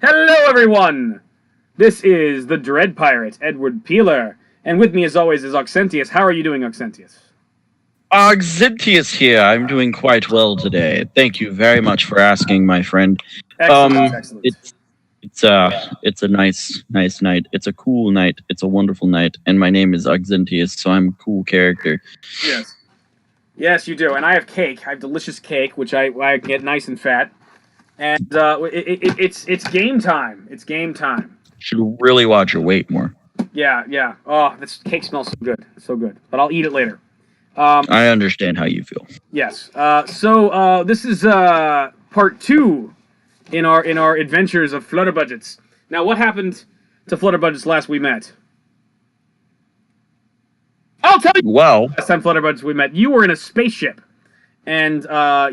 Hello, everyone! This is the Dread Pirate, Edward Peeler, and with me, as always, is Auxentius. How are you doing, Auxentius? Xintius here. I'm doing quite well today. Thank you very much for asking, my friend. Excellent, excellent. It's a nice night. It's a cool night. It's a wonderful night. And my name is Xintius, so I'm a cool character. Yes. Yes, you do. And I have cake. I have delicious cake, which I get nice and fat. And it's game time. It's game time. Should really watch your weight more. Yeah. Oh, this cake smells so good. So good. But I'll eat it later. I understand how you feel. Yes. So this is part 2 in our adventures of Flutterbudgets. Now, what happened to Flutterbudgets last we met? I'll tell you. Well, Last time Flutterbudgets we met, you were in a spaceship, and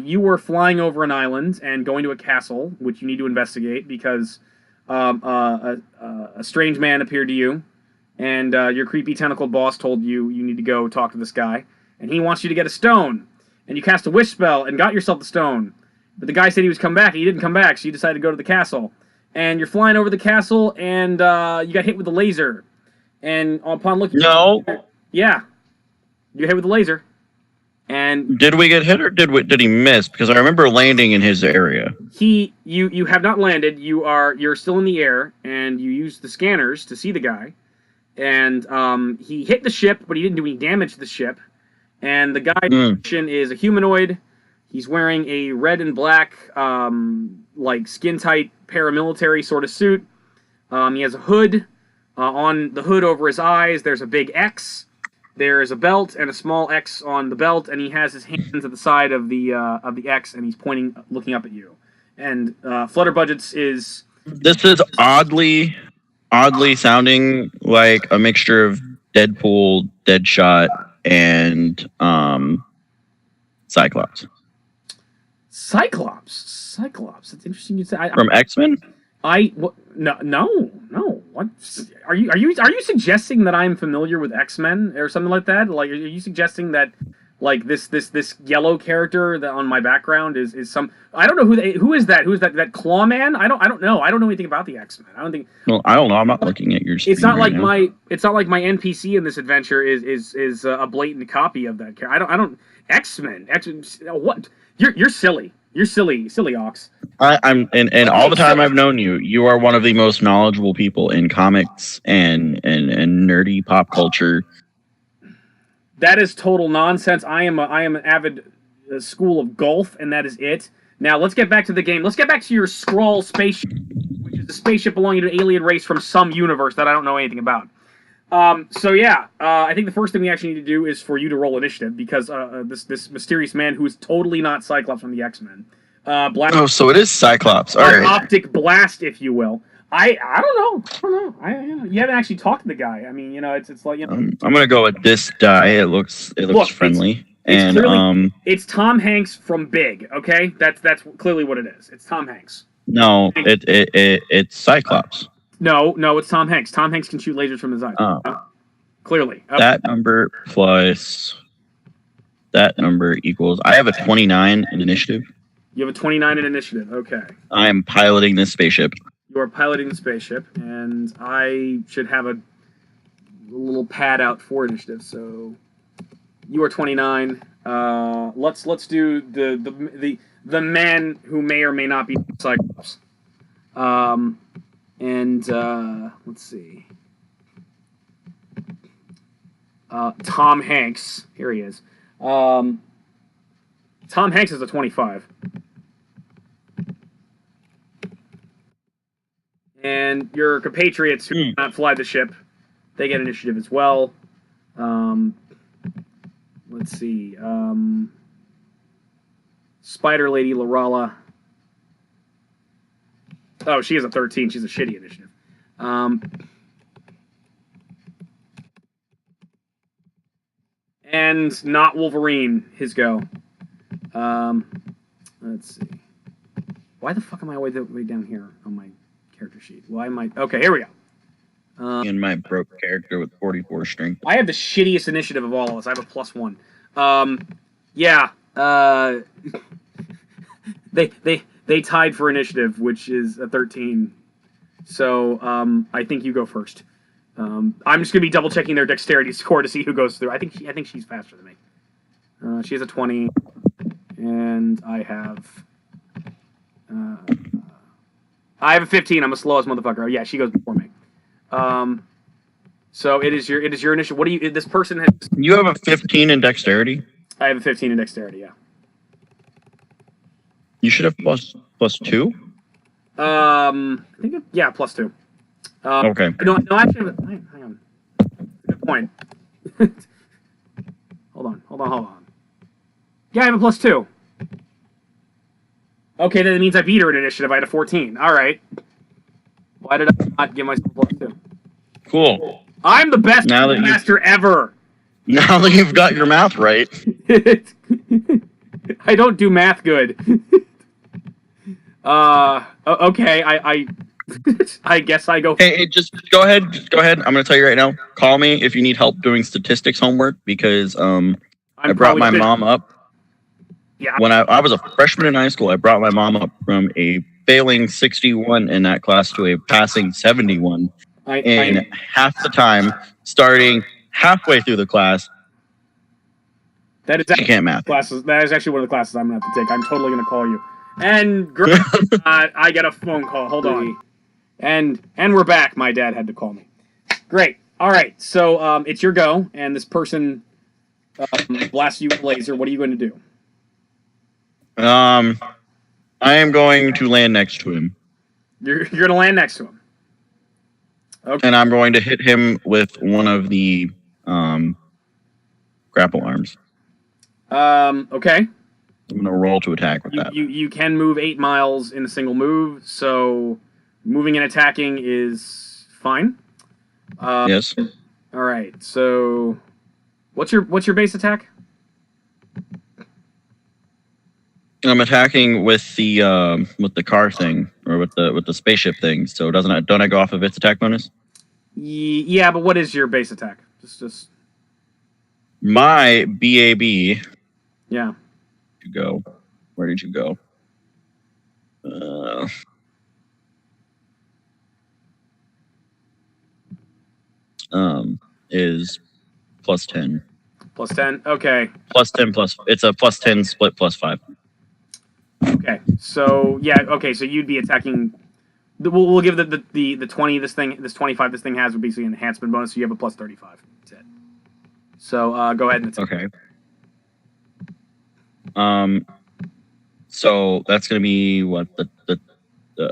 you were flying over an island and going to a castle, which you need to investigate because a strange man appeared to you, and your creepy tentacled boss told you you need to go talk to this guy, and he wants you to get a stone, and you cast a wish spell and got yourself the stone. But the guy said he was come back, and he didn't come back, so you decided to go to the castle. And you're flying over the castle, and you got hit with a laser. And upon looking... no. Yeah. You got hit with a laser. And... Did we get hit or did he miss? Because I remember landing in his area. You have not landed. You're still in the air, and you use the scanners to see the guy. And he hit the ship, but he didn't do any damage to the ship. And the guy is a humanoid. He's wearing a red and black, like skin-tight paramilitary sort of suit. He has a hood. On the hood over his eyes, there's a big X. There's a belt and a small X on the belt, and he has his hands at the side of the X, and he's pointing, looking up at you. And Flutterbudgets is... This is oddly sounding like a mixture of Deadpool, Deadshot, and Cyclops. Cyclops. That's interesting you say. From X-Men? No. What are you suggesting that I'm familiar with X-Men or something like that? Like, are you suggesting that like this yellow character that on my background is some... I don't know who is that? Who is that Clawman? I don't know. I don't know anything about the X-Men. I don't think... Well, I don't know. I'm not looking at your screen. It's not right like now. It's not like my NPC in this adventure is a blatant copy of that character. I don't X-Men. What? You're silly. You're silly Ox. I'm all the time I've known you, you are one of the most knowledgeable people in comics and nerdy pop culture. That is total nonsense. I am an avid school of golf, and that is it. Now let's get back to the game. Let's get back to your Skrull spaceship, which is a spaceship belonging to an alien race from some universe that I don't know anything about. I think the first thing we actually need to do is for you to roll initiative because this mysterious man who is totally not Cyclops from the X-Men. So it is Cyclops. All right. Optic blast, if you will. I don't know. You haven't actually talked to the guy. I mean, it's like, I'm gonna go with this die. It looks friendly. It's Tom Hanks from Big. Okay, that's clearly what it is. It's Tom Hanks. No, it's Cyclops. No, it's Tom Hanks. Tom Hanks can shoot lasers from his eyes. Clearly. That number plus that number equals... I have a 29 in initiative. You have a 29 in initiative. Okay. I am piloting this spaceship. You are piloting the spaceship, and I should have a little pad out for initiative. So you are 29. Let's do the man who may or may not be Cyclops. Let's see. Tom Hanks. Here he is. Tom Hanks is a 25. And your compatriots who do not fly the ship, they get initiative as well. Let's see. Spider Lady Lorala. Oh, she is a 13. She's a shitty initiative. And not Wolverine. His go. Let's see. Why the fuck am I way down here on my character sheet? Why am I... Okay, here we go. In my broke character with 44 strength. I have the shittiest initiative of all of us. I have a +1. They tied for initiative, which is a 13. So I think you go first. I'm just gonna be double checking their dexterity score to see who goes through. I think she's faster than me. She has a 20, and I have a 15. I'm the slowest motherfucker. Oh, yeah, she goes before me. So it is your initiative. What do you? This person has. You have a 15 in dexterity. I have a 15 in dexterity. Yeah. You should have plus 2. I think yeah, plus 2. Okay. No, actually, hang on. Good point. Hold on. Yeah, I have a plus 2. Okay, then it means I beat her in initiative. I had a 14. All right. Why did I not give myself plus 2? Cool. I'm the best master ever. Now that you've got your math right. I don't do math good. Okay, I guess I go. Hey, just go ahead. Just go ahead. I'm going to tell you right now. Call me if you need help doing statistics homework because I brought my mom up. Yeah. When I was a freshman in high school, I brought my mom up from a failing 61 in that class to a passing 71 in half the time, starting halfway through the class. That is you can't math. Classes. That is actually one of the classes I'm going to have to take. I'm totally going to call you. And I get a phone call. Hold on. And we're back. My dad had to call me. Great. All right. So it's your go, and this person blasts you with a laser. What are you going to do? I am going to land next to him. You're going to land next to him. Okay. And I'm going to hit him with one of the grapple arms. Okay. I'm going to roll to attack with that. You can move 8 miles in a single move, so moving and attacking is fine. Yes. All right. So, what's your base attack? I'm attacking with the car thing or with the spaceship thing. So don't I go off of its attack bonus? Yeah, but what is your base attack? Just my BAB. Yeah. You go. Where did you go? Is plus 10. Plus 10. Okay. Plus 10 plus. It's a plus 10 split plus 5. Okay. So yeah. Okay. So you'd be attacking. We'll give the 20 this 25 this thing has would be an enhancement bonus. So you have a plus 35. That's it. So go ahead and attack. Okay. So that's gonna be what the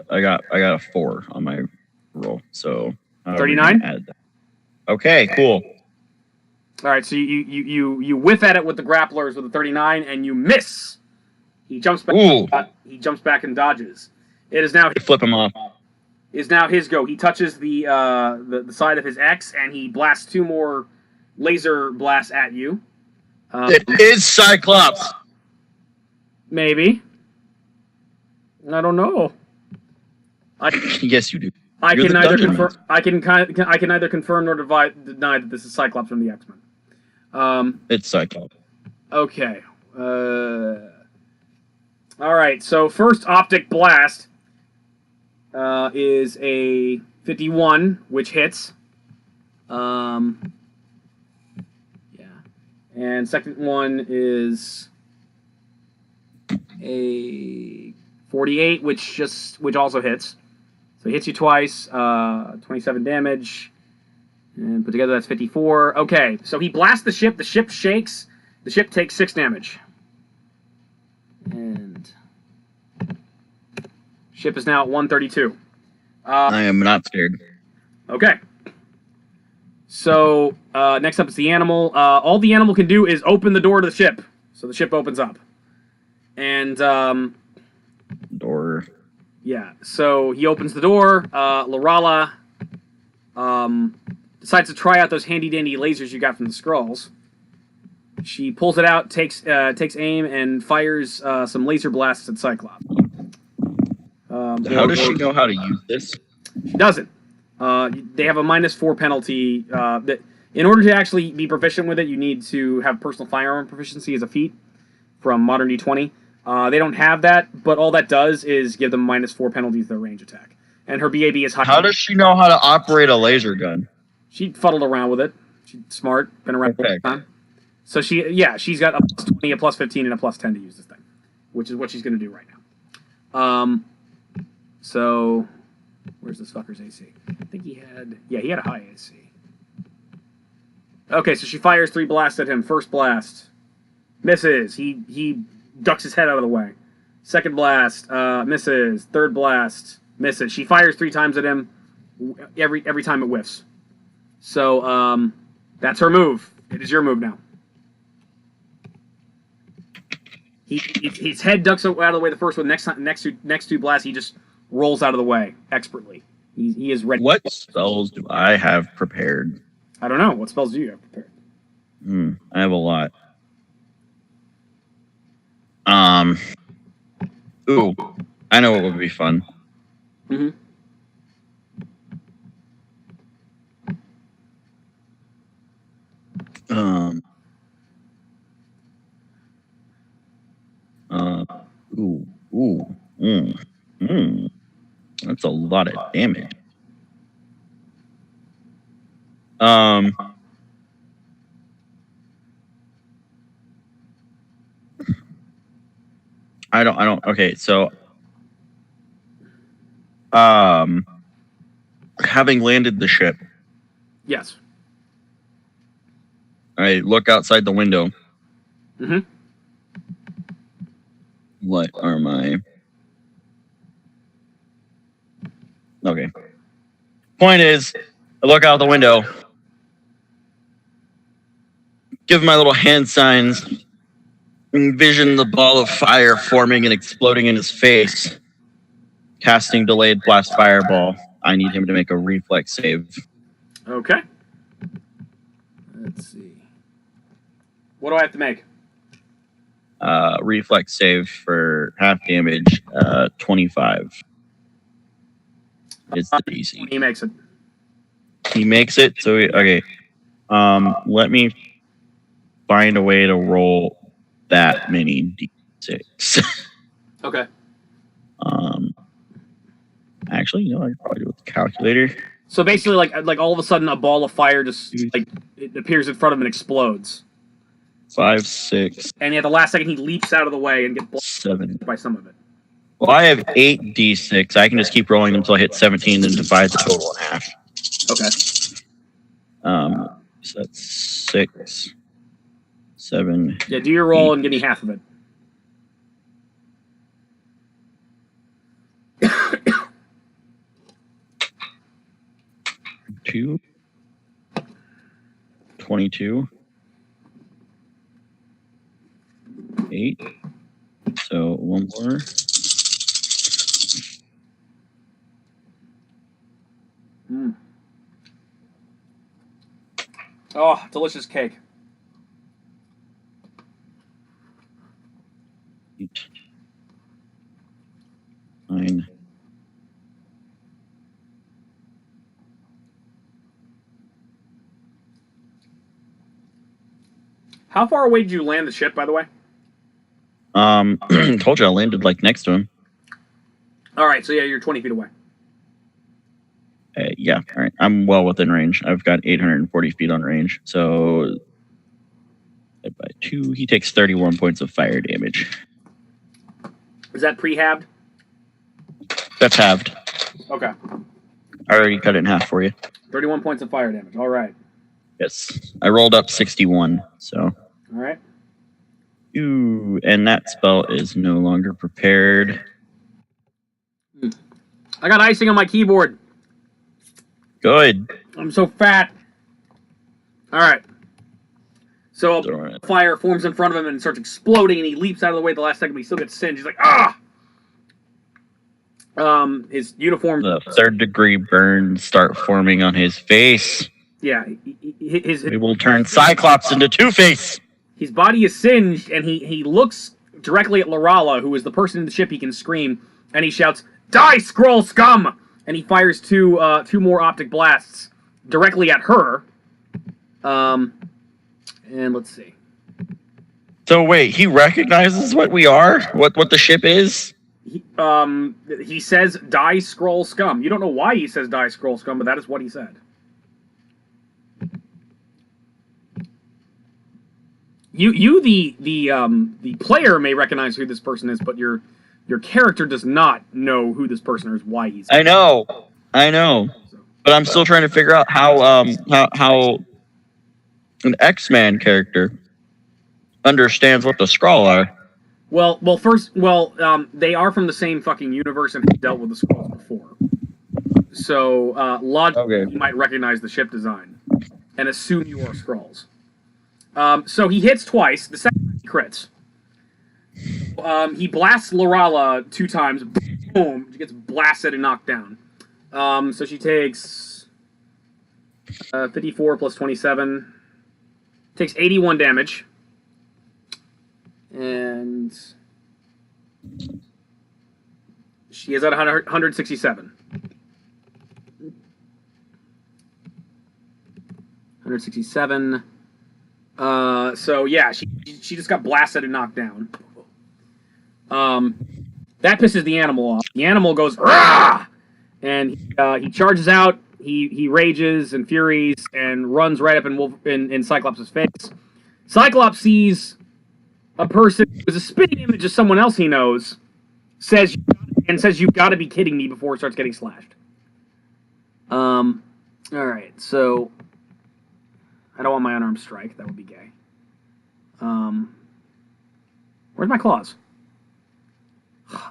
I got a 4 on my roll. So 39. Okay, cool. All right, so you whiff at it with the grapplers with the 39, and you miss. He jumps back. Ooh. He jumps back and dodges. It is now. Flip him off. Is now his go. He touches the side of his X, and he blasts 2 more laser blasts at you. It is Cyclops. Maybe. I don't know. Yes, you do. I can neither confirm. I can neither confirm nor deny that this is Cyclops from the X-Men. It's Cyclops. Okay. All right. So first optic blast is a 51, which hits. Yeah. And second one is a 48, which also hits. So he hits you twice, 27 damage, and put together that's 54. Okay, so he blasts the ship shakes, the ship takes 6 damage. And ship is now at 132. I am not scared. Okay. So next up is the animal. All the animal can do is open the door to the ship. So the ship opens up. And door. Yeah, so he opens the door. Lorala decides to try out those handy-dandy lasers you got from the Skrulls. She pulls it out, takes aim, and fires some laser blasts at Cyclops. How does she know how to use this? She doesn't. They have a -4 penalty. That in order to actually be proficient with it, you need to have personal firearm proficiency as a feat from Modern D20. They don't have that, but all that does is give them -4 penalties to their range attack. and her BAB is high. How does she know how to operate a laser gun? She fuddled around with it. She's smart, been around for a long time. So she's got a +20, a +15, and a +10 to use this thing, which is what she's going to do right now. So where's this fucker's AC? I think he had a high AC. Okay, so she fires 3 blasts at him. First blast misses. He ducks his head out of the way. Second blast misses. Third blast misses. She fires 3 times at him. Every time it whiffs. So that's her move. It is your move now. His head ducks out of the way the first one. Next two blasts, he just rolls out of the way expertly. He is ready. What spells do I have prepared? I don't know. What spells do you have prepared? I have a lot. Ooh, I know what would be fun. Mm-hmm. That's a lot of damage. I don't. Okay, so, having landed the ship. Yes. I look outside the window. Mm-hmm. What are my... Okay. Point is, I look out the window, give my little hand signs, envision the ball of fire forming and exploding in his face, casting delayed blast fireball. I need him to make a reflex save. Okay. Let's see. What do I have to make? Reflex save for half damage, 25. It's the DC. He makes it. He makes it. So okay. Let me find a way to roll that many d6. Okay. Actually, you know, I could probably do it with the calculator. So basically, like all of a sudden, a ball of fire just it appears in front of him and explodes. 5, 6. And at the last second, he leaps out of the way and gets blown 7 by some of it. Well, I have 8 d6. I can just keep rolling until I hit 17, then divide the total in half. Okay. So that's 6, 7. Yeah, do your roll and give me half of it. 2, 22, 8. So one more. Oh, delicious cake. 8, 9. How far away did you land the ship, by the way? Told you I landed like next to him. All right, so yeah, you're 20 feet away. Yeah, all right. I'm well within range. I've got 840 feet on range. So by 2, he takes 31 points of fire damage. Is that pre-halved? That's halved. Okay. I already cut it in half for you. 31 points of fire damage. All right. Yes. I rolled up 61, so. All right. Ooh, and that spell is no longer prepared. I got icing on my keyboard. Good. I'm so fat. All right. So a fire forms in front of him and starts exploding, and he leaps out of the way at the last second, but he still gets singed. He's like, ah! His uniform... The third-degree burns start forming on his face. Yeah. We will turn Cyclops into Two-Face. His body is singed, and he looks directly at Lorala, who is the person in the ship he can scream, and he shouts, "Die, Skrull scum!" And he fires two more optic blasts directly at her. And let's see. So wait, he recognizes what we are? What the ship is? He says, "Die, scroll scum." You don't know why he says "die, scroll scum," but that is what he said. The player may recognize who this person is, but your character does not know who this person is, why he's. I know, but I'm still trying to figure out how an X-Man character understands what the Skrull are. They are from the same fucking universe and have dealt with the Skrulls before. So, logically, you might recognize the ship design and assume you are Skrulls. So he hits twice. The second time he crits. He blasts Lorala 2 times. Boom! She gets blasted and knocked down. So she takes 54 plus 27. Takes 81 damage. And she is at 167. 167. So yeah, she just got blasted and knocked down. That pisses the animal off. The animal goes "Rah!" and he charges out. He rages and furies and runs right up in Cyclops' face. Cyclops sees a person who's a spitting image of someone else he knows, says "You've got to be kidding me" before it starts getting slashed. All right, so I don't want my unarmed strike. That would be gay. Where's my claws?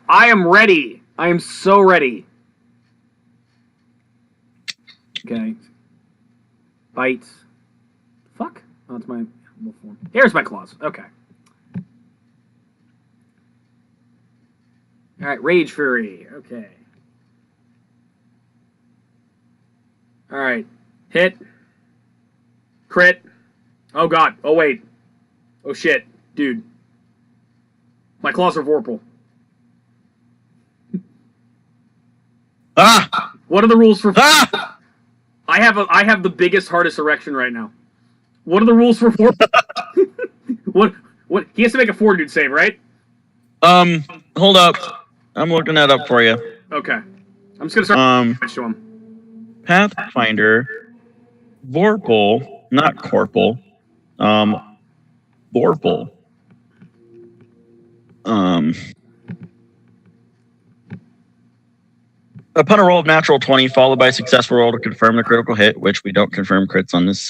I am ready. I am so ready. Okay. Bite. Fuck. Oh, that's my form. Here's my claws. Okay. All right. Rage Fury. Okay. All right. Hit. Crit. Oh god. Oh wait. Oh shit. Dude. My claws are Vorpal. Ah! What are the rules for... Ah! I have the biggest, hardest erection right now. What are the rules for Vorpal? What? He has to make a fortitude save, right? Hold up. I'm looking that up for you. Okay. I'm just gonna start to him. Pathfinder, Vorpal, not Corpal. Vorpal. Upon a roll of natural 20, followed by a successful roll to confirm the critical hit, which we don't confirm crits on this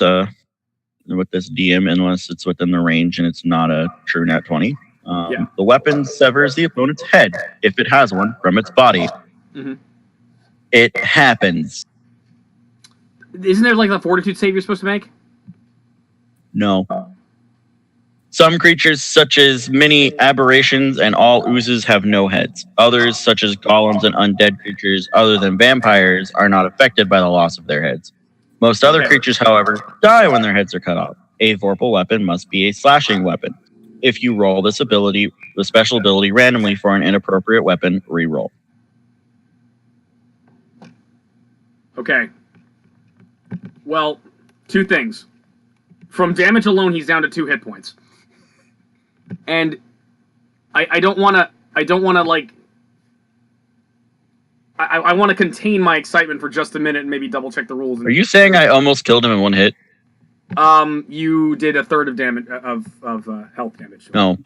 with this DM unless it's within the range and it's not a true nat 20. The weapon severs the opponent's head, if it has one, from its body. Mm-hmm. It happens. Isn't there like a fortitude save you're supposed to make? No. Some creatures, such as many aberrations and all oozes, have no heads. Others, such as golems and undead creatures other than vampires, are not affected by the loss of their heads. Most other creatures, however, die when their heads are cut off. A Vorpal weapon must be a slashing weapon. If you roll this ability, the special ability, randomly for an inappropriate weapon, re-roll. Okay. Well, 2 things. From damage alone, he's down to 2 hit points. And I don't want to like... I want to contain my excitement for just a minute and maybe double check the rules. Are you saying I almost killed him in 1 hit? You did a third of damage of health damage. No.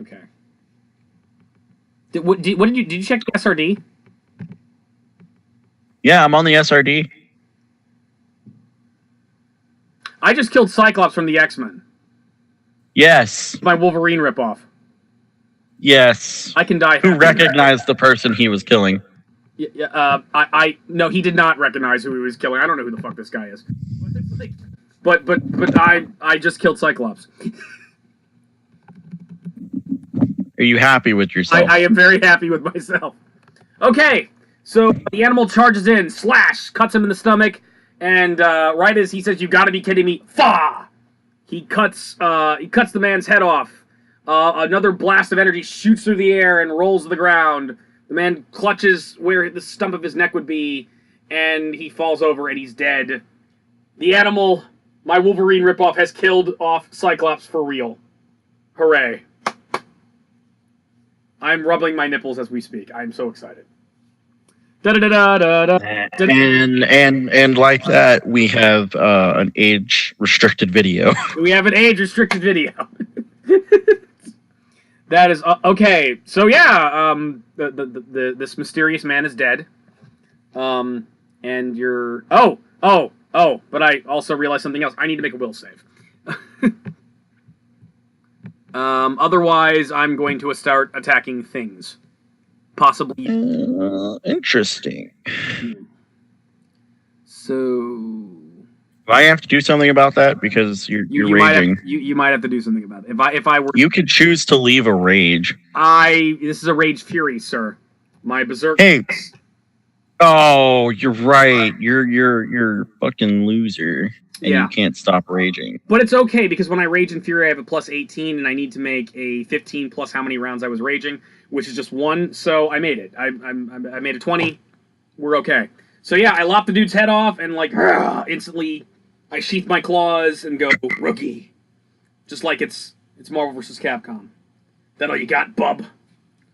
Okay. Did you check the SRD? Yeah, I'm on the SRD. I just killed Cyclops from the X-Men. Yes. My Wolverine ripoff. Yes. I can die. Who recognized the person he was killing? No, he did not recognize who he was killing. I don't know who the fuck this guy is. But I just killed Cyclops. Are you happy with yourself? I am very happy with myself. Okay, so the animal charges in, slash, cuts him in the stomach, and right as he says, "You gotta be kidding me," fa! He cuts the man's head off. Another blast of energy shoots through the air and rolls to the ground. The man clutches where the stump of his neck would be, and he falls over and he's dead. The animal, my Wolverine ripoff, has killed off Cyclops for real. Hooray. I'm rubbing my nipples as we speak. I'm so excited. Da-da-da-da-da-da. And like that, we have an age-restricted video. We have an age-restricted video. That is okay. So yeah, this mysterious man is dead. And you're but I also realized something else. I need to make a will save. Otherwise, I'm going to start attacking things. Possibly. Interesting. So. I have to do something about that because you're raging. You might have to do something about it. If I were. You could choose to leave a rage. This is a rage fury, sir. My berserk. Hey. Oh, you're right. You're fucking loser. And you can't stop raging. But it's okay, because when I rage in fury, I have a plus 18, and I need to make a 15 plus how many rounds I was raging, which is just 1, so I made it. I made a 20. We're okay. So yeah, I lop the dude's head off, and like, instantly, I sheath my claws and go, rookie. Just like it's Marvel vs. Capcom. That all you got, bub?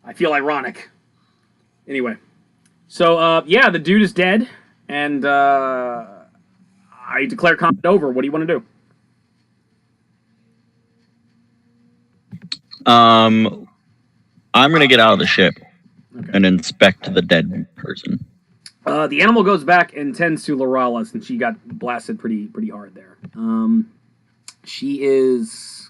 I feel ironic. Anyway. So, yeah, the dude is dead, and, I declare combat over. What do you want to do? I'm gonna get out of the ship and inspect the dead person. The animal goes back and tends to Lorala, since she got blasted pretty hard there. She's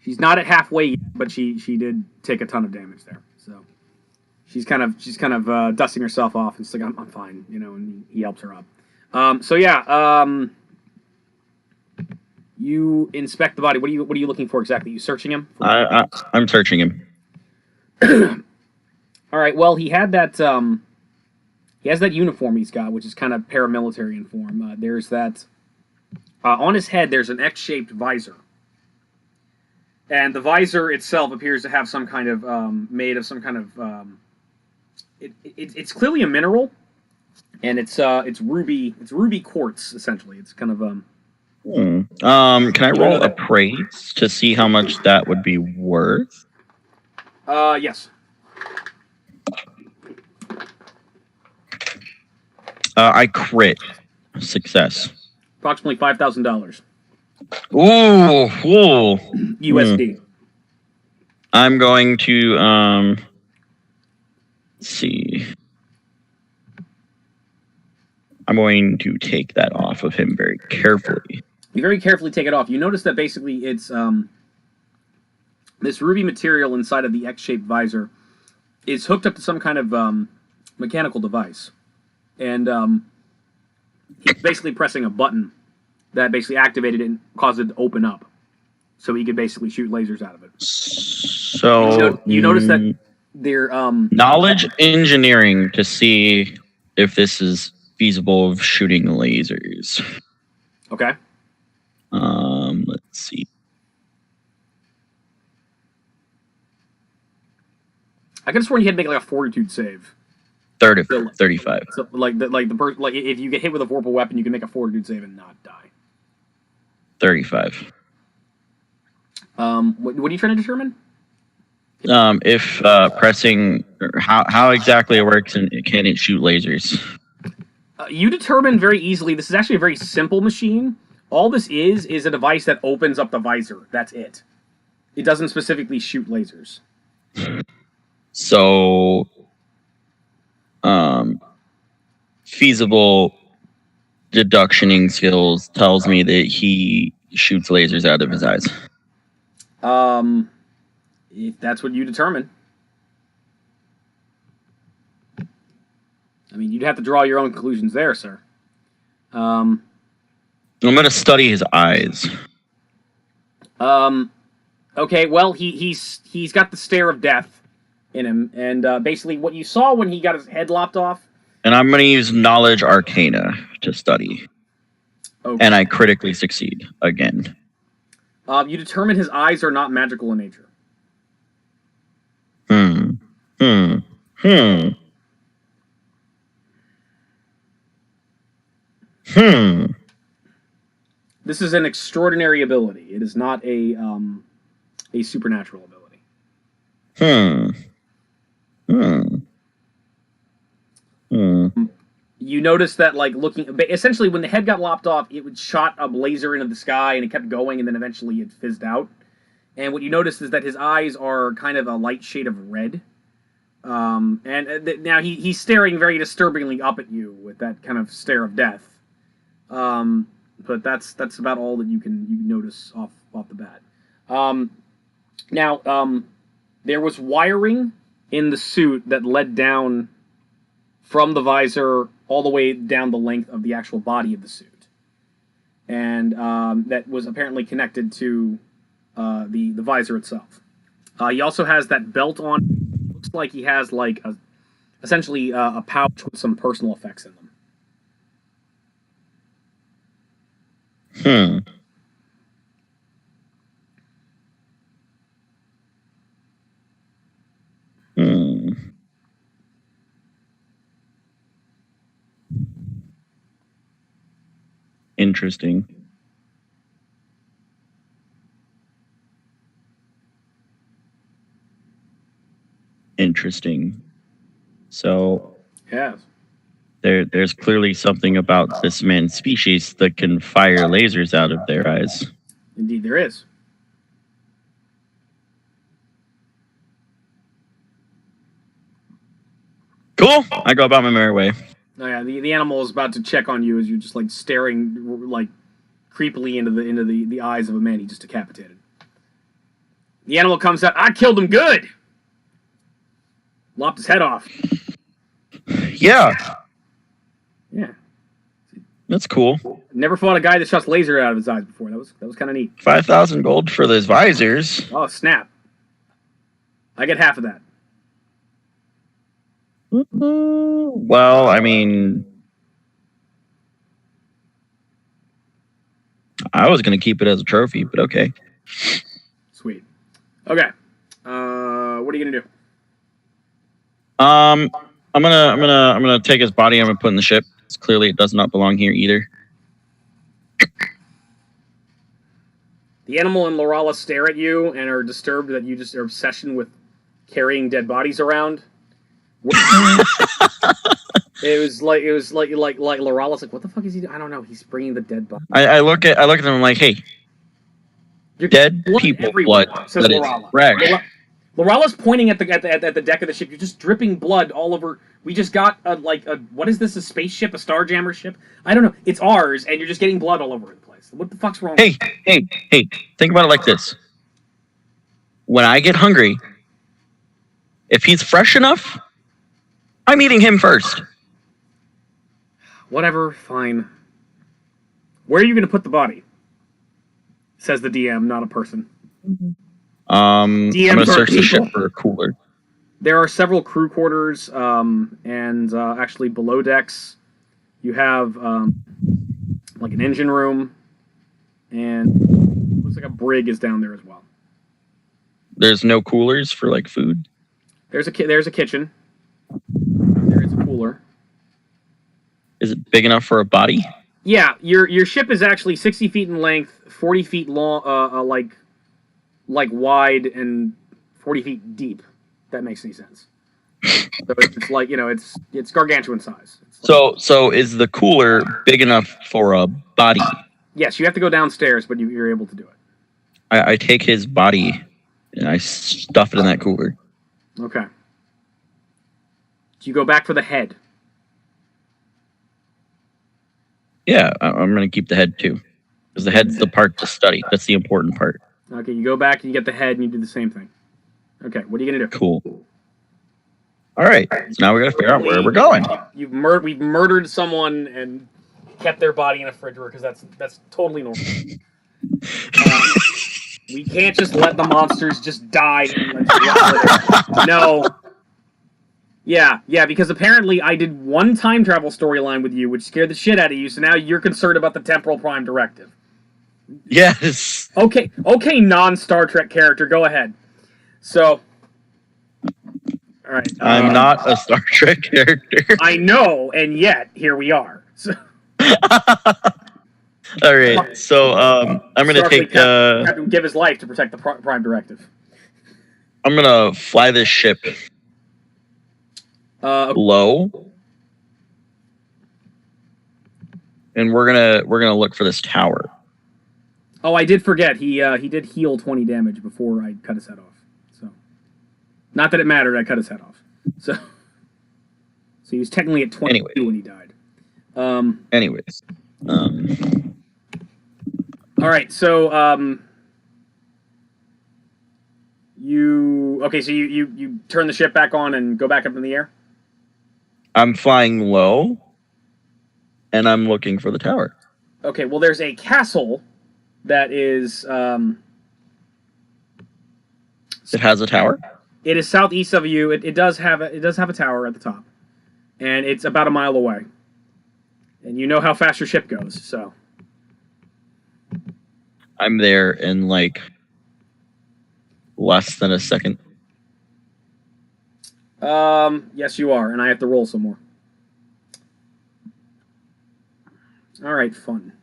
not at halfway yet, but she did take a ton of damage there. So she's kind of dusting herself off and she's like, I'm fine, and he helps her up. So yeah, you inspect the body. What are you looking for exactly? You searching him? I'm searching him. All right. Well, he had that. He has that uniform he's got, which is kind of paramilitary in form. There's that on his head. There's an X-shaped visor, and the visor itself appears to have some kind of made of some kind of. It's clearly a mineral. And it's ruby quartz, essentially. It's kind of Can I roll appraise to see how much that would be worth? Yes. I crit. Success. Approximately $5,000. Ooh. USD. I'm going to let's see. I'm going to take that off of him very carefully. You very carefully take it off. You notice that basically it's this ruby material inside of the X-shaped visor is hooked up to some kind of mechanical device. And he's basically pressing a button that basically activated it and caused it to open up. So he could basically shoot lasers out of it. So you notice that they're knowledge engineering to see if this is feasible of shooting lasers. Okay. Let's see. I could have sworn you had to make like a fortitude save. 35. So if you get hit with a vorpal weapon, you can make a fortitude save and not die. 35. What are you trying to determine? If pressing, how exactly it works, and can it shoot lasers? You determine very easily. This is actually a very simple machine. All this is a device that opens up the visor. That's it. It doesn't specifically shoot lasers. So, feasible deductioning skills tells me that he shoots lasers out of his eyes. If that's what you determine. I mean, you'd have to draw your own conclusions there, sir. I'm going to study his eyes. Okay, well, he's got the stare of death in him, and basically what you saw when he got his head lopped off. And I'm going to use Knowledge Arcana to study. Okay. And I critically succeed again. You determine his eyes are not magical in nature. This is an extraordinary ability. It is not a supernatural ability. Hmm. You notice that, like, essentially, when the head got lopped off, it would shot a laser into the sky, and it kept going, and then eventually it fizzed out. And what you notice is that his eyes are kind of a light shade of red. Now he's staring very disturbingly up at you with that kind of stare of death. But that's about all that you can notice off the bat. Now, there was wiring in the suit that led down from the visor all the way down the length of the actual body of the suit, and that was apparently connected to the visor itself. He also has that belt on. Looks like he has like essentially a pouch with some personal effects in them. Interesting. So, yes, there's clearly something about this man's species that can fire lasers out of their eyes. Indeed, there is. Cool. I go about my merry way. Oh yeah, the animal is about to check on you as you're just like staring like creepily into the eyes of a man he just decapitated. The animal comes out. I killed him good. Lopped his head off. Yeah. Yeah. That's cool. Never fought a guy that shot laser out of his eyes before. That was kind of neat. 5,000 gold for those visors. Oh snap! I get half of that. Well, I mean, I was gonna keep it as a trophy, but okay. Sweet. Okay. What are you gonna do? I'm gonna take his body. I'm gonna put in the ship. Clearly, it does not belong here either. The animal and Lorala stare at you and are disturbed that you just are obsession with carrying dead bodies around. It was like Lorala's like, what the fuck is he doing? I don't know. He's bringing the dead body. I look at them. I'm like, hey, you're dead people blood. Says Lorala. Lorala's pointing at the deck of the ship. You're just dripping blood all over. We just got what is this? A spaceship? A Starjammer ship? I don't know. It's ours, and you're just getting blood all over the place. What the fuck's wrong? Hey! Think about it like this. When I get hungry, if he's fresh enough, I'm eating him first. Whatever, fine. Where are you going to put the body? Says the DM, not a person. I'm going to search the ship for a cooler. There are several crew quarters, and actually below decks, you have like an engine room, and it looks like a brig is down there as well. There's no coolers for like food? There's a kitchen. There is a cooler. Is it big enough for a body? Yeah, your ship is actually 60 feet in length, 40 feet long, like wide, and 40 feet deep. If that makes any sense. So it's like, it's gargantuan size. So is the cooler big enough for a body? Yes, you have to go downstairs, but you're able to do it. I take his body and I stuff it in that cooler. Okay. Do you go back for the head? Yeah, I'm going to keep the head too. Because the head's the part to study. That's the important part. Okay, you go back and you get the head and you do the same thing. Okay, what are you going to do? Cool. All right, so now we got to figure out where we're going. We've murdered someone and kept their body in a refrigerator because that's totally normal. We can't just let the monsters just die. No. Yeah, because apparently I did one time travel storyline with you, which scared the shit out of you, so now you're concerned about the Temporal Prime Directive. Yes. Okay, non-Star Trek character, go ahead. So, all right. I'm not a Star Trek character. I know, and yet, here we are. So. All right, so I'm going to take... have to give his life to protect the Prime Directive. I'm gonna fly this ship low, and we're gonna look for this tower. Oh, I did forget. He did heal 20 damage before I cut his head off. So, not that it mattered. I cut his head off. So he was technically at 22 when he died. Anyways. All right. So you turn the ship back on and go back up in the air? I'm flying low, and I'm looking for the tower. Okay, well, there's a castle that is... it has a tower? It is southeast of you. It does have a tower at the top. And it's about a mile away. And you know how fast your ship goes, so... I'm there in, like, less than a second. Yes, you are, and I have to roll some more. All right, fun.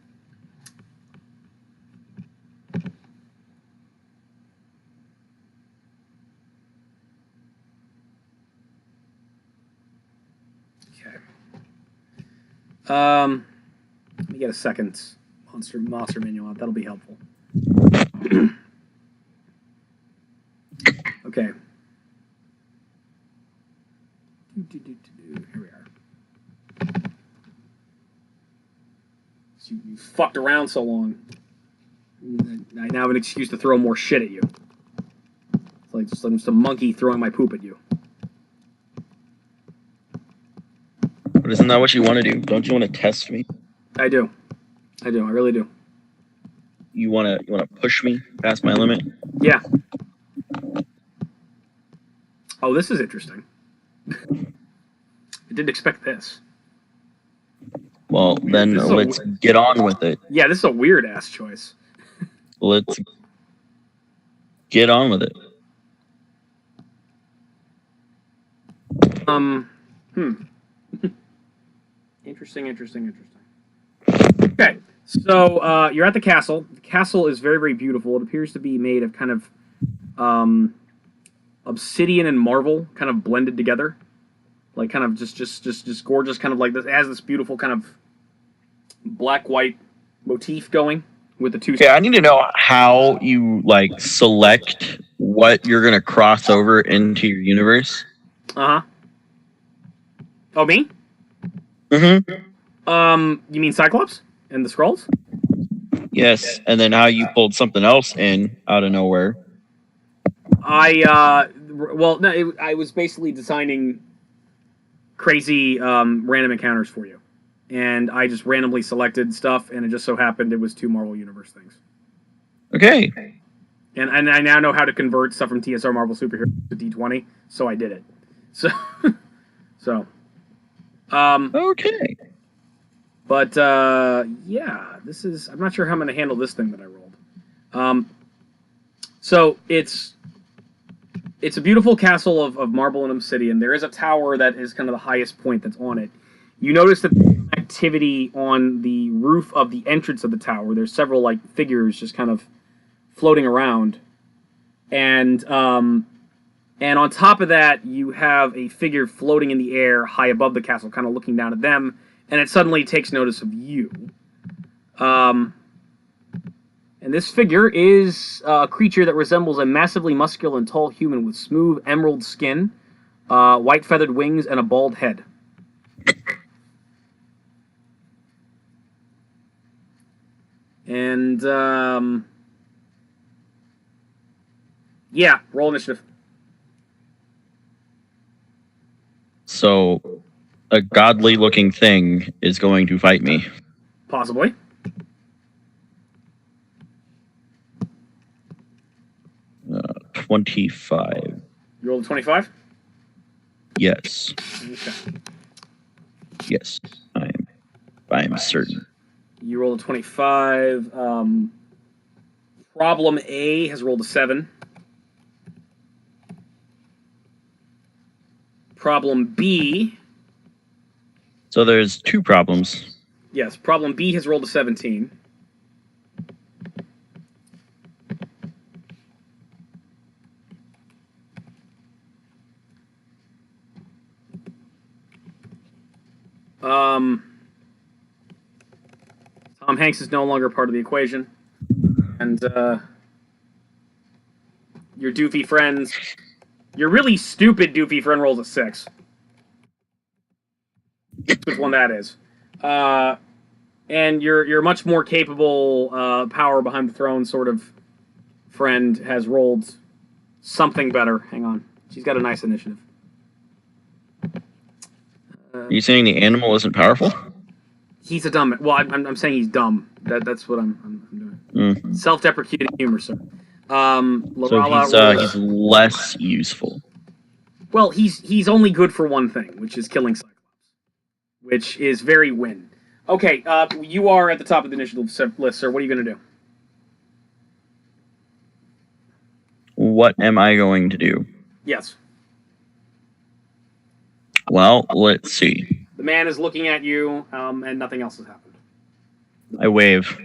Okay. Let me get a second monster manual out. That'll be helpful. Okay. Here we are. So you fucked around so long. I now have an excuse to throw more shit at you. It's like just a monkey throwing my poop at you. But isn't that what you want to do? Don't you want to test me? I do. I really do. You want to push me past my limit? Yeah. Oh, this is interesting. I didn't expect this. Well, then let's get on with it. Yeah, this is a weird-ass choice. Let's get on with it. Interesting. Okay, so you're at the castle. The castle is very, very beautiful. It appears to be made of kind of obsidian and marble kind of blended together. Like kind of just gorgeous, kind of like this. It has this beautiful kind of black-white motif going with the two. Okay, I need to know how you like select what you're gonna cross over into your universe. Uh-huh. Oh, me? Mm-hmm. You mean Cyclops and the Skrulls? Yes, and then how you pulled something else in out of nowhere. I was basically designing crazy random encounters for you, and I just randomly selected stuff, and it just so happened it was two Marvel Universe things. Okay. And I now know how to convert stuff from TSR Marvel Superheroes to D20, so I did it. So. Okay. But yeah, this is. I'm not sure how I'm going to handle this thing that I rolled. So it's a beautiful castle of marble and obsidian. There is a tower that is kind of the highest point that's on it. You notice that there's activity on the roof of the entrance of the tower. There's several like figures just kind of floating around, and on top of that, you have a figure floating in the air high above the castle, kind of looking down at them, and it suddenly takes notice of you. And this figure is a creature that resembles a massively muscular and tall human with smooth emerald skin, white feathered wings, and a bald head. And, yeah, roll initiative. So, a godly-looking thing is going to fight me. Possibly. Uh, 25. You rolled a 25? Yes. Okay. Yes, I am certain. You rolled a 25. Problem A has rolled a 7. Problem B. So there's two problems. Yes, problem B has rolled a 17. Tom Hanks is no longer part of the equation, and your doofy friends, your really stupid doofy friend rolls a 6. Which one that is? And your much more capable, power behind the throne sort of friend has rolled something better. Hang on, she's got a nice initiative. Are you saying the animal isn't powerful? He's a dumb. Well, I'm saying he's dumb. That's what I'm doing. Self-deprecating humor, sir. So he's less useful. Well, he's only good for one thing, which is killing Cyclops, which is very win. Okay, you are at the top of the initiative list, sir. What are you going to do? What am I going to do? Yes. Well, let's see. The man is looking at you, and nothing else has happened. I wave.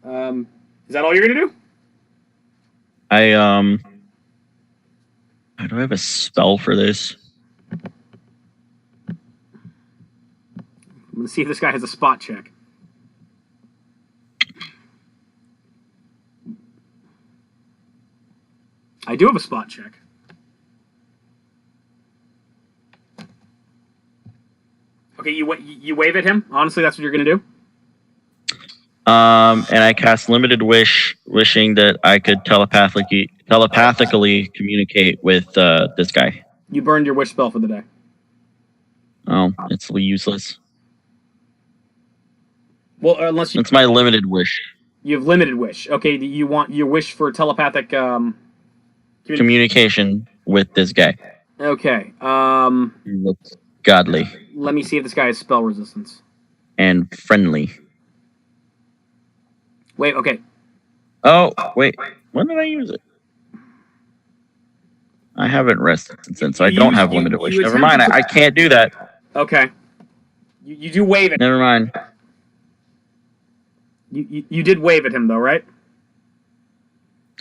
Is that all you're going to do? Do I have a spell for this? I'm going to see if this guy has a spot check. I do have a spot check. Okay, you wave at him? Honestly, that's what you're going to do? And I cast Limited Wish, wishing that I could telepathically communicate with this guy. You burned your wish spell for the day. Oh, it's useless. Well, unless you... It's my Limited Wish. You have Limited Wish. Okay, you want your wish for telepathic... communication with this guy. Okay. He looks godly. Let me see if this guy has spell resistance. And friendly. Wait, okay. Oh, wait. When did I use it? I haven't rested since, so I don't have Limited Wish. Never mind, I can't do that. Okay. You do wave it. Never mind. You did wave at him, though, right?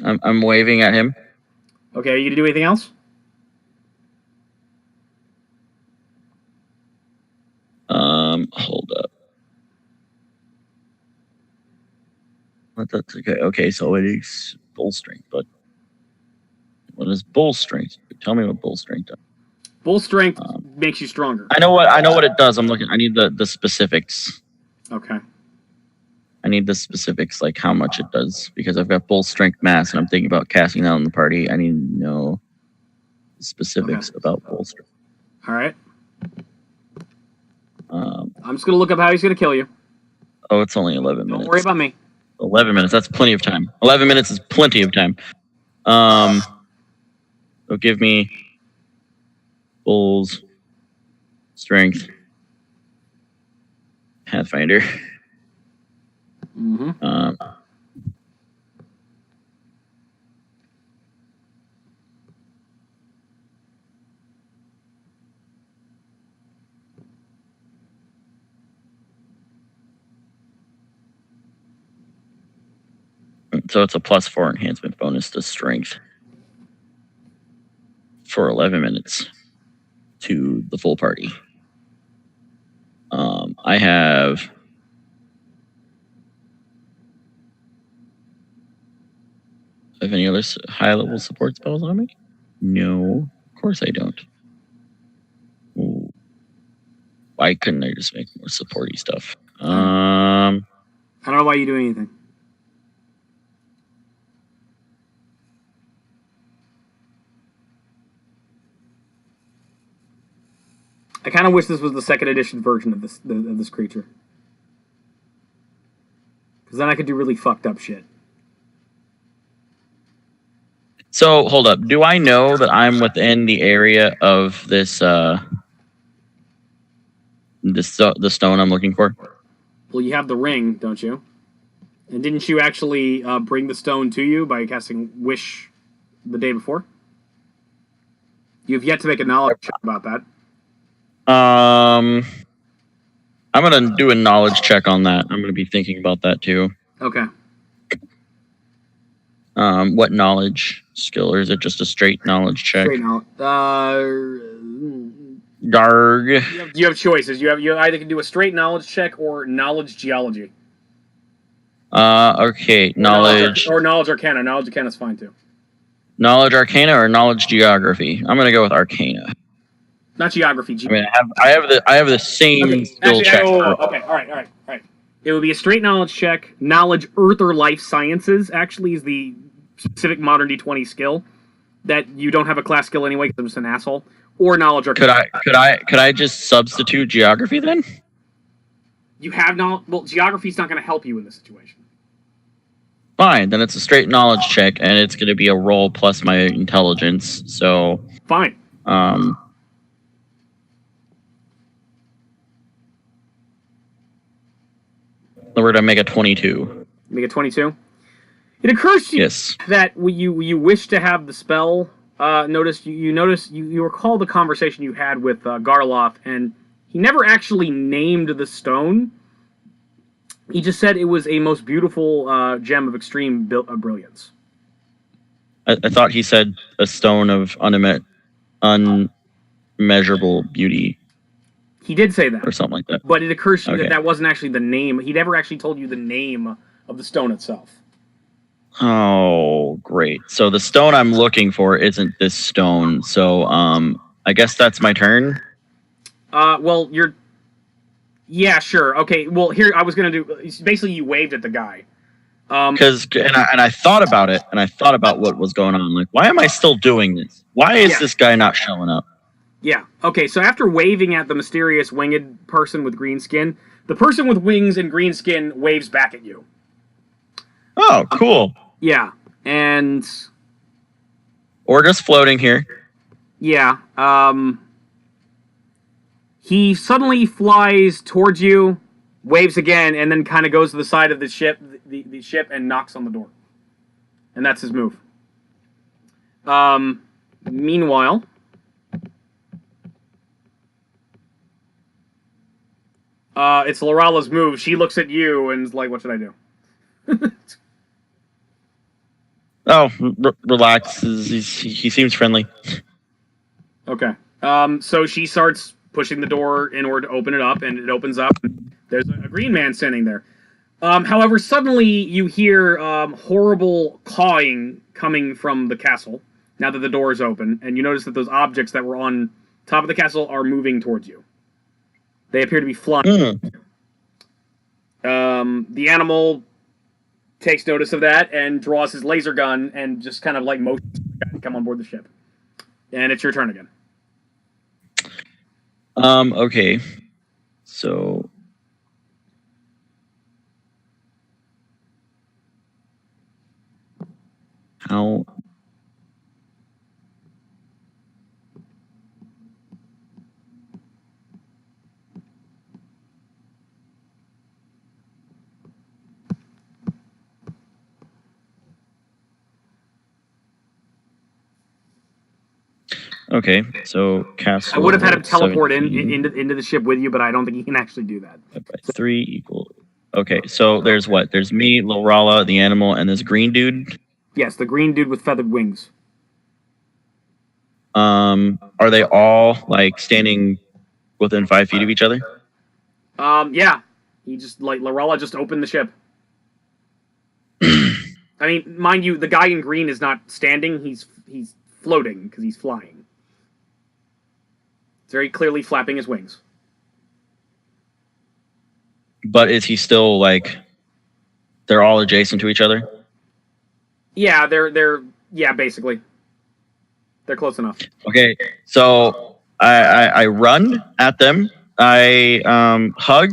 I'm waving at him. Okay, are you going to do anything else? Hold up. That's okay. Okay, so it is bull strength, but what is bull strength? Tell me what bull strength does. Bull strength makes you stronger. I know what it does. I'm looking. I need the specifics. Okay. I need the specifics, like how much it does, because I've got bull strength mass, and I'm thinking about casting that on the party. I need to know the specifics about bull strength. All right. I'm just gonna look up how he's gonna kill you. Oh, it's only 11 minutes. Don't worry about me. 11 minutes. That's plenty of time. 11 minutes is plenty of time. So give me bull's strength. Pathfinder. Mm-hmm. So it's a +4 enhancement bonus to strength for 11 minutes to the full party. I have any other high-level support spells on me? No, of course I don't. Ooh. Why couldn't I just make more supporty stuff? I don't know why you do anything. I kind of wish this was the second edition version of this creature, because then I could do really fucked up shit. So hold up. Do I know that I'm within the area of this the stone I'm looking for? Well, you have the ring, don't you? And didn't you actually bring the stone to you by casting Wish the day before? You've yet to make a knowledge check about that. I'm gonna do a knowledge check on that. I'm gonna be thinking about that too. Okay. What knowledge skill, or is it just a straight knowledge check? Straight knowledge. Garg. You have choices. You either can do a straight knowledge check or knowledge geology. Okay, knowledge. Or knowledge arcana. Knowledge arcana is fine too. Knowledge arcana or knowledge geography? I'm gonna go with arcana. Not geography. I mean, I have the same skill check. Okay, all right. It would be a straight knowledge check. Knowledge, earth or life sciences actually is the specific modern D20 skill that you don't have a class skill anyway because I'm just an asshole. Or knowledge arcana. Could I just substitute geography then? You have knowledge. Well, geography's not going to help you in this situation. Fine, then it's a straight knowledge check, and it's going to be a roll plus my intelligence. So fine. We're gonna make a 22. Make a 22. It occurs to you that you wish to have the spell. You recall the conversation you had with Garloff, and he never actually named the stone. He just said it was a most beautiful gem of extreme brilliance. I thought he said a stone of unmeasurable beauty. He did say that. Or something like that. But it occurs to you that wasn't actually the name. He never actually told you the name of the stone itself. Oh, great. So the stone I'm looking for isn't this stone. So I guess that's my turn. Well, you're... Yeah, sure. Okay, well, here, I was going to do... Basically, you waved at the guy. Because I thought about it, and I thought about what was going on. Like, why am I still doing this? Why is this guy not showing up? Yeah. Okay, so after waving at the mysterious winged person with green skin, the person with wings and green skin waves back at you. Oh, cool. Yeah, and... Or just floating here. Yeah, he suddenly flies towards you, waves again, and then kind of goes to the side of the ship, the ship, and knocks on the door. And that's his move. Meanwhile... it's Lorala's move. She looks at you and is like, what should I do? Relax. He seems friendly. Okay. So she starts pushing the door in order to open it up, and it opens up. There's a green man standing there. However, suddenly you hear horrible cawing coming from the castle, now that the door is open, and you notice that those objects that were on top of the castle are moving towards you. They appear to be flying. The animal takes notice of that and draws his laser gun and just kind of like motions to come on board the ship. And it's your turn again. Okay. So... How... Okay, so castle. I would have had him teleport into the ship with you, but I don't think he can actually do that. 3 equal. Okay, so there's what? There's me, Lorala, the animal, and this green dude? Yes, the green dude with feathered wings. Are they all, like, standing within 5 feet of each other? Yeah. He just, like, Lorala just opened the ship. I mean, mind you, the guy in green is not standing, he's floating, because he's flying. It's very clearly flapping his wings. But is he still, like, they're all adjacent to each other? Yeah, yeah, basically. They're close enough. Okay, so I run at them, I hug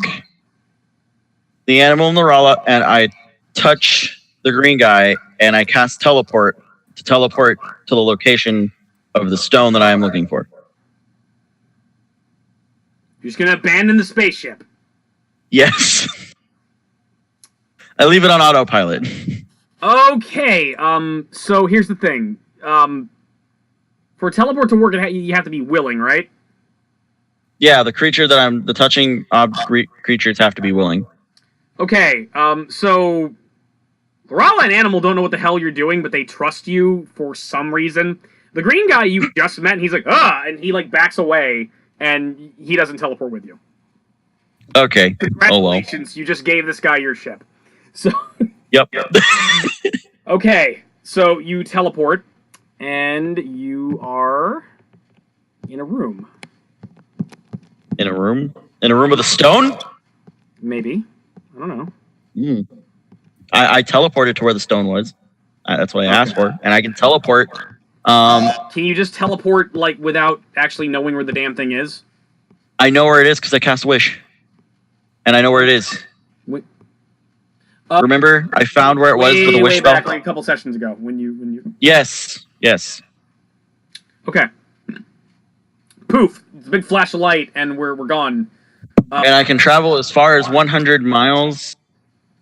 the animal in the Lorala, and I touch the green guy, and I cast teleport to the location of the stone that I am looking for. You're just gonna abandon the spaceship. Yes. I leave it on autopilot. Okay, so here's the thing. For a teleport to work, you have to be willing, right? Yeah, the creature that the touching creatures have to be willing. Okay, so Lorala and Animal don't know what the hell you're doing, but they trust you for some reason. The green guy you just met, and he's like, and he like backs away, and he doesn't teleport with you. Okay. Congratulations, you just gave this guy your ship. So. Yep. Okay, so you teleport, and you are in a room. In a room? In a room with a stone? Maybe. I don't know. I teleported to where the stone was. That's what I asked for, and I can teleport. Can you just teleport like without actually knowing where the damn thing is? I know where it is because I cast a wish, and I know where it is. Remember, I found where it was for the wish spell. Back like a couple sessions ago when you. Yes. Okay. Poof! It's a big flash of light, and we're gone. And I can travel as far as 100 miles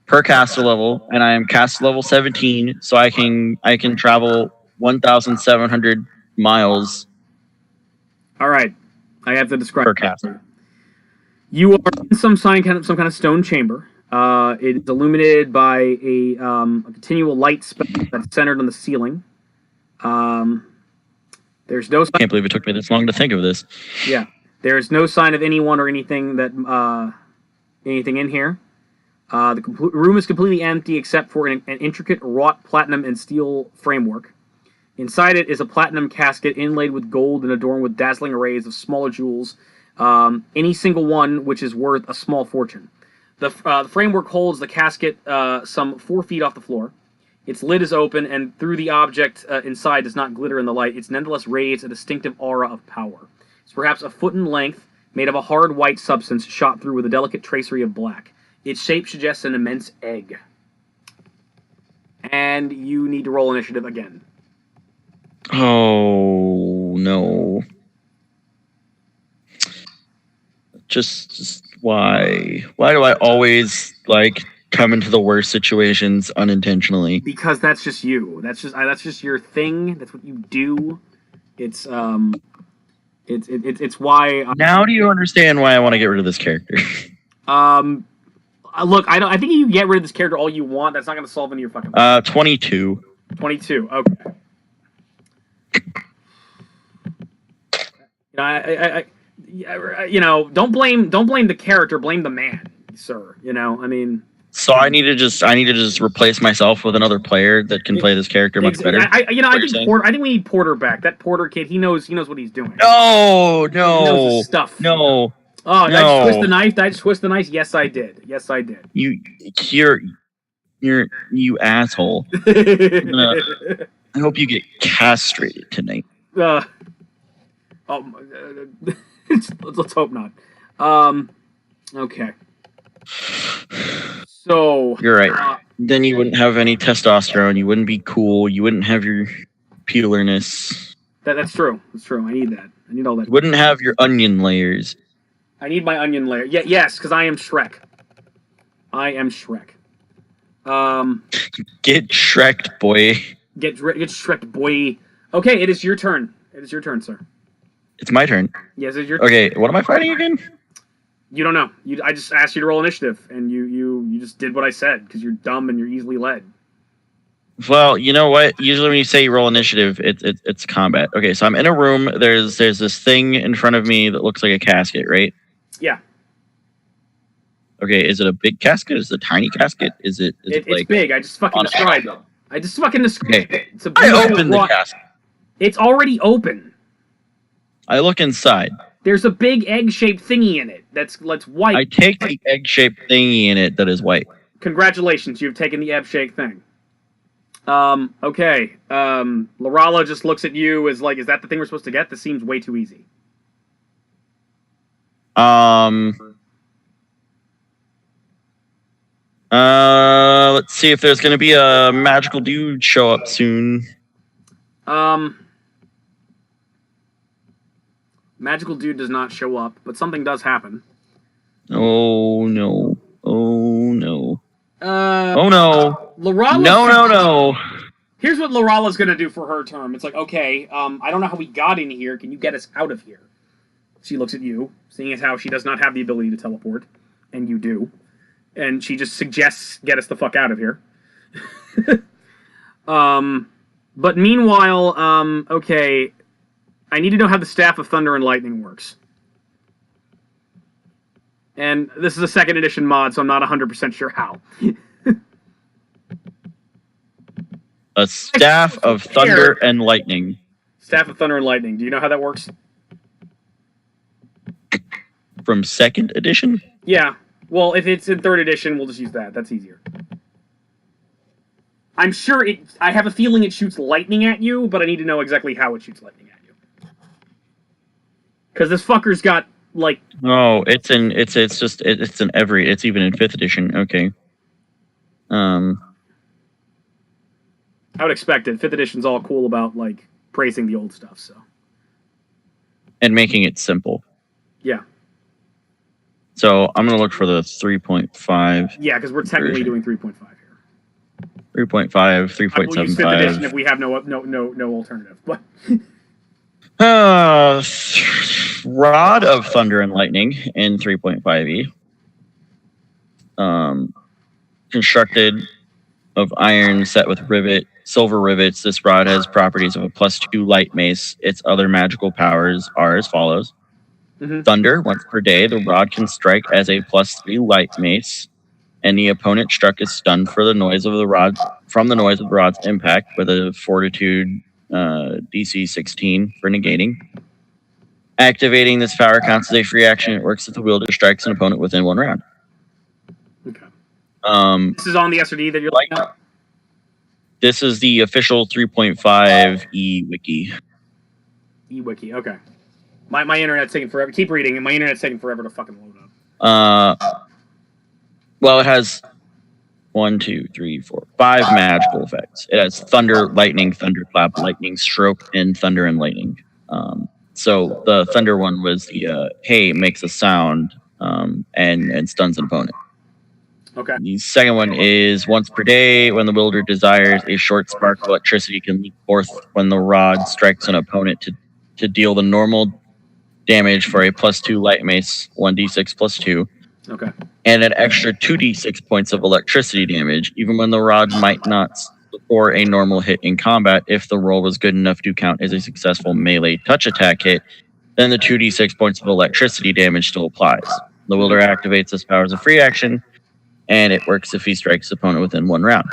per caster level, and I am caster level 17, so I can travel 1,700 miles. All right, I have to describe per caster. You are in some kind of stone chamber. It is illuminated by a continual light spell that's centered on the ceiling. There's no sign. I can't believe it took me this long to think of this. Yeah, there's no sign of anyone or anything that anything in here. The room is completely empty except for an intricate wrought platinum and steel framework. Inside it is a platinum casket inlaid with gold and adorned with dazzling arrays of smaller jewels, any single one which is worth a small fortune. The framework holds the casket some 4 feet off the floor. Its lid is open, and through the object inside does not glitter in the light. It's nonetheless radiates a distinctive aura of power. It's perhaps a foot in length, made of a hard white substance shot through with a delicate tracery of black. Its shape suggests an immense egg. And you need to roll initiative again. Oh, no. Just why? Why do I always, come into the worst situations unintentionally? Because that's just you. That's just your thing. That's what you do. It's why. Now do you understand why I want to get rid of this character? Look, I think you can get rid of this character all you want. That's not going to solve any of your fucking. 22. 22. Okay. Don't blame the character. Blame the man, sir. I mean. So I need to just replace myself with another player that can play this character much better. I think we need Porter back. That Porter kid, he knows what he's doing. No, he knows his stuff. No. Oh, did I just twist the knife? Did I just twist the knife? Yes, I did. You asshole. I hope you get castrated tonight. Let's hope not. Okay. So you're right. Then you wouldn't have any testosterone. You wouldn't be cool. You wouldn't have your peelerness. That's true. That's true. I need that. I need all that. You wouldn't have your onion layers. I need my onion layer. Yeah, yes, because I am Shrek. Get Shreked, boy. Get Shreked, boy. Okay, it is your turn. It is your turn, sir. It's my turn. Yes, it's your turn. Okay, what am I fighting again? You don't know. I just asked you to roll initiative, and you just did what I said because you're dumb and you're easily led. Well, you know what? Usually when you say you roll initiative, it's combat. Okay, so I'm in a room. There's this thing in front of me that looks like a casket, right? Yeah. Okay, is it a big casket? Is it a tiny casket? It's big. I just fucking described it. Okay. It's a I opened the casket. It's already open. I look inside. There's a big egg-shaped thingy in it that's white. I take the egg-shaped thingy in it that is white. Congratulations, you've taken the egg-shaped thing. Okay. Lorala just looks at you as is that the thing we're supposed to get? This seems way too easy. Let's see if there's going to be a magical dude show up soon. Magical dude does not show up, but something does happen. Oh no. Oh no. Lorala. No. Here's what Lorala's gonna do for her term. It's okay, I don't know how we got in here. Can you get us out of here? She looks at you, seeing as how she does not have the ability to teleport, and you do. And she just suggests, get us the fuck out of here. But meanwhile, okay, I need to know how the Staff of Thunder and Lightning works. And this is a 2nd edition mod, so I'm not 100% sure how. A Staff of Thunder and Lightning. Staff of Thunder and Lightning. Do you know how that works? From 2nd edition? Yeah. Well, if it's in 3rd edition, we'll just use that. That's easier. I'm sure it... I have a feeling it shoots lightning at you, but I need to know exactly how it shoots lightning at you. Because this fucker's got, like... Oh, it's in every... It's even in 5th edition. Okay. I would expect it. 5th edition's all cool about, like, praising the old stuff, so... And making it simple. Yeah. So, I'm going to look for the 3.5. Yeah, because we're technically doing 3.5 here. 3.5, 3.75. We'll use 5th edition if we have no alternative. But Rod of Thunder and Lightning in 3.5e. Constructed of iron set with silver rivets. This rod has properties of a +2 light mace. Its other magical powers are as follows. Thunder, once per day, the rod can strike as a +3 light mace. Any opponent struck is stunned from the noise of the rod's impact with a Fortitude DC 16 for negating. Activating this power counts as a free action. It works if the wielder strikes an opponent within 1 round. Okay. This is on the SRD that you're looking at? This is the official 3.5 e-wiki. E-wiki, okay. My internet's taking forever. Keep reading, and my internet's taking forever to fucking load up. Well, it has 1, 2, 3, 4, 5 magical effects. It has Thunder, Lightning, Thunderclap, Lightning Stroke, and Thunder and Lightning. So the Thunder one was the hey, makes a sound and stuns an opponent. Okay. The second one is once per day, when the wielder desires, a short spark of electricity can leap forth when the rod strikes an opponent to deal the normal damage for a +2 light mace, 1d6 +2. Okay. And an extra 2d6 points of electricity damage, even when the rod might not score a normal hit in combat. If the roll was good enough to count as a successful melee touch attack hit, then the 2d6 points of electricity damage still applies. The wielder activates this power as a free action, and it works if he strikes the opponent within 1 round.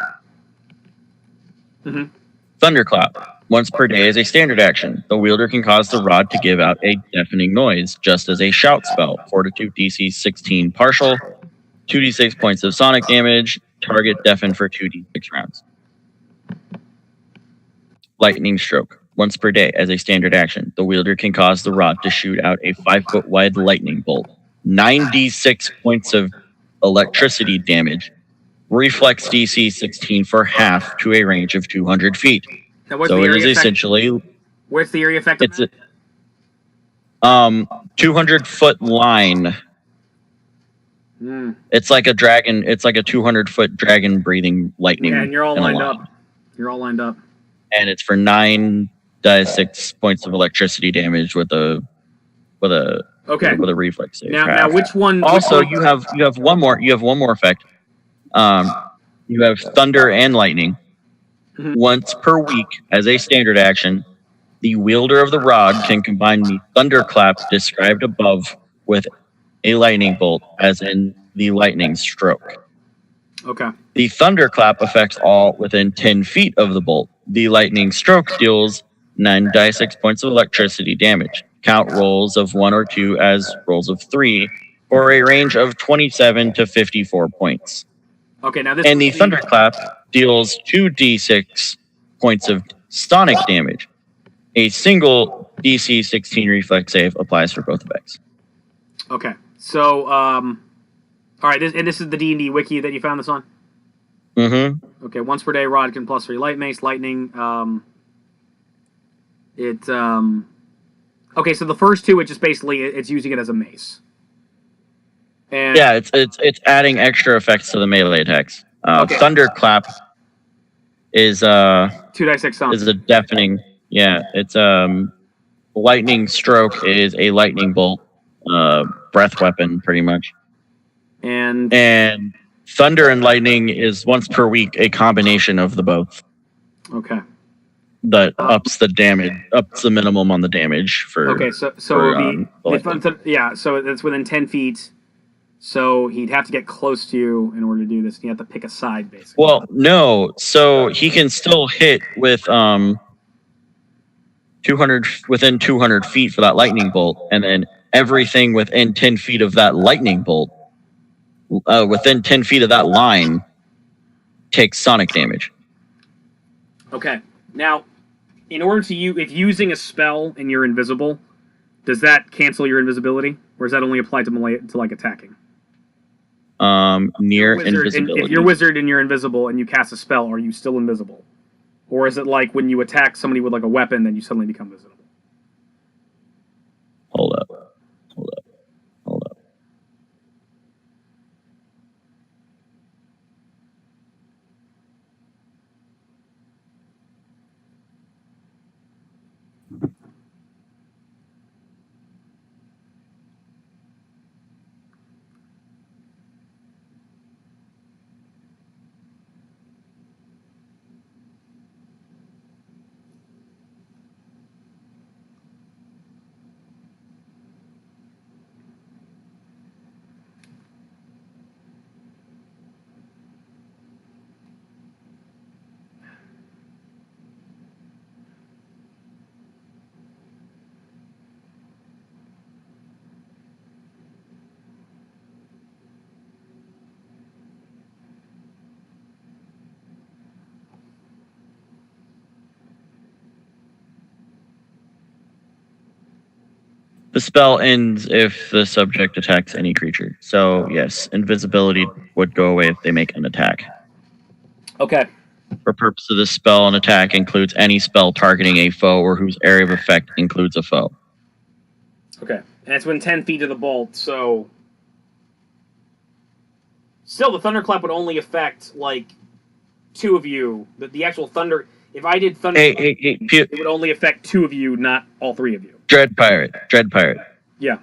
Thunderclap. Once per day is a standard action. The wielder can cause the rod to give out a deafening noise, just as a shout spell. Fortitude DC 16 partial, 2d6 points of sonic damage, target deafened for 2d6 rounds. Lightning Stroke. Once per day as a standard action. The wielder can cause the rod to shoot out a 5-foot wide lightning bolt. 9d6 points of electricity damage. Reflex DC 16 for half to a range of 200 feet. Now, so it is essentially... Where's the area effect? It's a 200-foot line. It's like a dragon. It's like a 200-foot dragon breathing lightning. Yeah, and you're all lined up. You're all lined up. And it's for 9d6 points of electricity damage with a reflex save. Now which one? Also, you have one more. You have one more effect. You have Thunder and Lightning. Once per week, as a standard action, the wielder of the rod can combine the Thunderclap described above with a lightning bolt, as in the Lightning Stroke. Okay. The Thunderclap affects all within 10 feet of the bolt. The Lightning Stroke deals 9d6 points of electricity damage. Count rolls of 1 or 2 as rolls of 3 for a range of 27 to 54 points. Okay, now this and the Thunderclap deals 2d6 points of sonic damage. A single DC 16 reflex save applies for both effects. Okay, so all right, this is the D&D wiki that you found this on. Okay, once per day, rod can +3 light mace, lightning. Okay, so the first two, it just basically it's using it as a mace. And yeah, it's adding extra effects to the melee attacks. Thunderclap is 2d6 sound. Is a deafening. Yeah, it's Lightning Stroke is a lightning bolt, breath weapon, pretty much. And Thunder and Lightning is once per week, a combination of the both. Okay. That ups the damage, ups the minimum on the damage for. Okay, so it would be so it's within 10 feet. So he'd have to get close to you in order to do this. You have to pick a side, basically. Well, no. So he can still hit with 200 within 200 feet for that lightning bolt, and then everything within 10 feet of that lightning bolt, within 10 feet of that line, takes sonic damage. Okay. Now, in order to if using a spell and you're invisible, does that cancel your invisibility, or does that only apply to like attacking? Near invisibility. If you're wizard and you're invisible and you cast a spell, are you still invisible? Or is it like when you attack somebody with like a weapon, then you suddenly become visible? Hold up. The spell ends if the subject attacks any creature. So, yes, invisibility would go away if they make an attack. Okay. For purpose of this spell, an attack includes any spell targeting a foe or whose area of effect includes a foe. Okay. And it's within 10 feet of the bolt, so... Still, the thunderclap would only affect, like, 2 of you. The actual thunder... If I did thunder... it would only affect 2 of you, not all 3 of you. Dread Pirate. Yeah.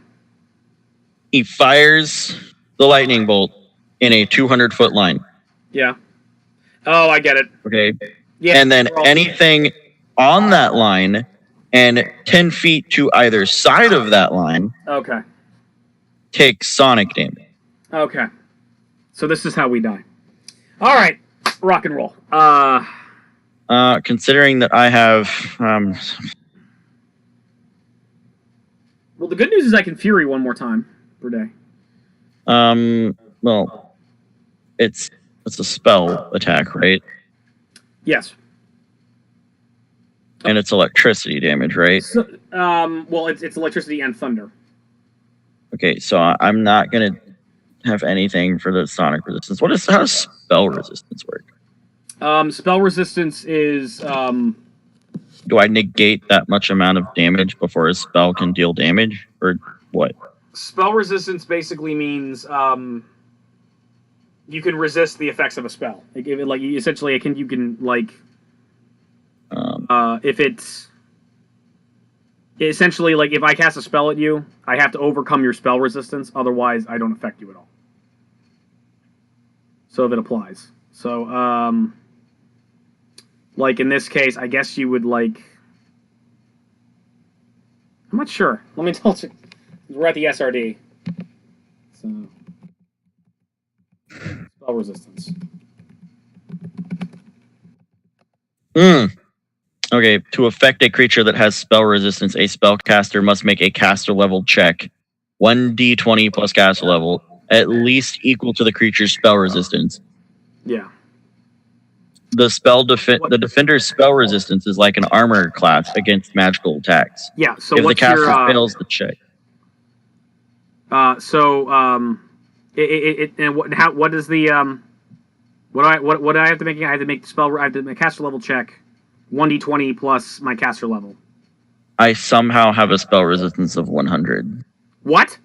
He fires the lightning bolt in a 200-foot line. Yeah. Oh, I get it. Okay. Yeah. And then anything on that line and 10 feet to either side of that line takes sonic damage. Okay. So this is how we die. All right. Rock and roll. Considering that I have... well, the good news is I can Fury one more time per day. Well, it's a spell attack, right? Yes. And it's electricity damage, right? So, well, it's electricity and thunder. Okay, so I'm not gonna have anything for the sonic resistance. How does spell resistance work? Spell resistance is do I negate that much amount of damage before a spell can deal damage, or what? Spell resistance basically means you can resist the effects of a spell. Essentially, you can if it's essentially like if I cast a spell at you, I have to overcome your spell resistance. Otherwise, I don't affect you at all. So if it applies, so like in this case, I guess you would I'm not sure. Let me tell you. We're at the SRD. So spell resistance. Okay, to affect a creature that has spell resistance, a spellcaster must make a caster level check, 1d20 plus caster level, at least equal to the creature's spell resistance. Yeah. The defender's spell resistance is like an armor class against magical attacks. Yeah. So if the caster fails the check. What is the what do I have to make? I have to make the spell. I have to make a caster level check, 1d20 plus my caster level. I somehow have a spell resistance of 100. What?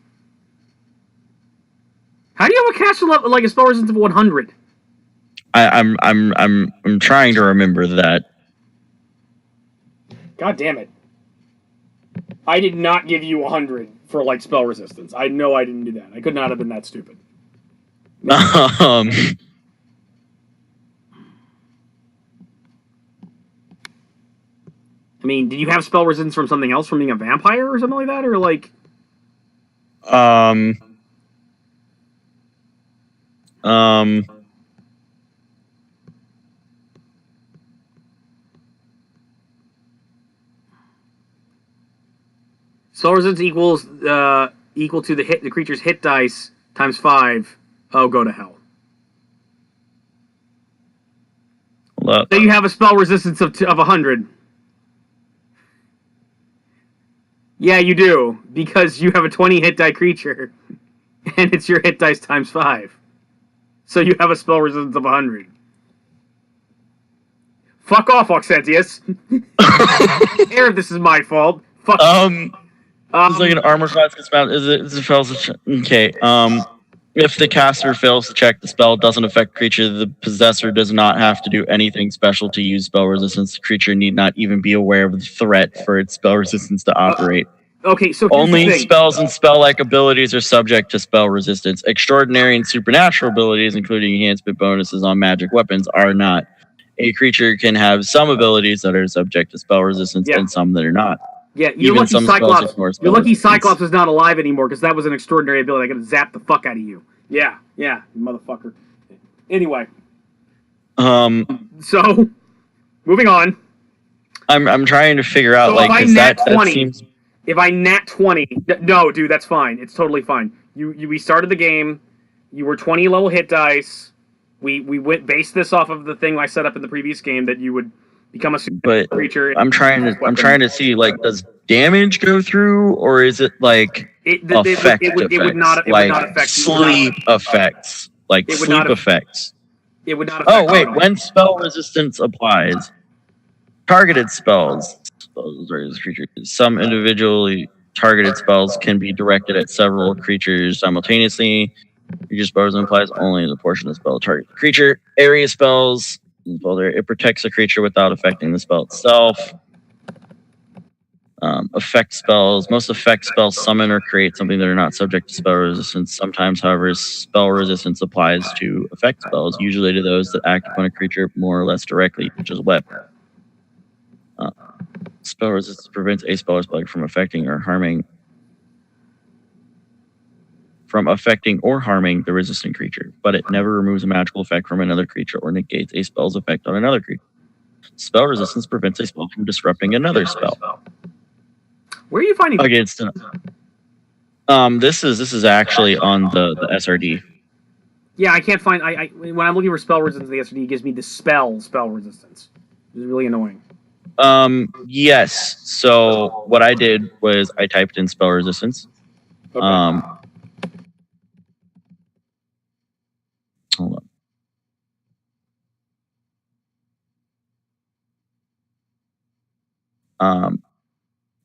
How do you have a caster level a spell resistance of 100? I'm trying to remember that. God damn it! I did not give you 100 for spell resistance. I know I didn't do that. I could not have been that stupid. I mean, did you have spell resistance from something else, from being a vampire or something like that, or Spell resistance equal to the creature's hit dice times 5. Oh, go to hell. So you have a spell resistance of 100. Yeah, you do, because you have a 20 hit die creature, and it's your hit dice times 5. So you have a spell resistance of 100. Fuck off, Auxentius. Here, this is my fault. Fuck. It's like an armor class gets found. Is it fails? Okay. If the caster fails to check the spell, doesn't affect creature. The possessor does not have to do anything special to use spell resistance. The creature need not even be aware of the threat for its spell resistance to operate. Okay, so only spells and spell-like abilities are subject to spell resistance. Extraordinary and supernatural abilities, including enhancement bonuses on magic weapons, are not. A creature can have some abilities that are subject to spell resistance and some that are not. Yeah, you're lucky Cyclops is not alive anymore because that was an extraordinary ability. I could zap the fuck out of you. Yeah, motherfucker. Anyway. So, moving on. I'm trying to figure out, if I nat 20, no, dude, that's fine. It's totally fine. We started the game. You were 20 level hit dice. We based this off of the thing I set up in the previous game that you would become a super creature. I'm trying to see, like, does damage go through, or is it like effect effects? It would not affect sleep effects, like sleep effects. It would not affect. Oh wait, when spell resistance applies, targeted spells. Some individually targeted spells can be directed at several creatures simultaneously. Creature spells implies only the portion of the spell target the creature. Area spells, it protects the creature without affecting the spell itself. Effect spells. Most effect spells summon or create something that are not subject to spell resistance. Sometimes, however, spell resistance applies to effect spells, usually to those that act upon a creature more or less directly, such as weapon. Spell resistance prevents a spell or spell from affecting or harming the resistant creature, but it never removes a magical effect from another creature or negates a spell's effect on another creature. Spell resistance prevents a spell from disrupting another spell. Where are you finding against? This is actually on the SRD. Yeah, I can't find. When I'm looking for spell resistance, the SRD gives me the spell resistance. It's really annoying. Yes. So what I did was I typed in spell resistance. Okay. Hold on.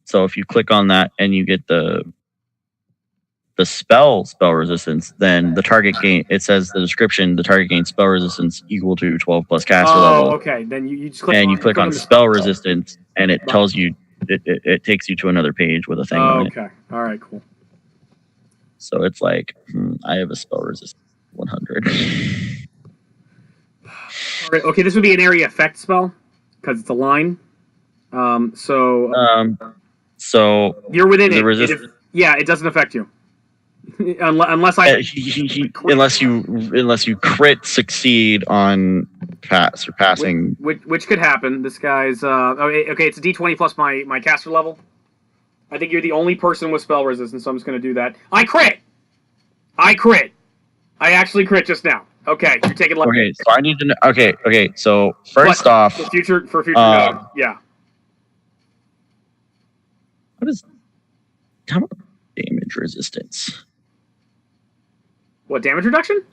So if you click on that and you get the spell resistance, then the target gain. It says the description: the target gains spell resistance equal to 12 plus caster level. Oh, okay. Then you just click on spell resistance, and it tells you. It takes you to another page with a thing on it. Okay. All right. Cool. So it's like I have a spell resistance 100. All right. Okay. This would be an area effect spell because it's a line. So you're within it. It doesn't affect you. unless you crit succeed on passing, which could happen. This guy's okay. It's a D20 plus my caster level. I think you're the only person with spell resistance, so I'm just going to do that. I crit. I actually crit just now. Okay, you're taking. Okay, so I need to know. Okay. So first off, for future note, yeah. What is damage resistance? What, damage reduction?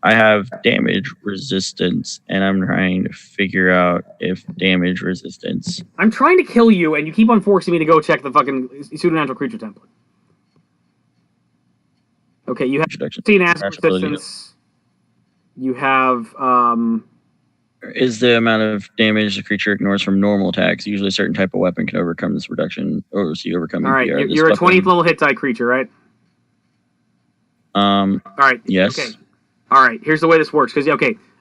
I have damage resistance, and I'm trying to figure out if damage resistance. I'm trying to kill you, and you keep on forcing me to go check the fucking pseudonatural creature template. Okay, you have 15 acid resistance. You have is the amount of damage the creature ignores from normal attacks. Usually a certain type of weapon can overcome this reduction, or so you overcome. All right, you're a 20th level hit die creature, right? All right. Yes. Okay. All right. Here's the way this works. Because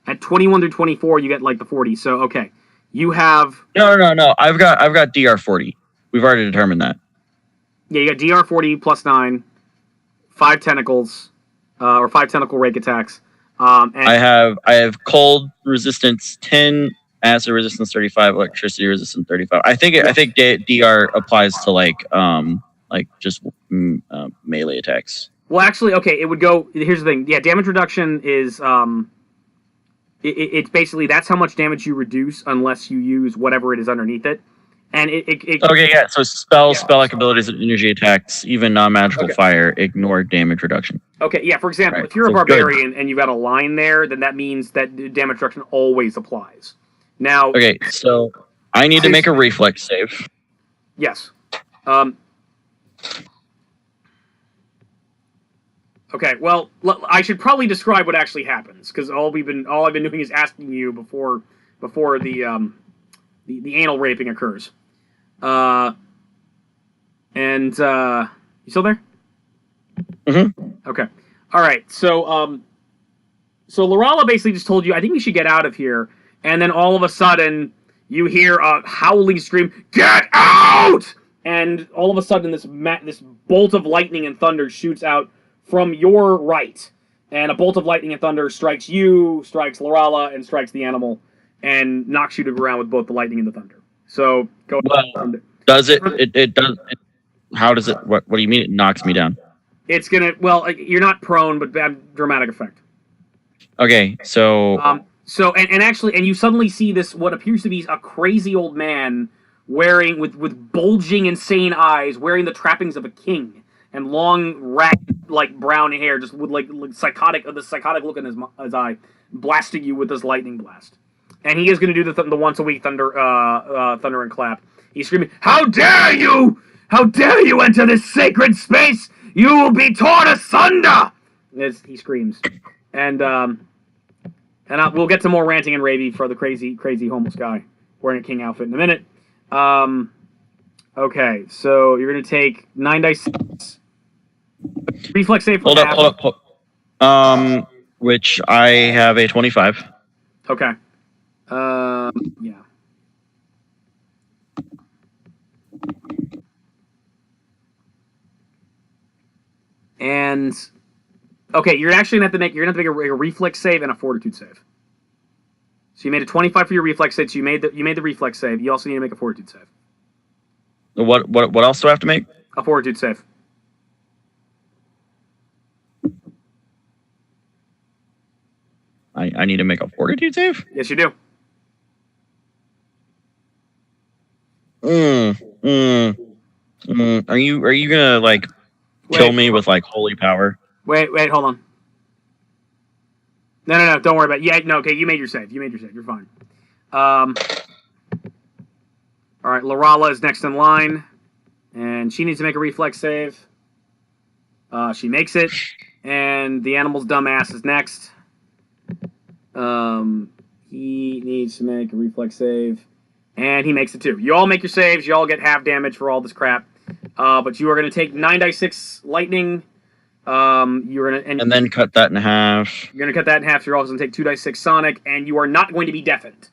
at 21 through 24, you get like the 40. So okay, you have. No. I've got DR 40. We've already determined that. Yeah, you got DR 40 plus 9, 5 tentacles. or 5 tentacle rake attacks. And I have cold resistance 10, acid resistance 35, electricity resistance 35. I think DR applies to like just melee attacks. Well, actually, okay, it would go. Here's the thing. Yeah, damage reduction is it's basically that's how much damage you reduce unless you use whatever it is underneath it. And okay, yeah. So spell-like abilities and energy attacks, even non-magical fire, ignore damage reduction. Okay, yeah. For example, if you're a barbarian and you've got a line there, then that means that damage reduction always applies. Now, okay, so I need to make a reflex save. Yes. Okay. Well, I should probably describe what actually happens because all I've been doing is asking you before the anal raping occurs. And you still there? Mm-hmm. Okay. All right. So Lorala basically just told you, I think we should get out of here. And then all of a sudden, you hear a howling scream, "Get out!" And all of a sudden, this bolt of lightning and thunder shoots out from your right. And a bolt of lightning and thunder strikes you, strikes Lorala, and strikes the animal, and knocks you to the ground with both the lightning and the thunder. So go ahead. Does it? It does. How does it? What do you mean? It knocks me down? It's gonna. Well, you're not prone, but bad dramatic effect. Okay, so. And you suddenly see this what appears to be a crazy old man wearing with bulging, insane eyes, wearing the trappings of a king and long rat like brown hair, just with like psychotic look in his eye, blasting you with this lightning blast. And he is going to do the once a week thunder and clap. He's screaming, "How dare you! How dare you enter this sacred space! You will be torn asunder!" As he screams, and we'll get to more ranting and raving for the crazy homeless guy wearing a king outfit in a minute. Okay, so you're going to take 9 dice. Reflex save. Hold up. Which I have a 25. Okay. Yeah. And okay, you're actually gonna have to make a reflex save and a fortitude save. So you made a 25 for your reflex save. So you made the reflex save. You also need to make a fortitude save. What else do I have to make? A fortitude save. I need to make a fortitude save? Yes, you do. Are you gonna like kill me with like holy power? Wait, hold on. No, don't worry about it. Yeah, no, okay, you made your save. You're fine. All right, Lorala is next in line, and she needs to make a reflex save. She makes it, and the animal's dumbass is next. He needs to make a reflex save, and he makes it too. You all make your saves. You all get half damage for all this crap. But you are going to take 9d6 lightning. You're gonna and then cut that in half. You're gonna cut that in half. So you're also gonna take 2d6 sonic, and you are not going to be deafened.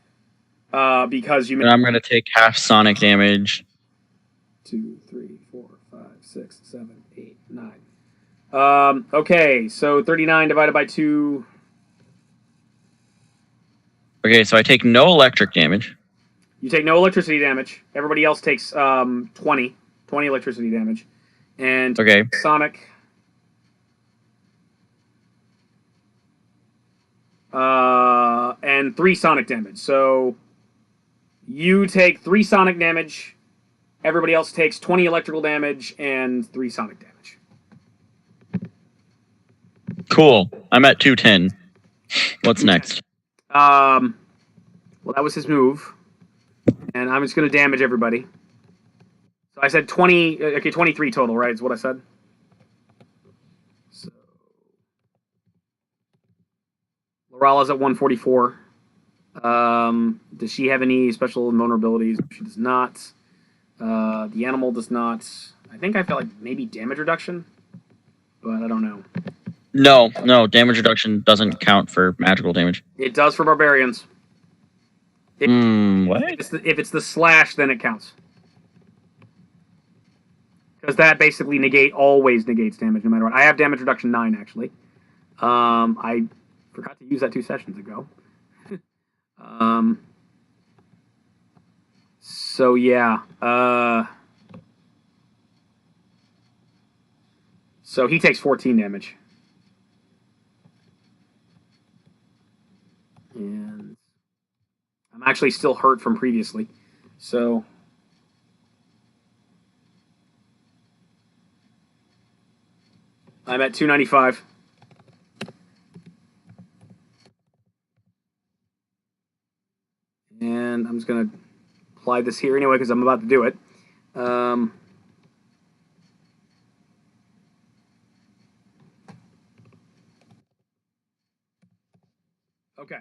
Because you. And I'm gonna take half sonic damage. 2, 3, 4, 5, 6, 7, 8, 9. Okay, so 39 divided by 2. Okay, so I take no electric damage. You take no electricity damage. Everybody else takes 20 electricity damage. And okay. Sonic. And 3 sonic damage. So you take 3 sonic damage. Everybody else takes 20 electrical damage and 3 sonic damage. Cool. I'm at 210. What's next? Well, that was his move. And I'm just going to damage everybody. So I said 20... Okay, 23 total, right, is what I said? So... Lorala's at 144. Does she have any special vulnerabilities? She does not. The animal does not. I think I felt like maybe damage reduction, but I don't know. No, damage reduction doesn't count for magical damage. It does for barbarians. What? If it's the slash, then it counts. Because that basically always negates damage no matter what. I have damage reduction 9, actually. I forgot to use that 2 sessions ago. So yeah. So he takes 14 damage. And I'm actually still hurt from previously. So I'm at 295. And I'm just going to apply this here anyway because I'm about to do it. Okay.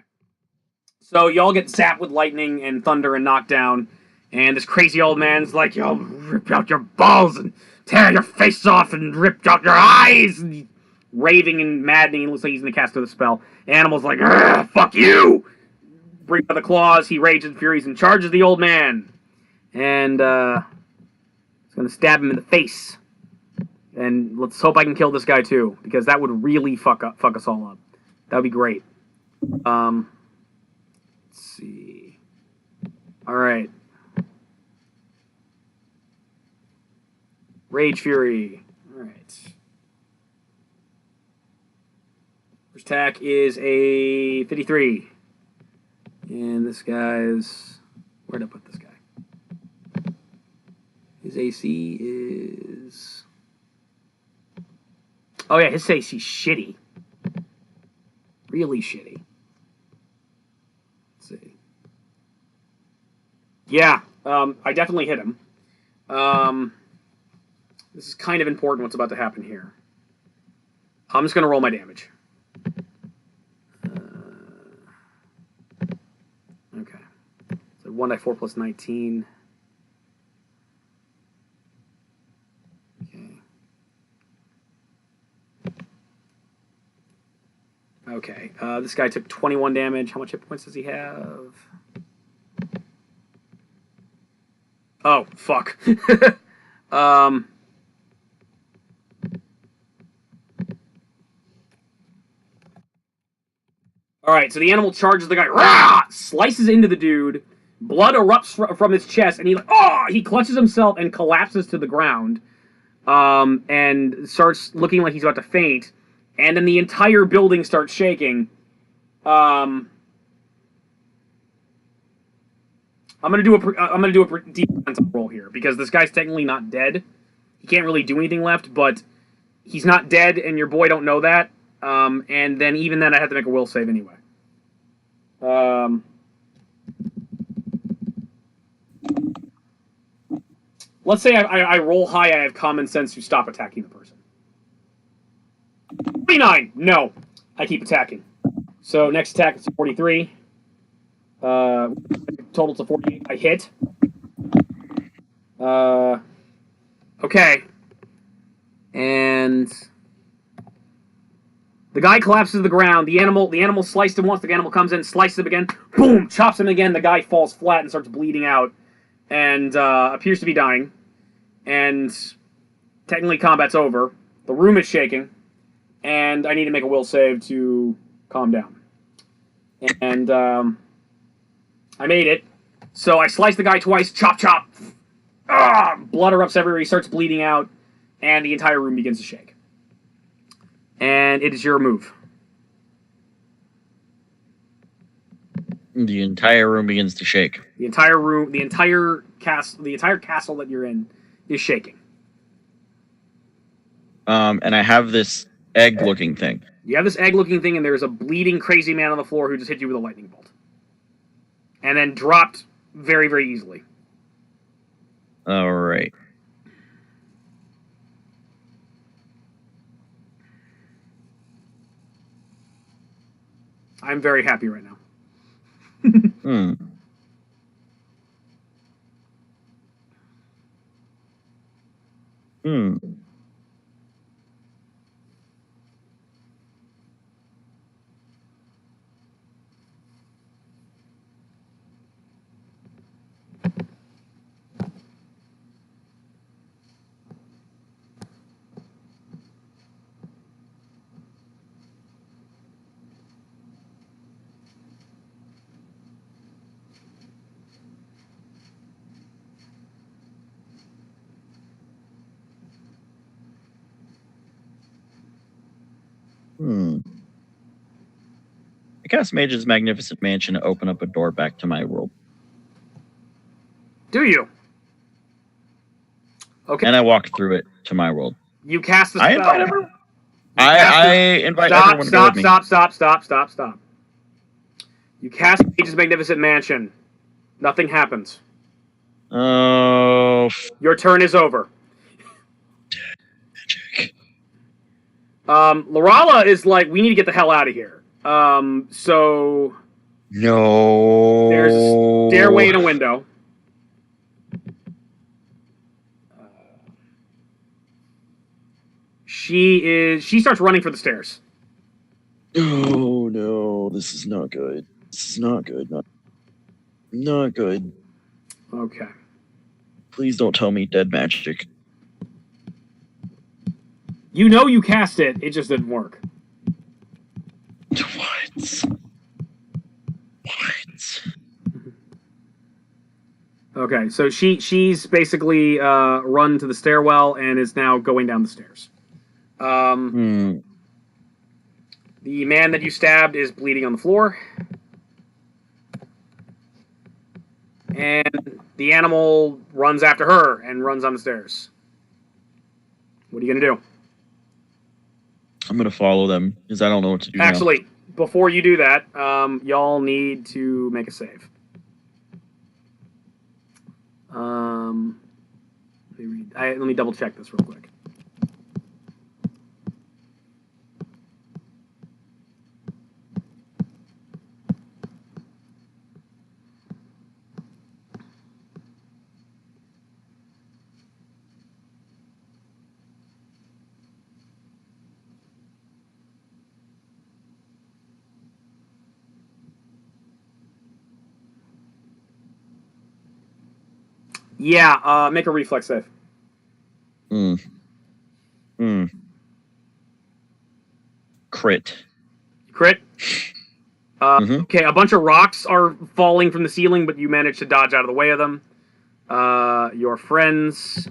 So y'all get zapped with lightning and thunder and knocked down. And this crazy old man's like, yo, rip out your balls and tear your face off and rip out your eyes. And he's raving and maddening. It looks like he's going to cast the spell. Animal's like, fuck you. Bring out the claws. He rages and furies and charges the old man. And he's going to stab him in the face. And let's hope I can kill this guy too, because that would really fuck us all up. That would be great. Let's see. All right. Rage Fury. All right. First attack is a 53. And this guy's... Where'd I put this guy? His AC is... Oh yeah, his AC's shitty. Really shitty. Let's see. Yeah, I definitely hit him. This is kind of important what's about to happen here. I'm just going to roll my damage. Okay. So 1d4 plus 19. Okay. Okay. This guy took 21 damage. How much hit points does he have? Oh, fuck. Alright, so the animal charges the guy, rah! Slices into the dude, blood erupts from his chest, and he clutches himself and collapses to the ground, and starts looking like he's about to faint, and then the entire building starts shaking. I'm gonna do a defense roll here, because this guy's technically not dead. He can't really do anything left, but he's not dead, and your boy don't know that. And then even then, I have to make a will save anyway. Let's say I roll high, I have common sense to stop attacking the person. 49! No. I keep attacking. So next attack is 43. Total to 48. I hit. Okay. And the guy collapses to the ground. The animal sliced him once. The animal comes in, slices him again. Boom! Chops him again. The guy falls flat and starts bleeding out. And appears to be dying. And technically combat's over. The room is shaking. And I need to make a will save to calm down. And I made it. So I slice the guy twice. Chop, chop. Blood erupts everywhere. He starts bleeding out. And the entire room begins to shake. And it is your move. The entire room begins to shake. The entire castle that you're in is shaking. And I have this egg-looking thing. You have this egg-looking thing, and there's a bleeding crazy man on the floor who just hit you with a lightning bolt. And then dropped very, very easily. All right. I'm very happy right now. Hmm. Hmm. I cast Mage's Magnificent Mansion to open up a door back to my world. Do you? Okay. And I walk through it to my world. You cast the spell. I invite everyone to go with me. Stop. You cast Mage's Magnificent Mansion. Nothing happens. Oh. Your turn is over. Magic. Lorala is like, we need to get the hell out of here. So... No. There's a stairway and a window. She starts running for the stairs. Oh no, this is not good. This is not good. Not good. Okay. Please don't tell me dead magic. You know you cast it, it just didn't work. What? Okay, so she's basically run to the stairwell and is now going down the stairs. The man that you stabbed is bleeding on the floor. And the animal runs after her and runs on the stairs. What are you going to do? I'm going to follow them because I don't know what to do Actually, before you do that, y'all need to make a save. Let me double check this real quick. Yeah, make a reflex save. Crit. Crit? Okay, a bunch of rocks are falling from the ceiling, but you manage to dodge out of the way of them. Your friends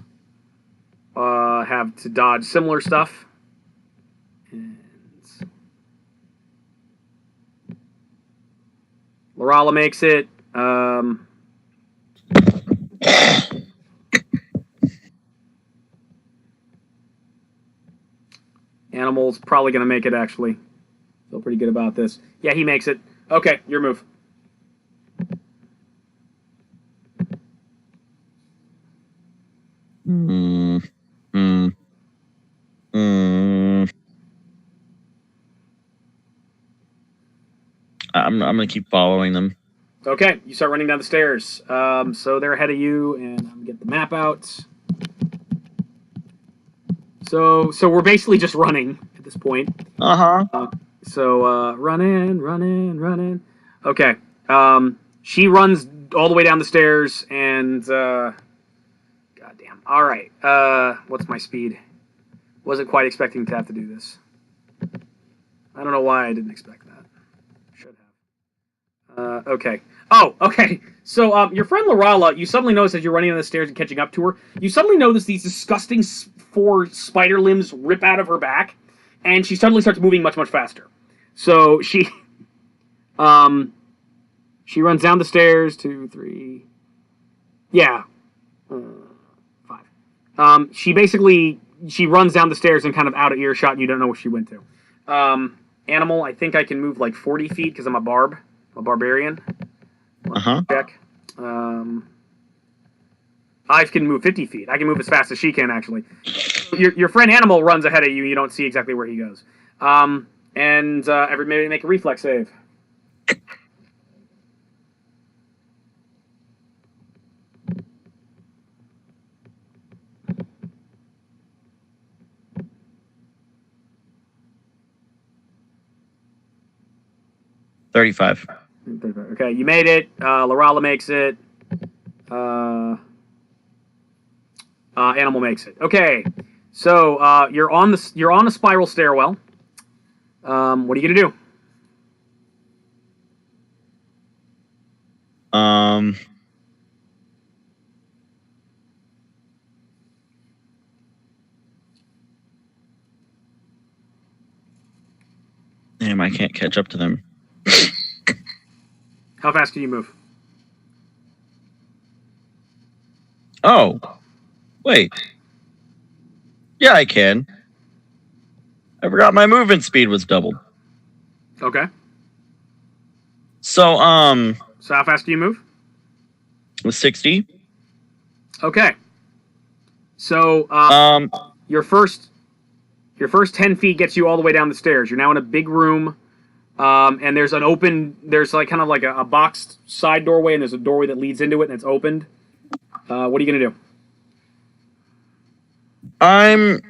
have to dodge similar stuff. And Lorala makes it. Animal's probably going to make it, actually. Feel pretty good about this. Yeah, he makes it. Okay, your move. I'm going to keep following them. Okay, you start running down the stairs. So they're ahead of you, and I'm going to get the map out. So we're basically just running at this point. So running. Okay. She runs all the way down the stairs, and goddamn. All right. What's my speed? Wasn't quite expecting to have to do this. I don't know why I didn't expect that. Should have. Okay. Oh, okay. So your friend Lorala, you suddenly notice as you're running down the stairs and catching up to her, you suddenly notice these disgusting 4 spider limbs rip out of her back, and she suddenly starts moving much, much faster. So she runs down the stairs, 2, 3, yeah, 5. She runs down the stairs and kind of out of earshot, and you don't know where she went to. Animal, I think I can move like 40 feet because I'm a barbarian. Check. I can move 50 feet. I can move as fast as she can, actually. Your friend Animal runs ahead of you. You don't see exactly where he goes. Everybody make a reflex save. $35. Okay, you made it. Lorala makes it. Animal makes it. Okay, so you're on a spiral stairwell. What are you gonna do? Damn, I can't catch up to them. How fast can you move? Oh, wait. Yeah, I can. I forgot my movement speed was doubled. Okay. So, So how fast can you move? with 60. Okay. So, your first 10 feet gets you all the way down the stairs. You're now in a big room, and there's like kind of like a boxed side doorway, and there's a doorway that leads into it, and it's opened. What are you gonna do? I'm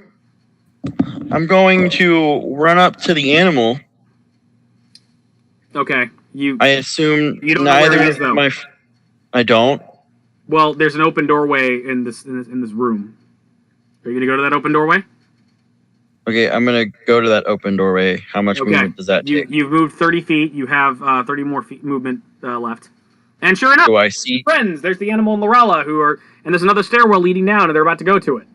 going to run up to the animal. Okay. I assume you don't know where it is, though. I don't. Well, there's an open doorway in this room. Are you gonna go to that open doorway? Okay, I'm gonna go to that open doorway. How much movement does that take? You've moved 30 feet. You have 30 more feet movement left. And sure enough, do I see friends? There's the animal and Lorella and there's another stairwell leading down, and they're about to go to it.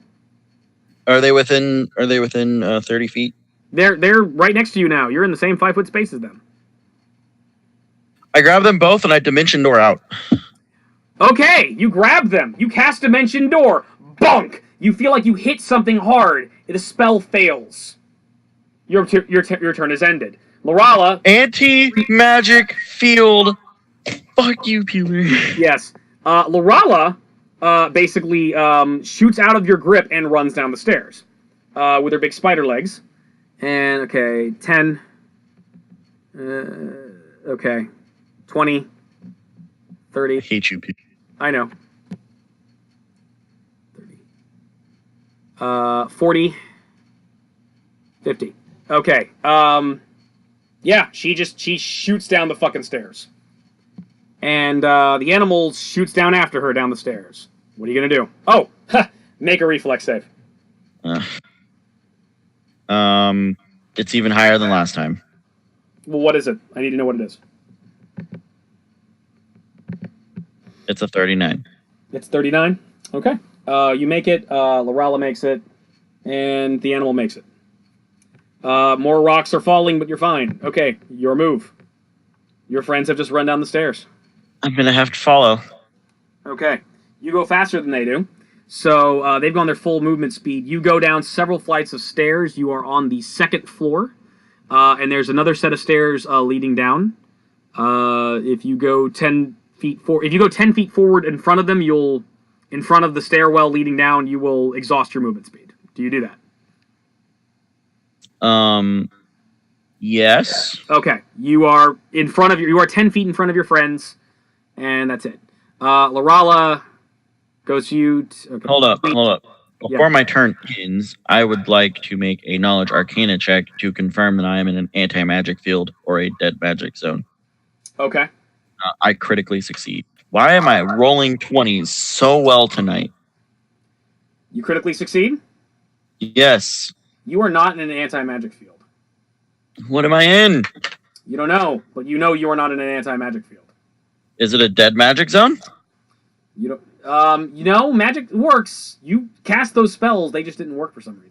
Are they within 30 feet? They're right next to you now. You're in the same 5-foot space as them. I grab them both and I dimension door out. Okay, you grab them. You cast Dimension Door. Bonk! You feel like you hit something hard. The spell fails. Your turn is ended. Lorella. Anti-magic field. Fuck you, Peeler. Yes. Lorella basically shoots out of your grip and runs down the stairs with her big spider legs. And, okay, 10. Okay. 20. 30. I hate you, Peeler. I know. 30. 40. 50. Okay. Yeah, she shoots down the fucking stairs. And the animal shoots down after her down the stairs. What are you gonna do? Oh, make a reflex save. It's even higher than last time. Well, what is it? I need to know what it is. It's a 39. It's 39? Okay. You make it, Lorella makes it, and the animal makes it. More rocks are falling, but you're fine. Okay, your move. Your friends have just run down the stairs. I'm gonna have to follow. Okay. You go faster than they do. So they've gone their full movement speed. You go down several flights of stairs. You are on the second floor. And there's another set of stairs leading down. If you go 10 feet forward, if you go 10 feet forward in front of them, in front of the stairwell leading down, you will exhaust your movement speed. Do you do that? Yes. Okay. You are 10 feet in front of your friends, and that's it. Lorella goes to you. Okay. Hold up. Before my turn ends, I would like to make a knowledge arcana check to confirm that I am in an anti-magic field or a dead magic zone. Okay. I critically succeed. Why am I rolling 20s so well tonight? You critically succeed? Yes. You are not in an anti-magic field. What am I in? You don't know, but you know you are not in an anti-magic field. Is it a dead magic zone? You don't. Magic works. You cast those spells, they just didn't work for some reason.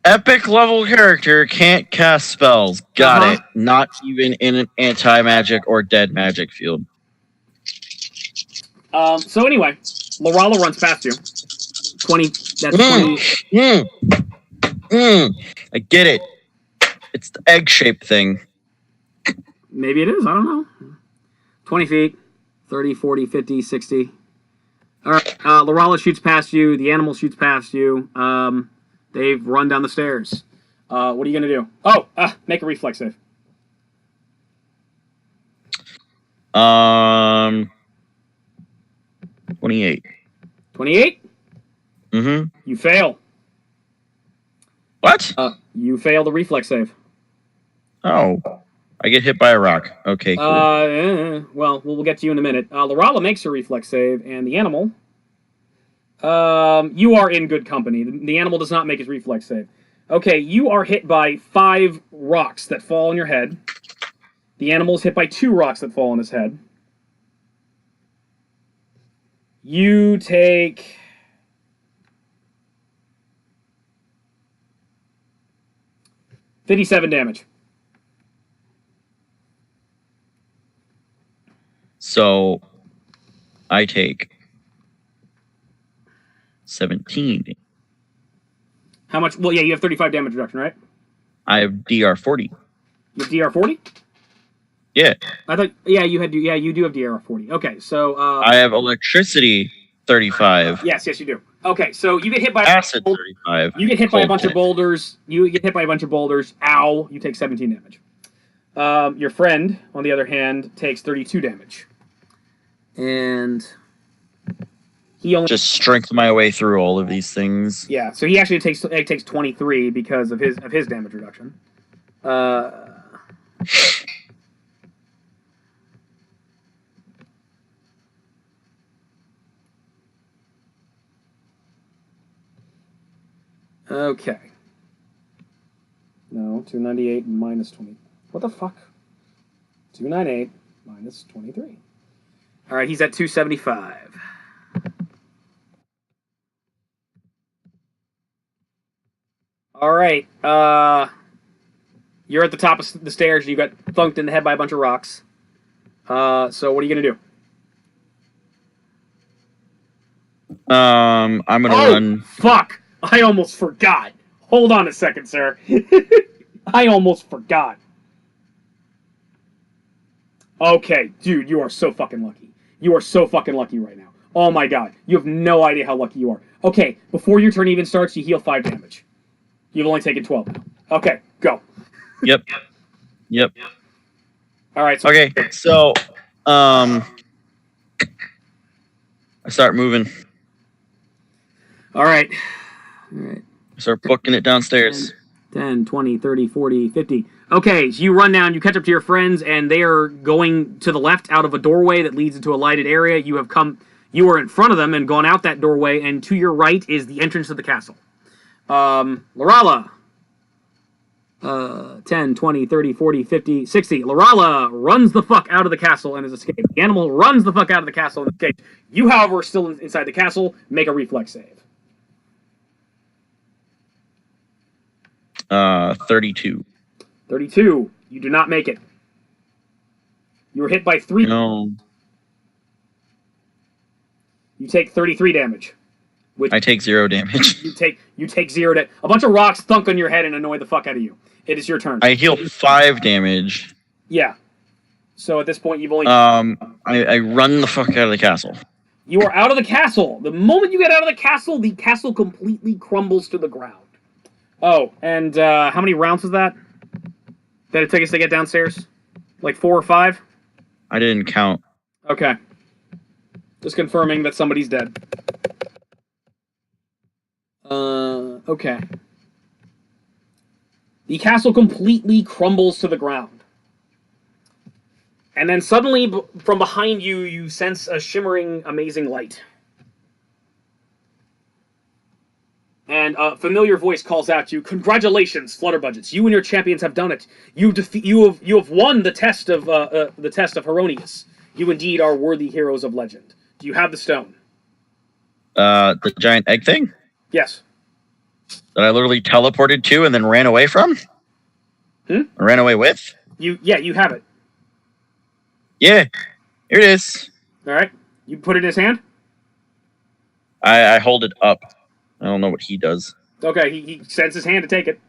Epic level character can't cast spells. Got it. Not even in an anti-magic or dead magic field. So anyway, Lorella runs past you. 20. That's 20. I get it. It's the egg-shaped thing. Maybe it is. I don't know. 20 feet. 30, 40, 50, 60. All right. Lorella shoots past you. The animal shoots past you. They've run down the stairs. What are you going to do? Oh, make a reflex save. 28. 28? Mm-hmm. You fail. What? You fail the reflex save. Oh. I get hit by a rock. Okay, cool. Well, we'll get to you in a minute. Lorella makes her reflex save, and the animal... you are in good company. The animal does not make his reflex save. Okay, you are hit by 5 rocks that fall on your head. The animal's hit by 2 rocks that fall on his head. You take... 57 damage. So I take 17. How much? Well, yeah, you have 35 damage reduction, right? I have DR 40. You have DR 40? Yeah. I thought, yeah, you do have DR 40. Okay, so I have electricity 35. Yes, you do. Okay, so you get hit by acid 35. You get hit by a bunch of boulders. You get hit by a bunch of boulders. Ow! You take 17 damage. Your friend, on the other hand, takes 32 damage, and he only just strength my way through all of these things. Yeah, so he actually takes 23 because of his damage reduction. Okay. No, 298 minus 20. What the fuck? 298 minus 23. All right, he's at 275. All right. You're at the top of the stairs. You got thunked in the head by a bunch of rocks. So what are you gonna do? I'm gonna run. Fuck! I almost forgot. Hold on a second, sir. I almost forgot. Okay, dude, you are so fucking lucky. You are so fucking lucky right now. Oh my god, you have no idea how lucky you are. Okay, before your turn even starts, you heal 5 damage. You've only taken 12 now. Okay, go. Yep. All right. So okay, so I start moving. All right. I start booking it downstairs. 10, 20, 30, 40, 50. Okay, so you run down, you catch up to your friends, and they are going to the left out of a doorway that leads into a lighted area. You are in front of them and gone out that doorway, and to your right is the entrance to the castle. Lorala. 10, 20, 30, 40, 50, 60. Lorala runs the fuck out of the castle and is escaped. The animal runs the fuck out of the castle and escapes. You, however, are still inside the castle. Make a reflex save. 32. 32. You do not make it. You were hit by 3. No. You take 33 damage. I take 0 damage. You take 0 damage. A bunch of rocks thunk on your head and annoy the fuck out of you. It is your turn. I heal 5 damage. Yeah. So at this point, you've only... I run the fuck out of the castle. You are out of the castle. The moment you get out of the castle completely crumbles to the ground. Oh, and how many rounds was that? That it took us to get downstairs? Like 4 or 5? I didn't count. Okay. Just confirming that somebody's dead. Okay. The castle completely crumbles to the ground. And then suddenly, from behind you, you sense a shimmering, amazing light. And a familiar voice calls out to you, "Congratulations, Flutterbudgets! You and your champions have done it. You have won the test of Heronius. You indeed are worthy heroes of legend. Do you have the stone?" The giant egg thing? Yes. That I literally teleported to and then ran away from? Ran away with? You have it. Yeah. Here it is. All right. You put it in his hand? I hold it up. I don't know what he does. Okay, he sends his hand to take it.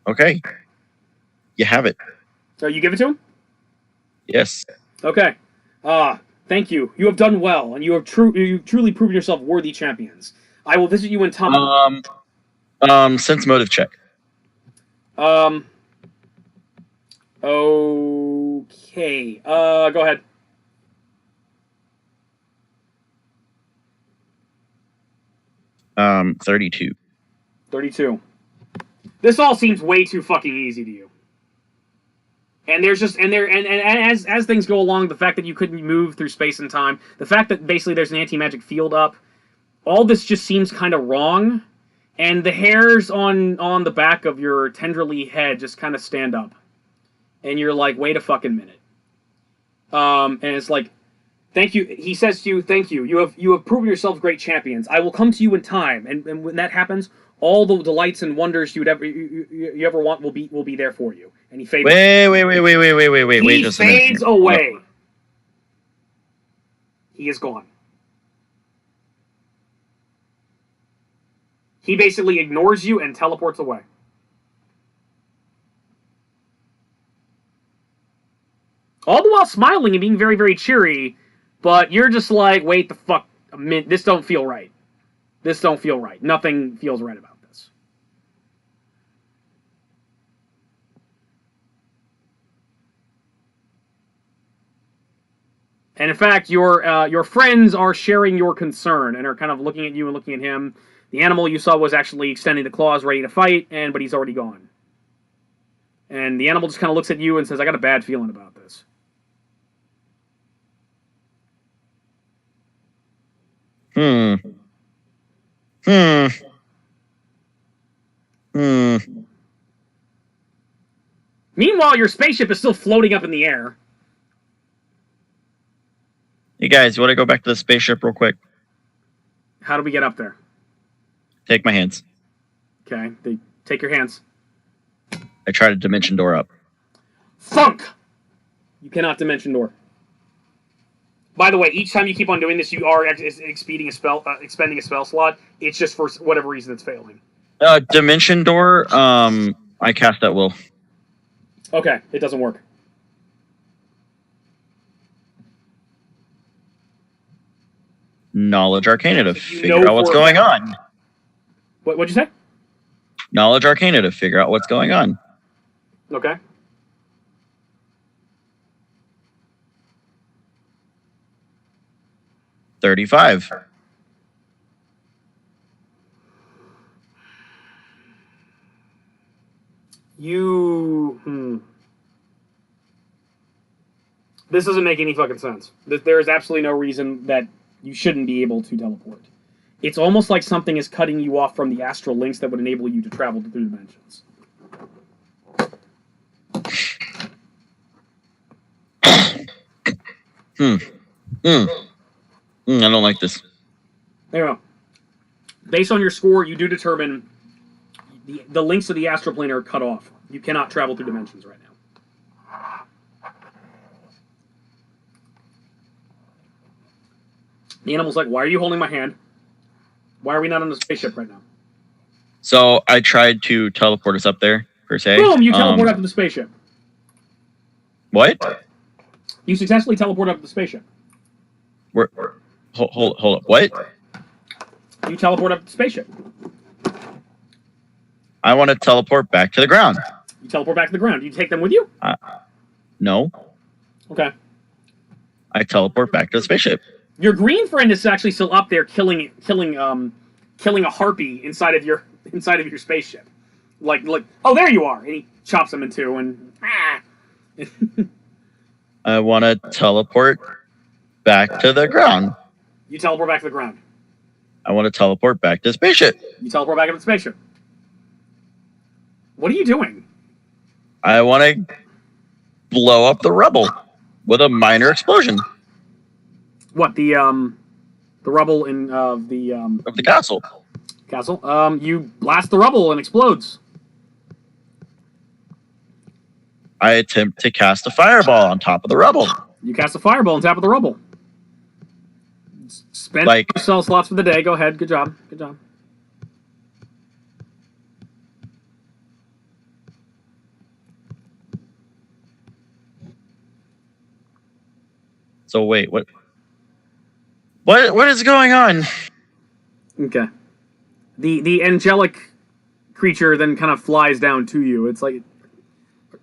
Okay. You have it. So you give it to him? Yes. Okay. Thank you. You have done well, and you have truly proven yourself worthy champions. I will visit you in time. Sense motive check. Okay. Go ahead. 32. 32. This all seems way too fucking easy to you. And there's just as things go along, the fact that you couldn't move through space and time, the fact that basically there's an anti-magic field up, all this just seems kind of wrong. And the hairs on the back of your tenderly head just kind of stand up. And you're like, wait a fucking minute. And it's like, Thank you. He says to you, "Thank you. You have proven yourselves great champions. I will come to you in time, and when that happens, all the delights and wonders you ever want will be there for you." And he fades. Wait. He fades away. He is gone. He basically ignores you and teleports away. All the while smiling and being very, very cheery, but you're just like, wait the fuck a minute, this don't feel right. This don't feel right. Nothing feels right about this. And in fact, your friends are sharing your concern and are kind of looking at you and looking at him. The animal you saw was actually extending the claws, ready to fight, but he's already gone. And the animal just kind of looks at you and says, I got a bad feeling about this. Meanwhile, your spaceship is still floating up in the air. Hey guys, you want to go back to the spaceship real quick? How do we get up there? Take my hands. Okay, take your hands. I tried to dimension door up. Funk! You cannot dimension door. By the way, each time you keep on doing this, you are expending a spell slot. It's just for whatever reason it's failing. Dimension door, I cast at will. Okay, it doesn't work. Knowledge Arcana to figure out what's going on. What'd you say? Knowledge Arcana to figure out what's going on. Okay. $35. This doesn't make any fucking sense. There is absolutely no reason that you shouldn't be able to teleport. It's almost like something is cutting you off from the astral links that would enable you to travel through dimensions. I don't like this. There you go. Based on your score, you do determine the links to the astral plane are cut off. You cannot travel through dimensions right now. The animal's like, why are you holding my hand? Why are we not on the spaceship right now? So I tried to teleport us up there, per se. Boom! You teleport up to the spaceship. What? You successfully teleport up to the spaceship. Hold up. What? You teleport up to the spaceship. I want to teleport back to the ground. You teleport back to the ground. Do you take them with you? No. Okay. I teleport back to the spaceship. Your green friend is actually still up there killing a harpy inside of your spaceship. Like, oh, there you are. And he chops him in two and I want to teleport back to the ground. You teleport back to the ground. I want to teleport back to the spaceship. You teleport back to the spaceship. What are you doing? I want to blow up the rubble with a minor explosion. What, the rubble in of the castle? Castle. You blast the rubble and explodes. I attempt to cast a fireball on top of the rubble. You cast a fireball on top of the rubble. Spend spell slots for the day. Go ahead. Good job. Good job. So wait, what is going on? Okay. The angelic creature then kind of flies down to you. It's like,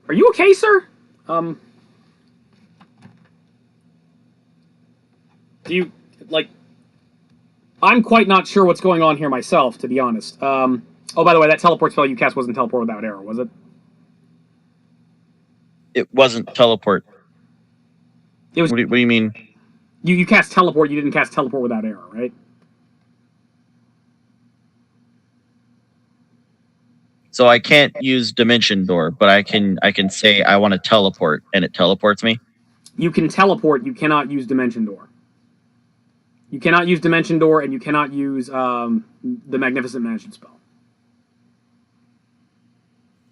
are you okay, sir? Do you, like, I'm quite not sure what's going on here myself, to be honest. Oh, by the way, that teleport spell you cast wasn't teleport without error, was it? It wasn't teleport. It was. What do you mean? You cast teleport. You didn't cast teleport without error, right? So I can't use dimension door, but I can say I want to teleport, and it teleports me. You can teleport. You cannot use dimension door. You cannot use Dimension Door, and you cannot use the Magnificent Mansion spell.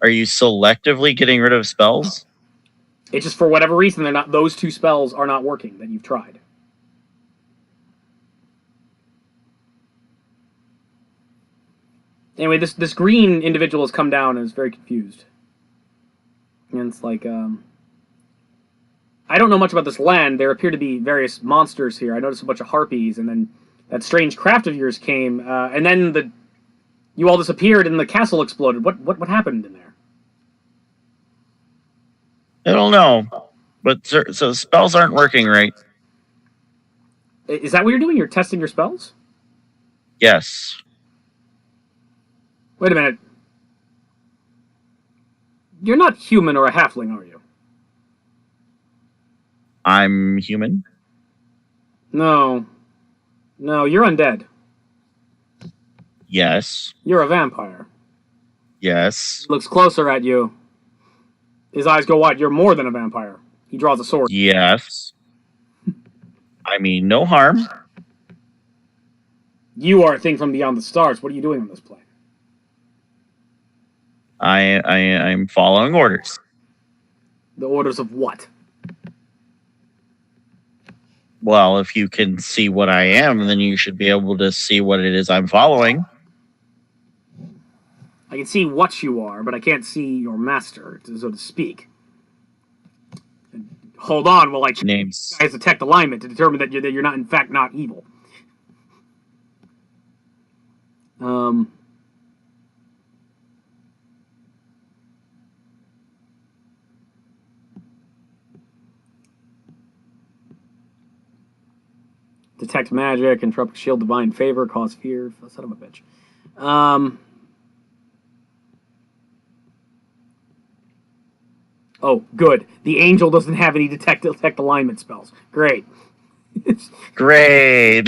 Are you selectively getting rid of spells? It's just for whatever reason they're not. Those two spells are not working that you've tried. Anyway, this green individual has come down and is very confused. And it's like, I don't know much about this land. There appear to be various monsters here. I noticed a bunch of harpies, and then that strange craft of yours came, and then you all disappeared, and the castle exploded. What happened in there? I don't know, but so spells aren't working right. Is that what you're doing? You're testing your spells? Yes. Wait a minute. You're not human or a halfling, are you? I'm human. No, you're undead. Yes. You're a vampire. Yes. He looks closer at you. His eyes go wide. You're more than a vampire. He draws a sword. Yes. I mean, no harm. You are a thing from beyond the stars. What are you doing on this plane? I'm following orders. The orders of what? Well, if you can see what I am, then you should be able to see what it is I'm following. I can see what you are, but I can't see your master, so to speak. Hold on while I check Names. guys' detect alignment to determine that you're not, in fact, not evil. Detect magic, entropic shield, divine favor, cause fear. Son of a bitch. Oh, good. The angel doesn't have any detect alignment spells. Great. Great.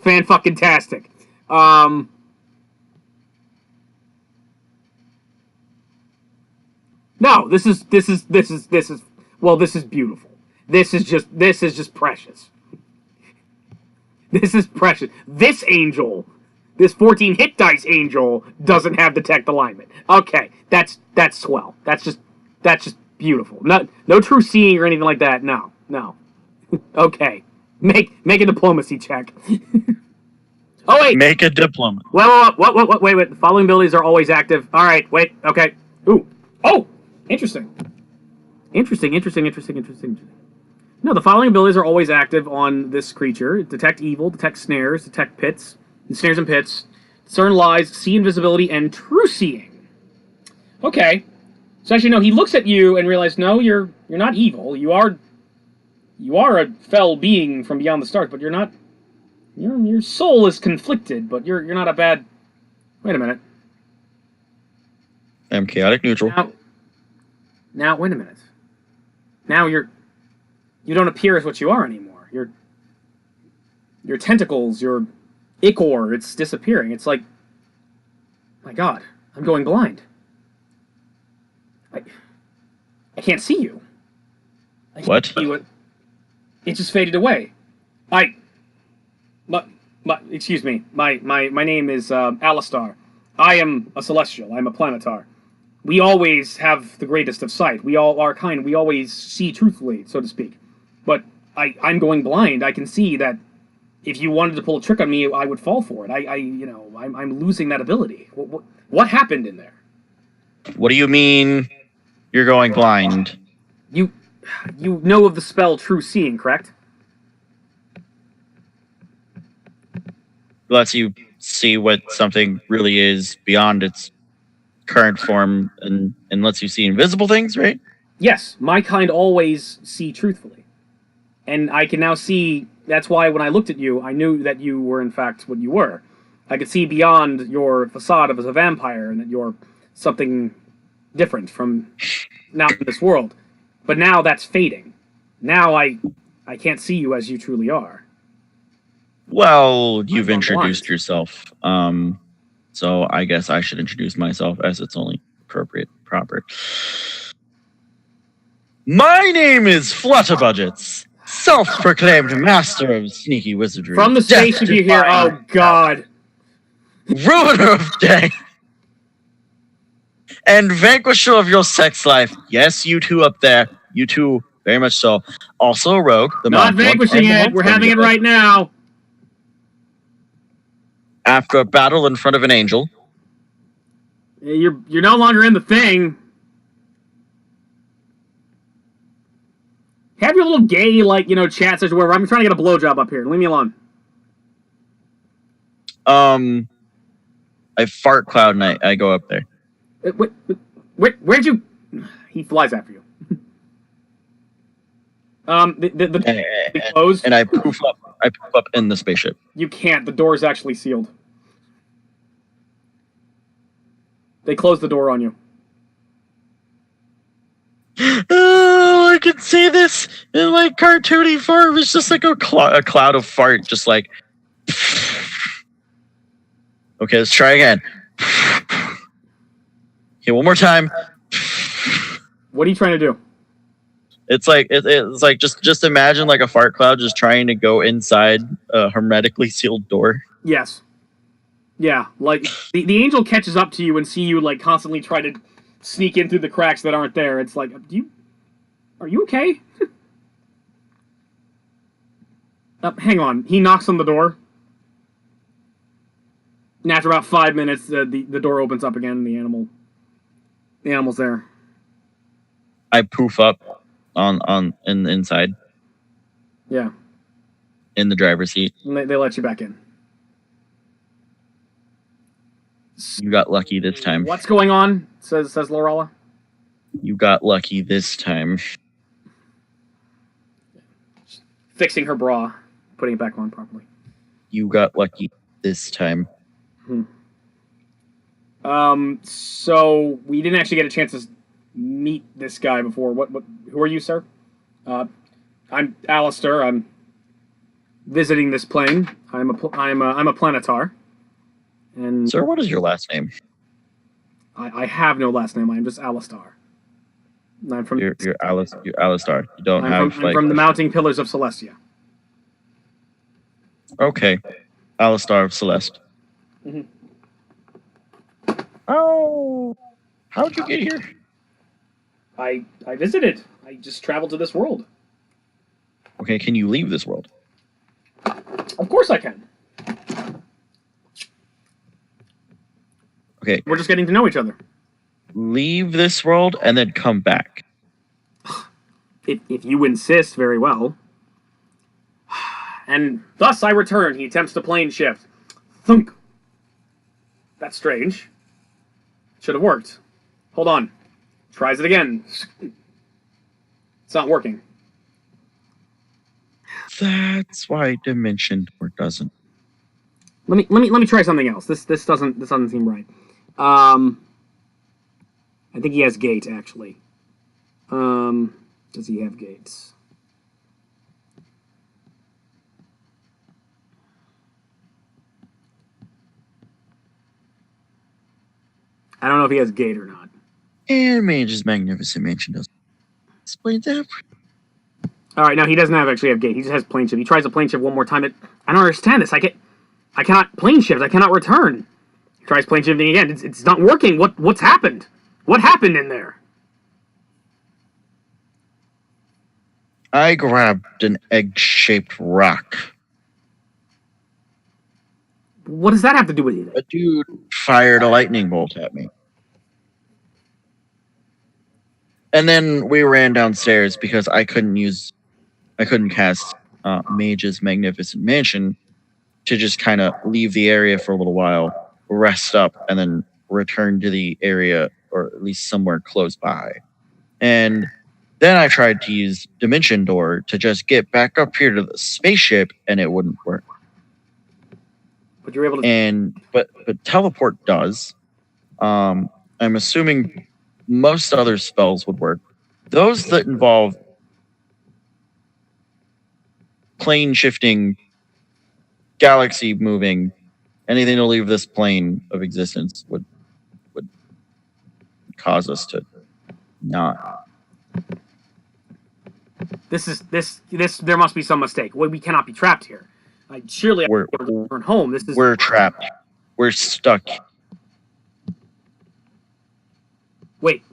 Fan-fucking-tastic. No, this is well, this is beautiful. This is just precious. This is precious. This angel, this 14 hit dice angel, doesn't have detect alignment. Okay, that's swell. That's just beautiful. No true seeing or anything like that. No. Okay, make a diplomacy check. Oh wait, Make a diploma. What? Wait. The following abilities are always active. All right, wait. Okay. Ooh. Oh, interesting. No, the following abilities are always active on this creature. Detect evil, detect snares, detect pits, snares and pits, discern lies, see invisibility, and true seeing. Okay. So actually, no, he looks at you and realizes, no, you're not evil. You are a fell being from beyond the stars, but you're not. Your soul is conflicted, but you're not a bad. Wait a minute. I'm chaotic neutral. Now wait a minute. Now you don't appear as what you are anymore. Your tentacles, your ichor, it's disappearing. It's like, my God, I'm going blind. I can't see you. I can't see you. It just faded away. Excuse me. My name is Alistar. I am a celestial. I'm a planetar. We always have the greatest of sight. We all are kind. We always see truthfully, so to speak. But I'm going blind. I can see that if you wanted to pull a trick on me, I would fall for it. I'm losing that ability. What happened in there? What do you mean you're going blind? You know of the spell True Seeing, correct? Lets you see what something really is beyond its current form and lets you see invisible things, right? Yes, my kind always see truthfully. And I can now see, that's why when I looked at you, I knew that you were in fact what you were. I could see beyond your facade as a vampire and that you're something different from not in this world. But now that's fading. Now I can't see you as you truly are. Well, you've introduced yourself. So I guess I should introduce myself as it's only proper. My name is Flutterbudgets. self-proclaimed master of sneaky wizardry. From the spaceship you hear, oh god. Ruiner of day. And vanquisher of your sex life. Yes, you two up there. You two, very much so. Also a rogue. Not vanquishing it. We're having it right now. After a battle in front of an angel. You're no longer in the thing. Have your little gay, like, chat session where I'm trying to get a blowjob up here. Leave me alone. I fart cloud and I go up there. Where'd you... He flies after you. The closed. And I poof up in the spaceship. You can't. The door is actually sealed. They closed the door on you. Oh, I can see this in like cartoony form. It's just like a cloud of fart, just like. Okay, let's try again. Okay, one more time. What are you trying to do? It's like just imagine like a fart cloud just trying to go inside a hermetically sealed door. Yes. Yeah, like the angel catches up to you and see you like constantly try to sneak in through the cracks that aren't there. It's like, are you okay? Hang on. He knocks on the door. And after about 5 minutes, the door opens up again and the animal's there. I poof up on inside. Yeah. In the driver's seat. And they let you back in. You got lucky this time. What's going on? Says Lorella. You got lucky this time. Fixing her bra, putting it back on properly. You got lucky this time. So we didn't actually get a chance to meet this guy before. Who are you, sir? I'm Alistair. I'm visiting this plane. I'm a planetar. And sir, what is your last name? I have no last name. I'm just Alistair. I'm from you're Alistair. You don't I'm from the Mounting Pillars of Celestia. Okay, Alistair of Celeste. Mm-hmm. Oh, how'd you get here? I visited. I just traveled to this world. Okay, can you leave this world? Of course I can. Okay. We're just getting to know each other. Leave this world and then come back. If you insist, very well. And thus I return. He attempts to plane shift. Thunk. That's strange. Should have worked. Hold on. Tries it again. It's not working. That's why Dimension Door doesn't. Let me try something else. This doesn't seem right. I think he has gate actually. Does he have gates? I don't know if he has gate or not. And Mage's Magnificent Mansion doesn't. Explains everything. All right, no, he doesn't actually have gate. He just has plane shift. He tries to plane shift one more time. I don't understand this. I cannot plane shift. I cannot return. He tries plane shifting again. It's not working. What's happened? What happened in there? I grabbed an egg-shaped rock. What does that have to do with it? A dude fired a lightning bolt at me. And then we ran downstairs because I couldn't cast Mage's Magnificent Mansion to just kind of leave the area for a little while, rest up, and then return to the area, or at least somewhere close by. And then I tried to use Dimension Door to just get back up here to the spaceship, and it wouldn't work. But you're able to. But teleport does. I'm assuming most other spells would work. Those that involve plane shifting, galaxy moving, anything to leave this plane of existence would cause us to not. There must be some mistake. We cannot be trapped here. Surely I can return home. We're trapped. We're stuck. Wait,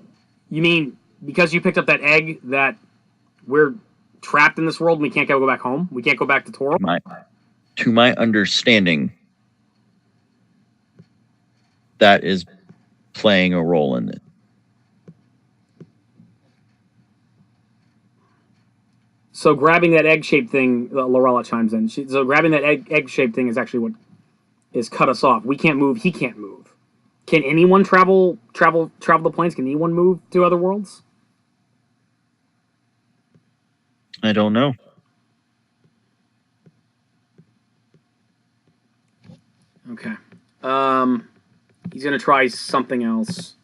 you mean because you picked up that egg that we're trapped in this world and we can't go back home? We can't go back to Toro? To my understanding, that is playing a role in it. So grabbing that egg-shaped thing, Lorella chimes in. So grabbing that egg-shaped thing is actually what is cut us off. We can't move. He can't move. Can anyone travel the planes? Can anyone move to other worlds? I don't know. Okay. He's gonna try something else,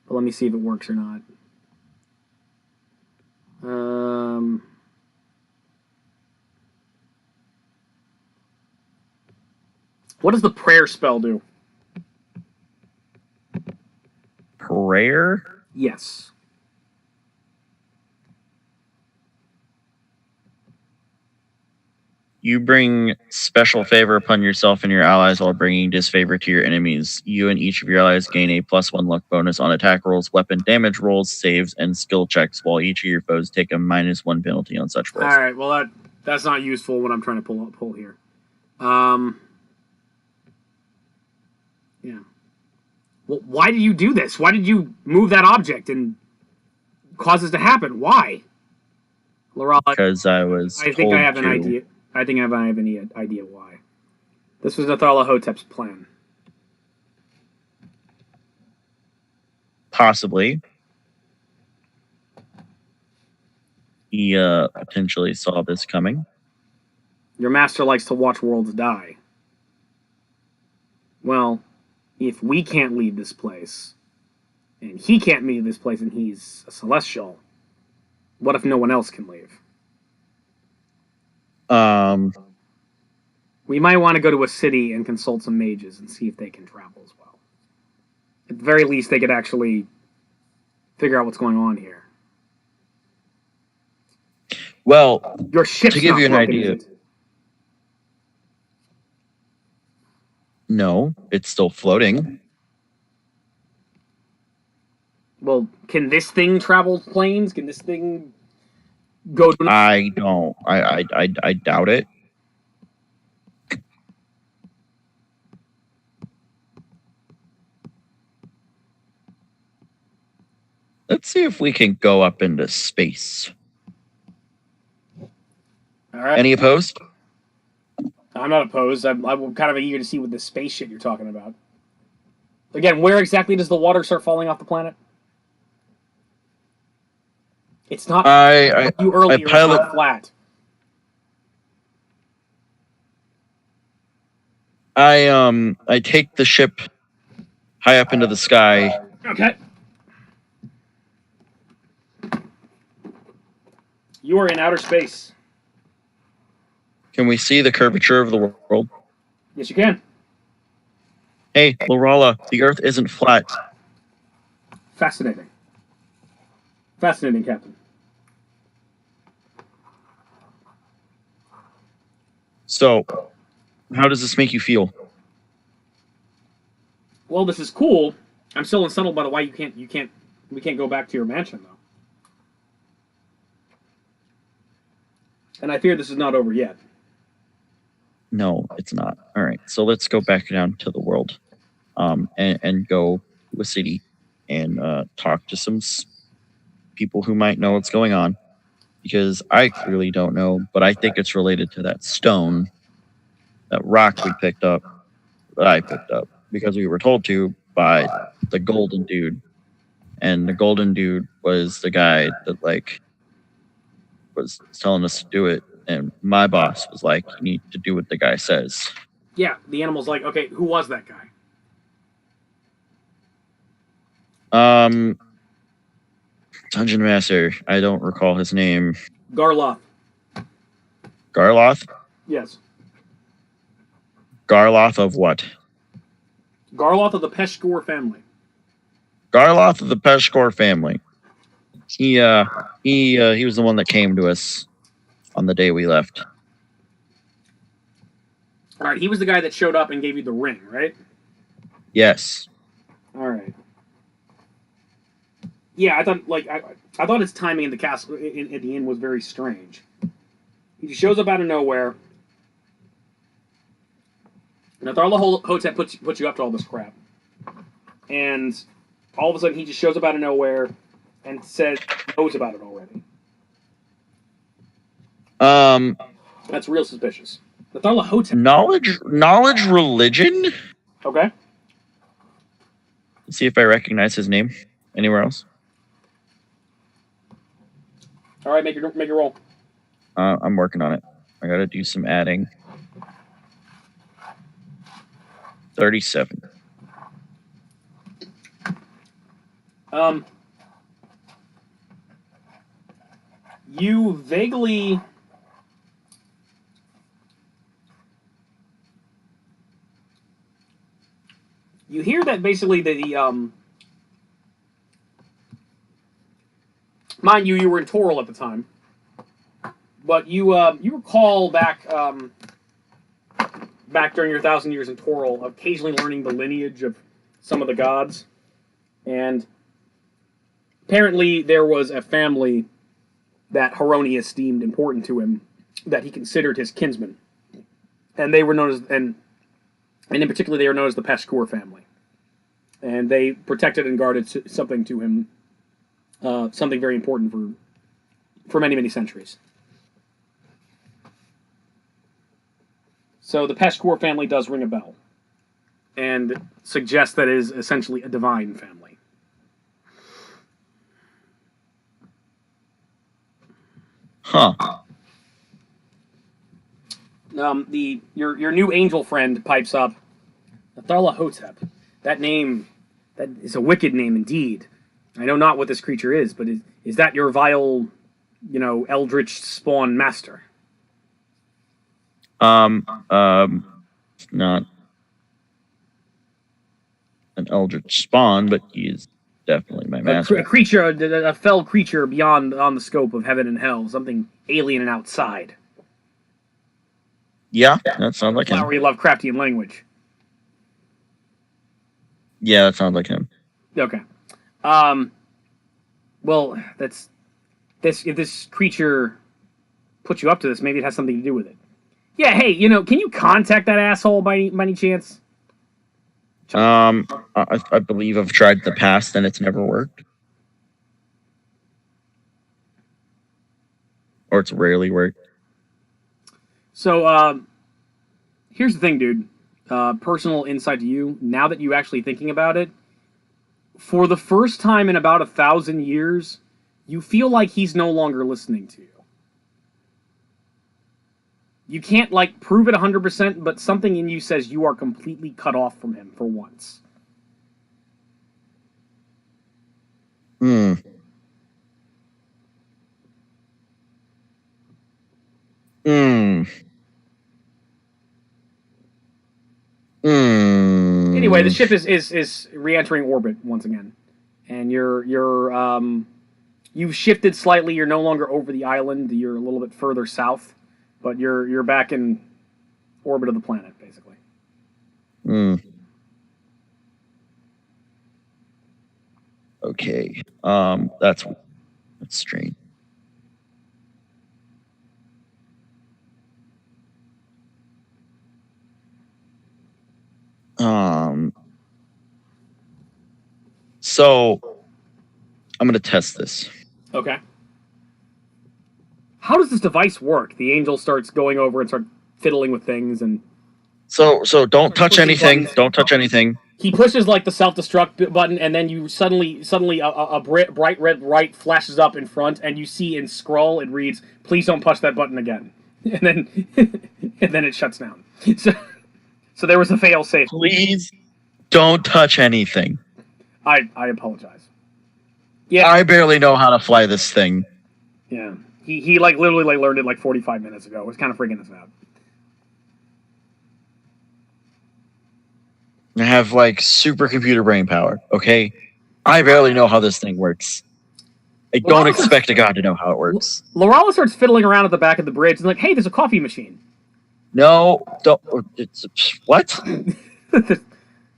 but let me see if it works or not. What does the prayer spell do? Prayer? Yes. You bring special favor upon yourself and your allies while bringing disfavor to your enemies. You and each of your allies gain a +1 luck bonus on attack rolls, weapon damage rolls, saves, and skill checks, while each of your foes take a -1 penalty on such rolls. All right. Well, that's not useful. What I'm trying to pull here. Yeah. Well, why did you do this? Why did you move that object and cause this to happen? Why? Lorella, because I was. I think I have an idea. I think I have any idea why. This was Nyarlathotep's plan. Possibly. He potentially saw this coming. Your master likes to watch worlds die. Well, if we can't leave this place, and he can't leave this place, and he's a celestial, what if no one else can leave? We might want to go to a city and consult some mages and see if they can travel as well. At the very least, they could actually figure out what's going on here. Well, your ship's to give you an broken, idea. No, it's still floating. Well, can this thing travel planes? Can this thing go to... I don't. I doubt it. Let's see if we can go up into space. All right. Any opposed? I'm not opposed. I'm kind of eager to see what this space shit you're talking about. Again, where exactly does the water start falling off the planet? It's not you earlier. It's not flat. I take the ship high up into the sky. Okay. You are in outer space. Can we see the curvature of the world? Yes, you can. Hey, Lorella, the Earth isn't flat. Fascinating. Fascinating, Captain. So, how does this make you feel? Well, this is cool. I'm still unsettled by why we can't go back to your mansion, though. And I fear this is not over yet. No, it's not. All right, so let's go back down to the world, and go to a city and talk to some people who might know what's going on, because I clearly don't know, but I think it's related to that stone, that rock we picked up, that I picked up, because we were told to by the golden dude, and the golden dude was the guy that was telling us to do it. And my boss was like, you need to do what the guy says. Yeah, the animal's like, okay, who was that guy? Dungeon Master. I don't recall his name. Garloth. Garloth? Yes. Garloth of what? Garloth of the Peshkor family. Garloth of the Peshkor family. He was the one that came to us. on the day we left. All right, he was the guy that showed up and gave you the ring, right? Yes. All right. Yeah, I thought his timing in the castle at the inn was very strange. He just shows up out of nowhere. Now, Tharla Hotep puts you up to all this crap, and all of a sudden he just shows up out of nowhere and says he knows about it already. That's real suspicious. The Tharla Hotep. Knowledge religion? Okay. Let's see if I recognize his name anywhere else. All right, make your roll. I'm working on it. I gotta do some adding. 37. You vaguely. You hear that basically mind you, you were in Toril at the time, but you recall back during your 1,000 years in Toril, occasionally learning the lineage of some of the gods, and apparently there was a family that Haroni esteemed important to him, that he considered his kinsmen, and they were known as and in particular they were known as the Paskur family, and they protected and guarded something to him, something very important for many centuries. So the Paskur family does ring a bell, and suggests that it is essentially a divine family. Huh. Your new angel friend pipes up. Tharla Hotep. That name, that is a wicked name indeed. I know not what this creature is, but is that your vile, eldritch spawn master? Not an eldritch spawn, but he is definitely my master. A creature, a fell creature beyond the scope of heaven and hell, something alien and outside. Yeah, that sounds like him. Flowery Lovecraftian language. Yeah, that sounds like him. Okay. Well, if this creature put you up to this, maybe it has something to do with it. Yeah, hey, can you contact that asshole by any chance? I believe I've tried in the past and it's never worked. Or it's rarely worked. So, here's the thing, dude. Personal insight to you. Now that you're actually thinking about it, for the first time in about 1,000 years, you feel like he's no longer listening to you. You can't, prove it 100%, but something in you says you are completely cut off from him for once. Anyway, the ship is re-entering orbit once again, and you've shifted slightly. You're no longer over the island. You're a little bit further south, but you're back in orbit of the planet, basically. Okay. That's strange. So I'm gonna test this. Okay. How does this device work? The angel starts going over and start fiddling with things, and so don't touch anything. Don't touch anything. He pushes the self-destruct button, and then you suddenly a bright red light flashes up in front, and you see in scroll it reads, "Please don't push that button again," and then it shuts down. So there was a fail safe. Please don't touch anything. I apologize. Yeah, I barely know how to fly this thing. Yeah, he literally learned it 45 minutes ago. It was kind of freaking us out. I have supercomputer brain power. Okay, I barely know how this thing works. I don't expect a god to know how it works. Lorala starts fiddling around at the back of the bridge and like, hey, there's a coffee machine. No, don't. What?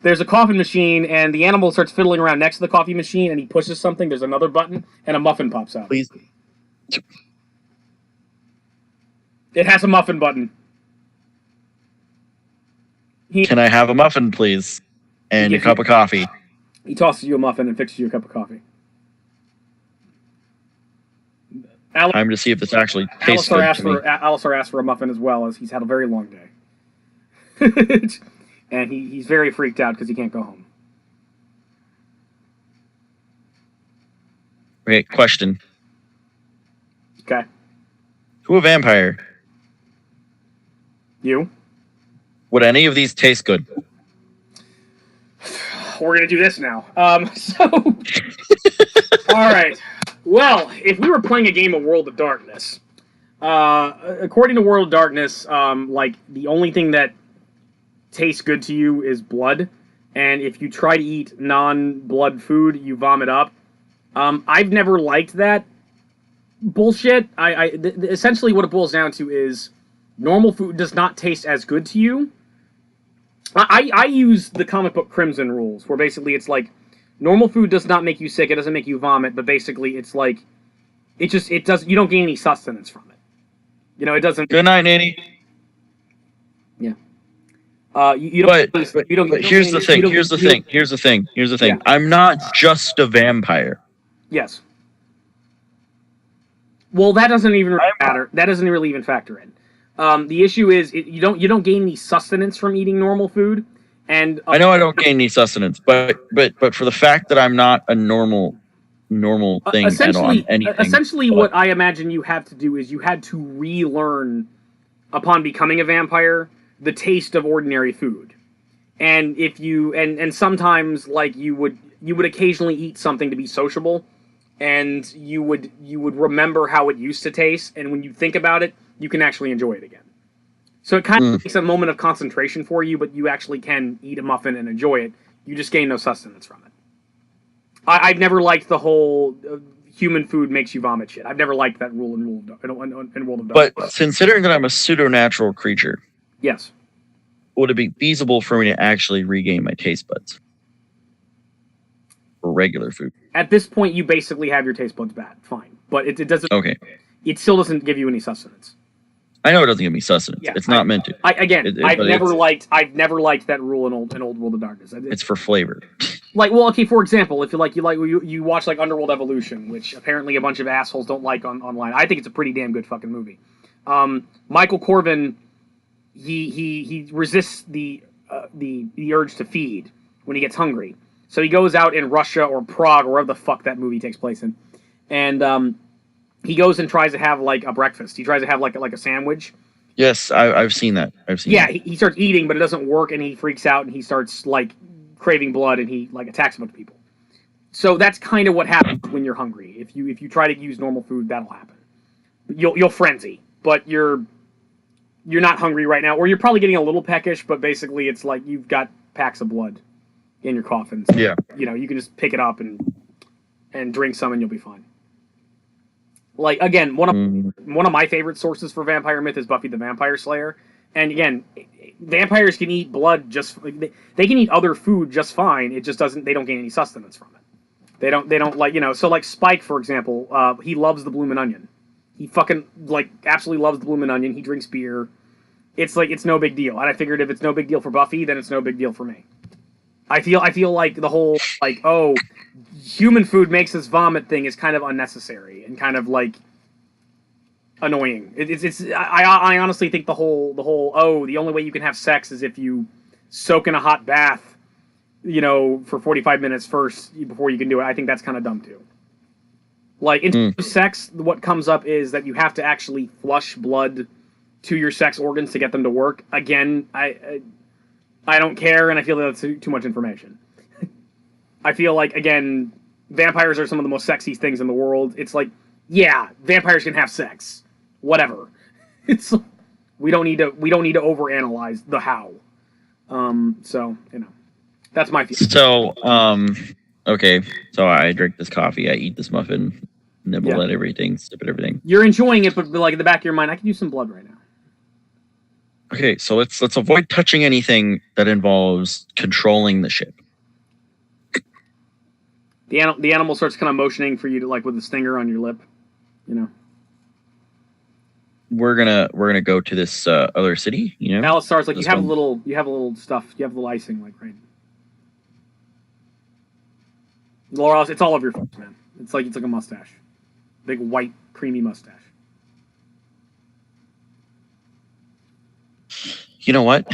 There's a coffee machine, and the animal starts fiddling around next to the coffee machine, and he pushes something. There's another button, and a muffin pops out. Please. It has a muffin button. Can I have a muffin, please? And a cup of coffee. He tosses you a muffin and fixes you a cup of coffee. Time to see if this actually tastes good to me. Alistar asks for a muffin as well, as he's had a very long day. And he's very freaked out because he can't go home. Okay, question. Okay. Who a vampire? You? Would any of these taste good? We're going to do this now. All right. Well, if we were playing a game of World of Darkness, according to World of Darkness, like, the only thing that tastes good to you is blood, and if you try to eat non-blood food, you vomit up. I've never liked that bullshit. Essentially what it boils down to is normal food does not taste as good to you. I use the comic book Crimson rules, where basically it's like, normal food does not make you sick, it doesn't make you vomit, but basically it's like, it does, you don't gain any sustenance from it. You know, it doesn't... Good night, Nanny. Yeah. You don't... But here's the thing. Yeah. I'm not just a vampire. Yes. Well, that doesn't even matter. That doesn't really even factor in. The issue is you don't gain any sustenance from eating normal food, and I know I don't gain any sustenance, but for the fact that I'm not a normal thing at all, anything. Essentially, what I imagine you have to do is you had to relearn, upon becoming a vampire, the taste of ordinary food, and if you and sometimes like you would occasionally eat something to be sociable, and you would remember how it used to taste, and when you think about it, you can actually enjoy it again. So it kind of takes a moment of concentration for you, but you actually can eat a muffin and enjoy it. You just gain no sustenance from it. I've never liked the whole human food makes you vomit shit. I've never liked that rule in World of Darkness. But considering that I'm a pseudo-natural creature, yes, would it be feasible for me to actually regain my taste buds for regular food? At this point, you basically have your taste buds back. Fine, but it doesn't. Okay. It still doesn't give you any sustenance. I know it doesn't give me sustenance. Yeah, it's not meant to. I've never liked that rule in old World of Darkness. It's for flavor. Like, well, okay, for example, if you watch like Underworld Evolution, which apparently a bunch of assholes don't like online. I think it's a pretty damn good fucking movie. Michael Corvin, he resists the urge to feed when he gets hungry. So he goes out in Russia or Prague or wherever the fuck that movie takes place in, and he goes and tries to have like a breakfast. He tries to have like a sandwich. Yes, I've seen that. He starts eating, but it doesn't work, and he freaks out, and he starts like craving blood, and he like attacks a bunch of people. So that's kind of what happens when you're hungry. If you try to use normal food, that'll happen. You'll frenzy, but you're not hungry right now, or you're probably getting a little peckish. But basically, it's like you've got packs of blood in your coffin. So, yeah, you know, you can just pick it up and drink some, and you'll be fine. Like, again, one of my favorite sources for vampire myth is Buffy the Vampire Slayer. And again, vampires can eat blood just they can eat other food just fine. It just doesn't, they don't gain any sustenance from it. They don't like, you know, so like Spike, for example, he loves the bloomin' onion. He fucking like absolutely loves the bloomin' onion. He drinks beer. It's like, it's no big deal. And I figured if it's no big deal for Buffy, then it's no big deal for me. I feel like the whole like, oh, human food makes us vomit thing is kind of unnecessary and kind of like annoying. I honestly think the whole oh, the only way you can have sex is if you soak in a hot bath, you know, for 45 minutes first before you can do it. I think that's kind of dumb too. Like in sex, what comes up is that you have to actually flush blood to your sex organs to get them to work. Again, I don't care, and I feel that's too much information. I feel like, again, vampires are some of the most sexy things in the world. It's like, yeah, vampires can have sex. Whatever. It's we don't need to overanalyze the how. So, you know, that's my feeling. So, okay. So I drink this coffee, I eat this muffin. nibble at everything, sip at everything. You're enjoying it, but like in the back of your mind, I could use some blood right now. Okay, so let's avoid touching anything that involves controlling the ship. The animal starts kind of motioning for you to like with a stinger on your lip, you know. We're gonna go to this other city, you know. Alice starts like you have a little stuff, you have a little icing like right. Laura, it's all over your face, man. It's like a mustache, big white creamy mustache. You know what?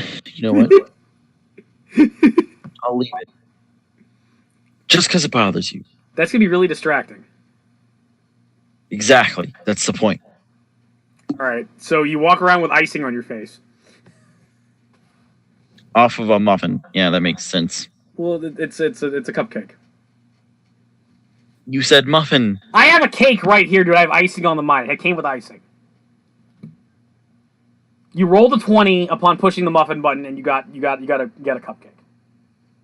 I'll leave it. Just because it bothers you. That's gonna be really distracting. Exactly. That's the point. All right. So you walk around with icing on your face. Off of a muffin. Yeah, that makes sense. Well, it's a cupcake. You said muffin. I have a cake right here, dude. I have icing on the mine. It came with icing. You rolled a 20 upon pushing the muffin button, and you got a cupcake.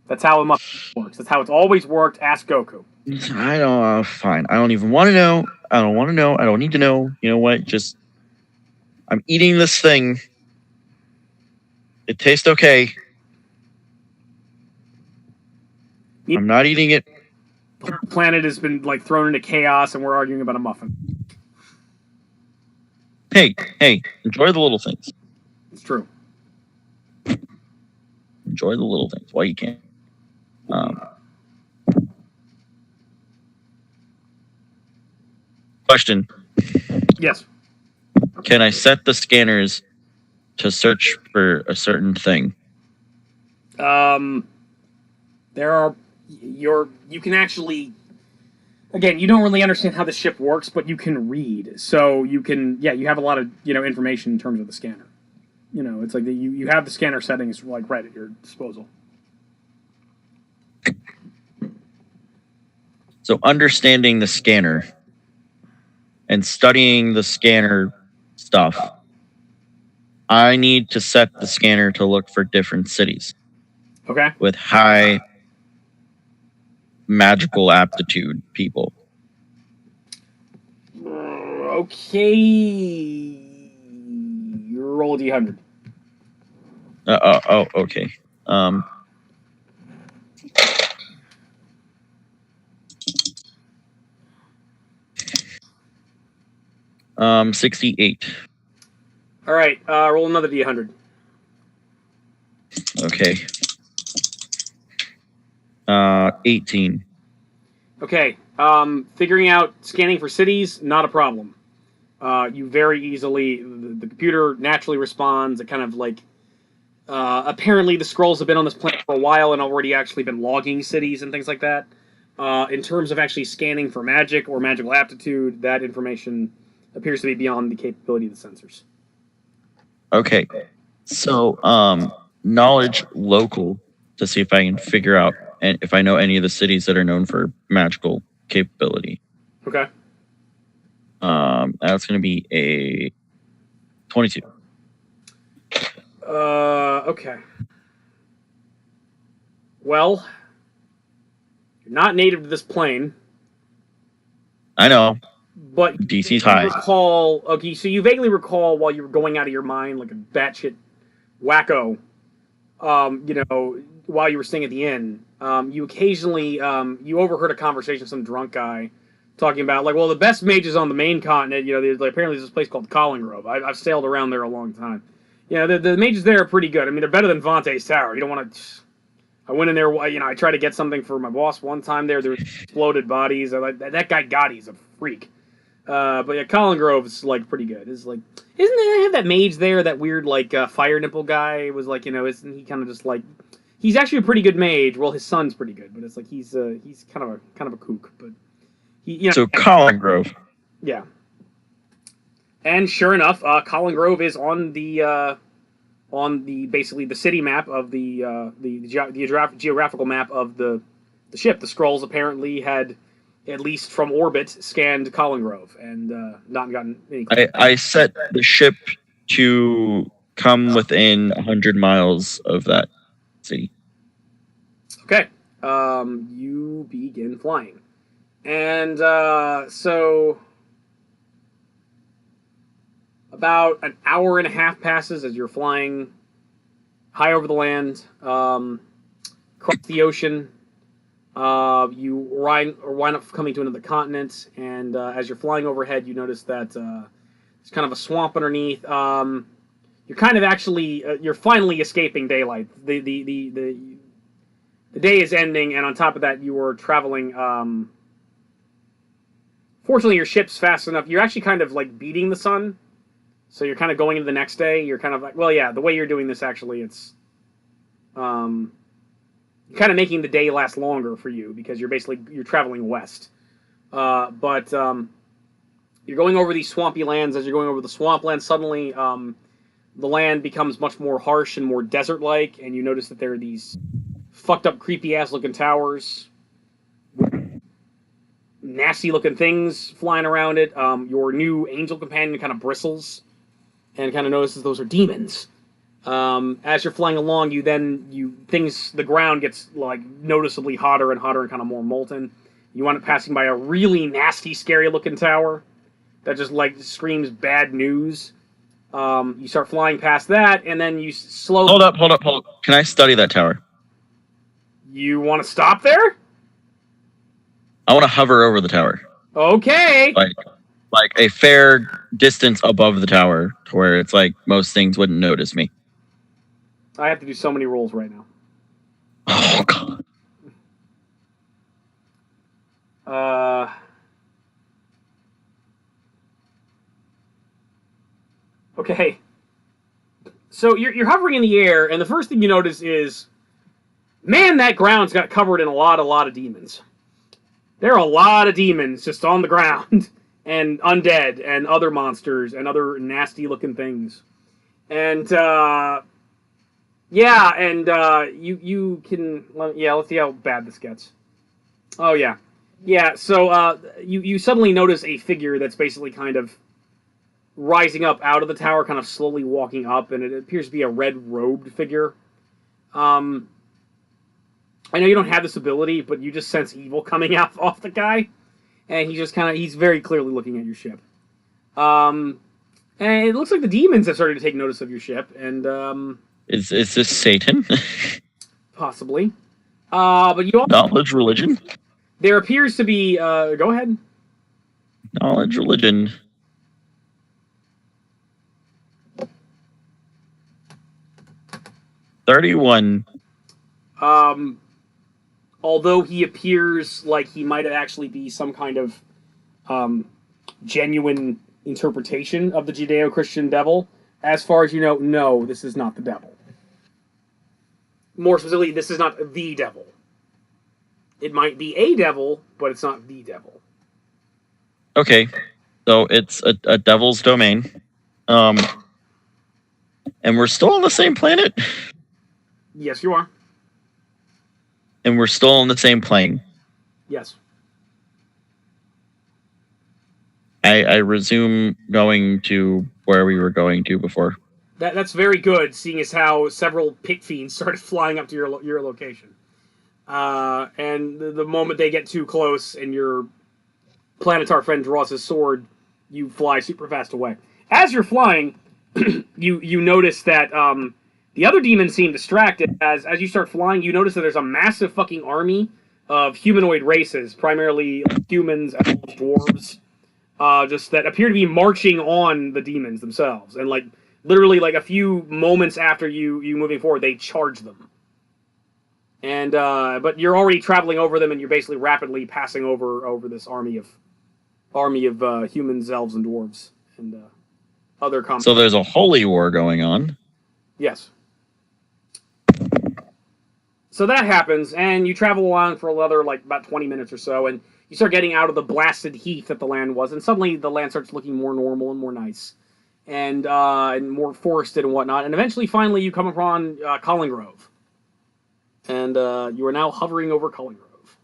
That's how a muffin works. That's how it's always worked. Ask Goku. I don't. Fine. I don't even want to know. I don't want to know. I don't need to know. You know what? Just I'm eating this thing. It tastes okay. I'm not eating it. The planet has been like thrown into chaos, and we're arguing about a muffin. Hey, enjoy the little things. It's true. Enjoy the little things while you can. Question. Yes. Can I set the scanners to search for a certain thing? You can actually, again, you don't really understand how the ship works, but you can read. So you have a lot of, information in terms of the scanner. It's like you have the scanner settings like right at your disposal. So understanding the scanner and studying the scanner stuff, I need to set the scanner to look for different cities. Okay. With high magical aptitude people. Okay. Roll a d100. Okay. 68. All right. Roll another d100. Okay. 18. Okay. Figuring out scanning for cities, not a problem. You very easily, the computer naturally responds. It kind of like, apparently the scrolls have been on this planet for a while and already actually been logging cities and things like that. In terms of actually scanning for magic or magical aptitude, that information appears to be beyond the capability of the sensors. Okay. So, knowledge local to see if I can figure out and if I know any of the cities that are known for magical capability. Okay. That's going to be a 22. Okay. Well, you're not native to this plane. I know. But DC's high. Okay, so you vaguely recall while you were going out of your mind like a batshit wacko, while you were staying at the inn, you occasionally, you overheard a conversation with some drunk guy talking about, like, well, the best mages on the main continent, apparently there's this place called Colin Grove. I've sailed around there a long time. The mages there are pretty good. I mean, they're better than Vante's Tower. You don't want to... I went in there, I tried to get something for my boss one time there. There was exploded bodies. That guy Gotti's a freak. But yeah, Colin Grove's, like, pretty good. It's like... Isn't they have that mage there, that weird, like, fire nipple guy? It was like, isn't he kind of just, like... He's actually a pretty good mage. Well, his son's pretty good, but it's like he's kind of a kook, but... So Colin Grove. Yeah. And sure enough, Colin Grove is on the basically the city map of the geographical map of the ship. The scrolls apparently had, at least from orbit, scanned Colin Grove and not gotten any. I set the ship to come within 100 miles of that city. Okay. You begin flying. And so about an hour and a half passes as you're flying high over the land, across the ocean. You wind up coming to another continent, and as you're flying overhead, you notice that there's kind of a swamp underneath. You're kind of actually you're finally escaping daylight. The day is ending, and on top of that, you were traveling. Fortunately, your ship's fast enough. You're actually kind of like beating the sun, so you're kind of going into the next day. You're kind of like, well, yeah, the way you're doing this actually, it's kind of making the day last longer for you because you're traveling west. But you're going over these swampy lands. As you're going over the swampland, suddenly the land becomes much more harsh and more desert-like, and you notice that there are these fucked up, creepy-ass looking towers, nasty-looking things flying around it. Your new angel companion kind of bristles and kind of notices those are demons. As you're flying along, the ground gets like noticeably hotter and hotter and kind of more molten. You wind up passing by a really nasty, scary-looking tower that just like screams bad news. You start flying past that, and then you slowly... Hold up. Can I study that tower? You want to stop there? I want to hover over the tower. Okay. Like a fair distance above the tower to where it's like most things wouldn't notice me. I have to do so many rolls right now. Oh, God. Okay. So you're hovering in the air, and the first thing you notice is, man, that ground's got covered in a lot of demons. There are a lot of demons just on the ground, and undead, and other monsters, and other nasty-looking things. And, you can... Yeah, let's see how bad this gets. Oh, yeah. Yeah, so you suddenly notice a figure that's basically kind of rising up out of the tower, kind of slowly walking up, and it appears to be a red-robed figure. I know you don't have this ability, but you just sense evil coming out off the guy, and he's very clearly looking at your ship. And it looks like the demons have started to take notice of your ship, and Is this Satan? possibly. But you also... Knowledge religion? There appears to be... go ahead. Knowledge religion. 31. Although he appears like he might actually be some kind of genuine interpretation of the Judeo-Christian devil, as far as you know, no, this is not the devil. More specifically, this is not the devil. It might be a devil, but it's not the devil. Okay, so it's a devil's domain. And we're still on the same planet? Yes, you are. And we're still on the same plane? Yes. I resume going to where we were going to before. That's very good, seeing as how several pit fiends started flying up to your location. And the moment they get too close and your Planetar friend draws his sword, you fly super fast away. As you're flying, you notice that the other demons seem distracted. As you start flying, you notice that there's a massive fucking army of humanoid races, primarily humans and dwarves, just that appear to be marching on the demons themselves. And like literally, like a few moments after you moving forward, they charge them. And but you're already traveling over them, and you're basically rapidly passing over this army of humans, elves, and dwarves, and other common. So there's a holy war going on. Yes. So that happens, and you travel along for another like about 20 minutes or so, and you start getting out of the blasted heath that the land was, and suddenly the land starts looking more normal and more nice, and more forested and whatnot, and eventually, finally, you come upon Colin Grove. And you are now hovering over Cullen Grove,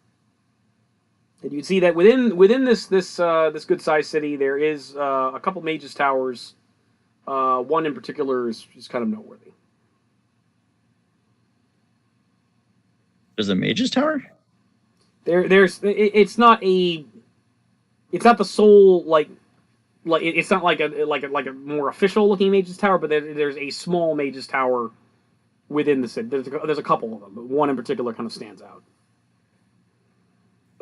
and you can see that within this good sized city there is a couple mages towers. One in particular is kind of noteworthy. There's a mage's tower? It's not a. It's not the sole it's not like a more official looking mage's tower, but there's a small mage's tower within the city. There's a couple of them, but one in particular kind of stands out.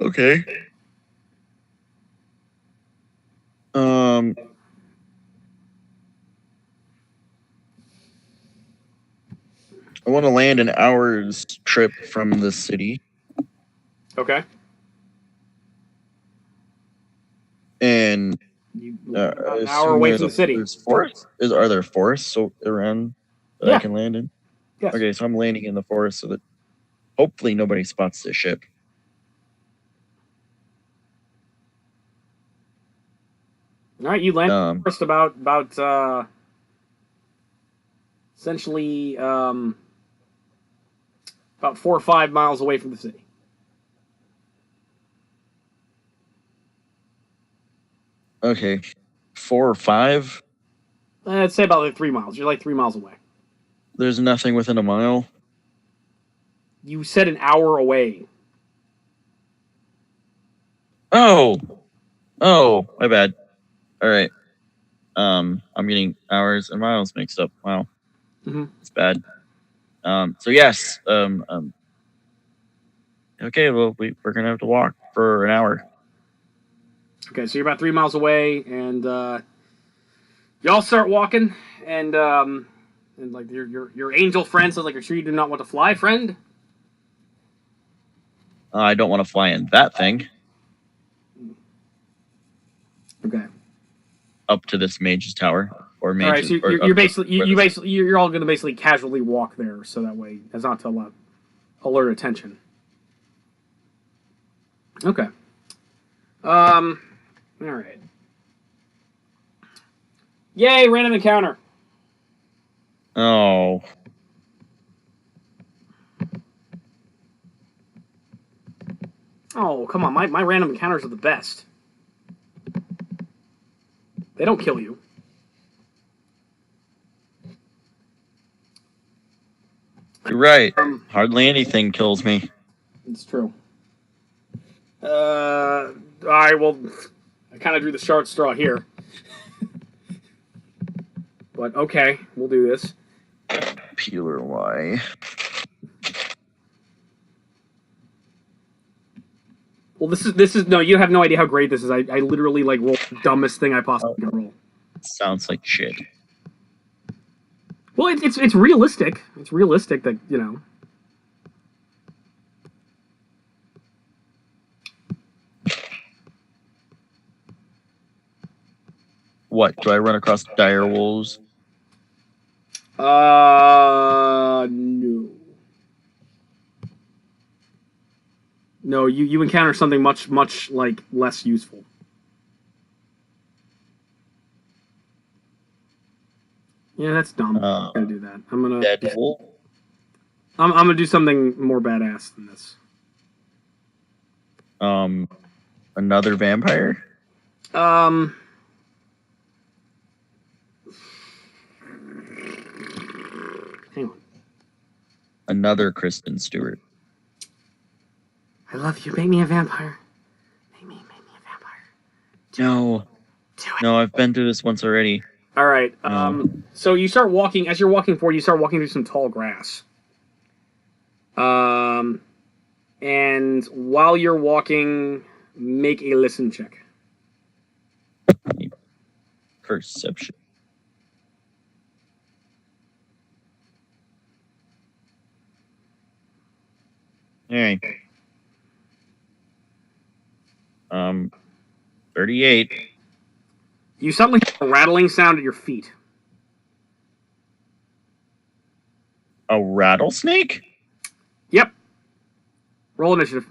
Okay. I want to land an hour's trip from the city. Okay. And an hour away from the city. There's forests. Are there forests around that I can land in? Yes. Okay, so I'm landing in the forest so that hopefully nobody spots the ship. All right, you land first about essentially about 4 or 5 miles away from the city. Okay, 4 or 5. I'd say about 3 miles. You're 3 miles away. There's nothing within a mile. You said an hour away. Oh, my bad. All right. I'm getting hours and miles mixed up. Wow, it's bad. So yes. Okay. Well, we're gonna have to walk for an hour. Okay, so you're about 3 miles away, and y'all start walking, and your angel friend says "You're sure you do not want to fly, friend?" I don't want to fly in that thing. Okay. Up to this mage's tower or mage's. All right, so you're all going to basically casually walk there, so that way as not to alert attention. Okay. All right. Yay! Random encounter. Oh. Oh, come on. My random encounters are the best. They don't kill you. You're right. Hardly anything kills me. It's true. All right, well, I kind of drew the short straw here. But okay, we'll do this. Peeler Y. Well, this is no. You have no idea how great this is. I literally rolled the dumbest thing I possibly could roll. Sounds like shit. Well, it's realistic. It's realistic that What? Do I run across dire wolves? No. No, you encounter something much less useful. Yeah, that's dumb. I'm gonna do that. I'm gonna dead wolf. I'm gonna do something more badass than this. Another vampire. Hang on. Another Kristen Stewart. I love you. Make me a vampire. Make me a vampire. No. Do it. No, I've been through this once already. All right. So you start walking. As you're walking forward, you start walking through some tall grass. And while you're walking, make a listen check. Perception. All right. 38. You suddenly hear a rattling sound at your feet. A rattlesnake? Yep. Roll initiative.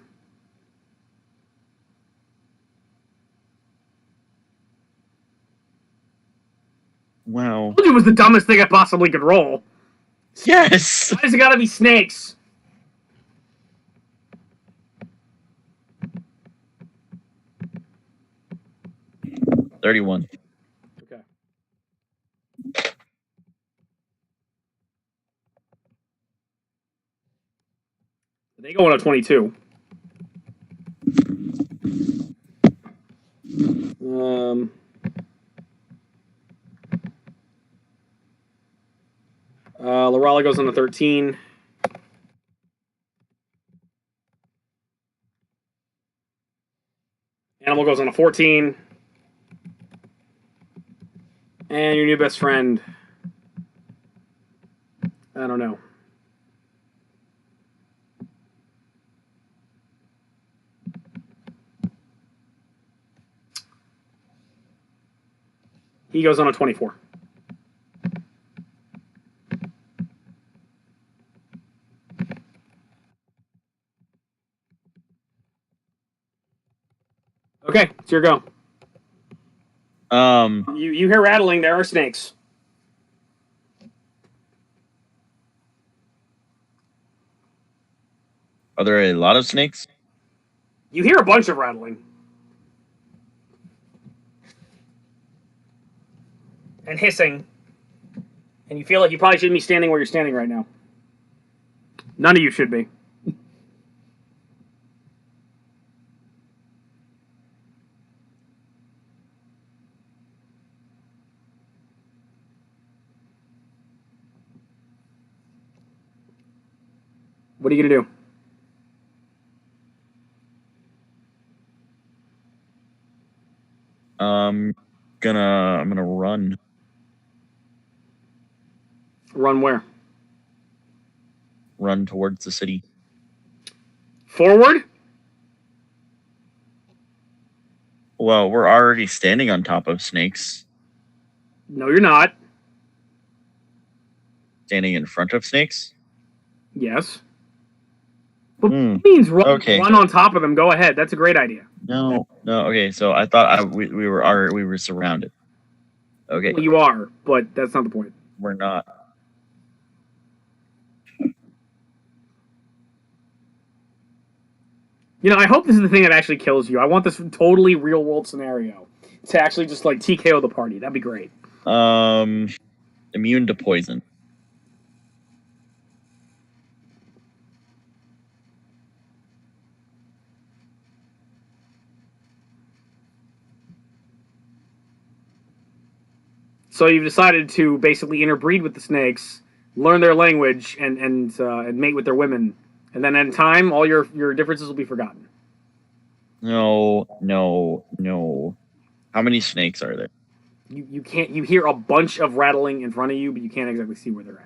Wow. I told you it was the dumbest thing I possibly could roll. Yes. Why does it gotta be snakes? $31. Okay. They go on a 22. Raleigh goes on a 13. Animal goes on a 14. And your new best friend, I don't know. He goes on a 24. Okay, it's your go. You hear rattling. There are snakes. Are there a lot of snakes? You hear a bunch of rattling. And hissing. And you feel like you probably shouldn't be standing where you're standing right now. None of you should be. What are you going to do? I'm gonna run. Run where? Run towards the city. Forward? Well, we're already standing on top of snakes. No, you're not. Standing in front of snakes? Yes. But it means run on top of them. Go ahead. That's a great idea. No. Okay. So I thought we were surrounded. Okay. Well, you are, but that's not the point. We're not. You know, I hope this is the thing that actually kills you. I want this totally real world scenario to actually just like TKO the party. That'd be great. Immune to poison. So you've decided to basically interbreed with the snakes, learn their language, and mate with their women, and then in time, all your differences will be forgotten. No. How many snakes are there? You can't. You hear a bunch of rattling in front of you, but you can't exactly see where they're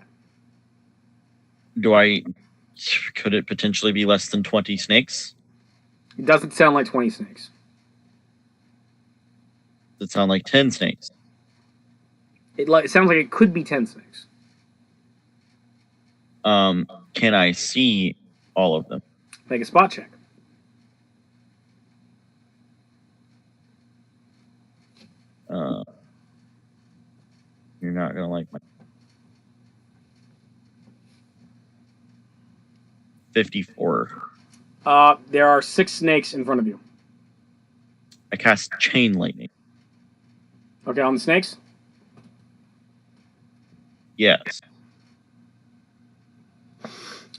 at. Could it potentially be less than 20 snakes? It doesn't sound like 20 snakes. Does it sound like 10 snakes? It sounds like it could be 10 snakes. Can I see all of them? Make a spot check. You're not gonna like my 54. There are 6 snakes in front of you. I cast chain lightning. Okay, on the snakes? Yes.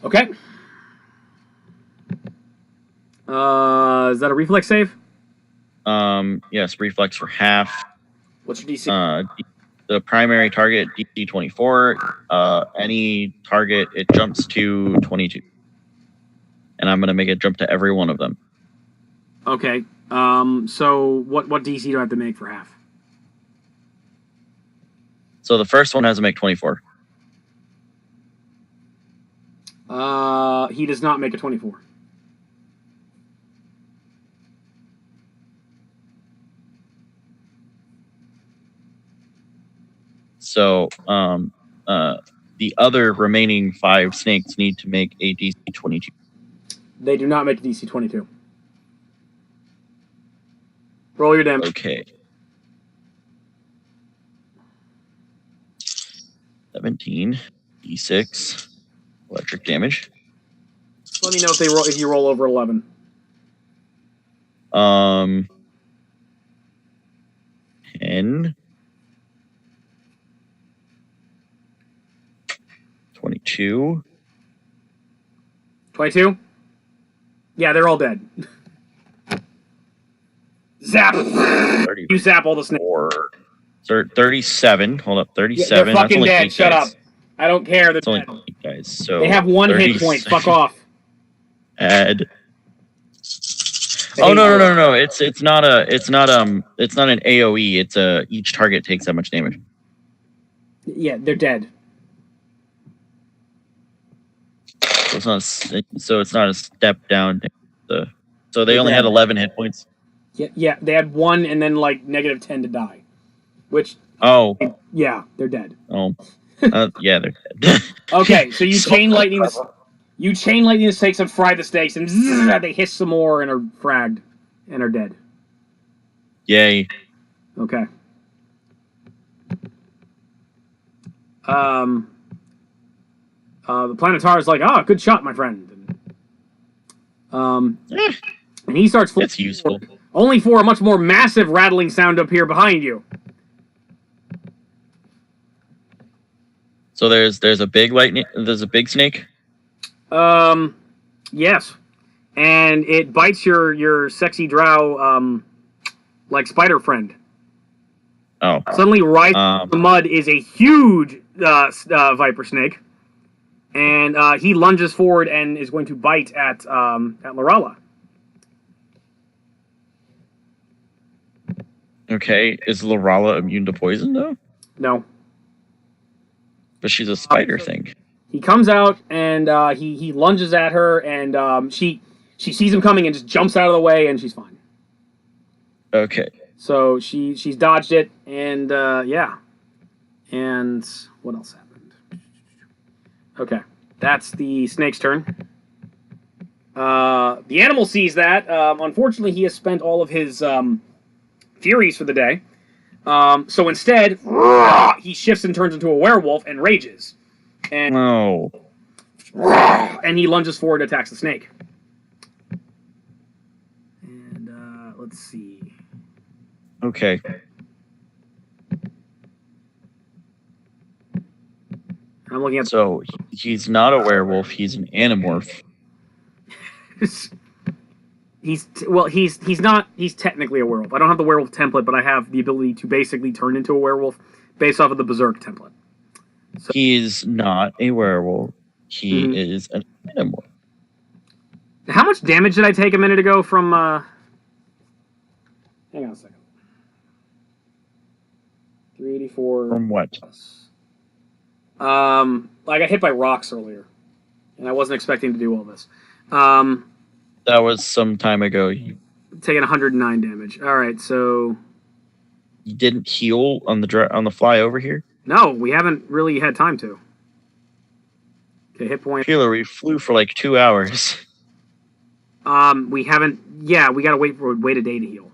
Okay. Is that a reflex save? Yes, reflex for half. What's your DC? The primary target, DC 24. Any target, it jumps to 22. And I'm going to make it jump to every one of them. Okay. So what DC do I have to make for half? So the first one has to make 24. He does not make a 24. So the other remaining 5 snakes need to make a DC 22. They do not make a DC 22. Roll your damage. Okay. 17 D6 electric damage. Let me know if you roll over 11. 10 22. 22? Yeah, they're all dead. Zap! 30, you zap all the snakes. 37. Hold up, 37. They're fucking dead. Shut up. I don't care. It's only 8 guys, so they have 1 hit point. Fuck off. Add. Oh no! It's not an AOE. It's each target takes that much damage. Yeah, they're dead. So it's not a step down. So they only had 11 hit points. Yeah, they had 1 and then like -10 to die, which. Oh. Yeah, they're dead. Oh. Yeah, they're dead. Okay, so you chain lightning. You chain lightning the snakes and fry the snakes, and they hiss some more and are fragged and are dead. Yay. Okay. The Planetar is like, good shot, my friend. And he starts flipping. That's useful. Only for a much more massive rattling sound up here behind you. So there's a big snake? Yes. And it bites your sexy drow like spider friend. Oh. Suddenly right in the mud is a huge viper snake. And he lunges forward and is going to bite at Lorella. Okay, is Lorella immune to poison though? No. But she's a spider thing. He comes out and he lunges at her, and she sees him coming and just jumps out of the way, and she's fine. Okay. So she's dodged it, and yeah. And what else happened? Okay, that's the snake's turn. The animal sees that. Unfortunately, he has spent all of his furies for the day. So instead, he shifts and turns into a werewolf and rages. And, and he lunges forward and attacks the snake. And let's see. Okay. I'm looking at. So he's not a werewolf. He's an animorph. He's not. He's technically a werewolf. I don't have the werewolf template, but I have the ability to basically turn into a werewolf based off of the berserk template. So, he's not a werewolf. He is an animorph. How much damage did I take a minute ago from? Hang on a second. 384. From what? I got hit by rocks earlier, and I wasn't expecting to do all this. That was some time ago. Taking 109 damage. All right, so you didn't heal on the fly over here? No, we haven't really had time to. Okay, hit point. Healer, we flew for like 2 hours. We haven't. Yeah, we gotta wait a day to heal.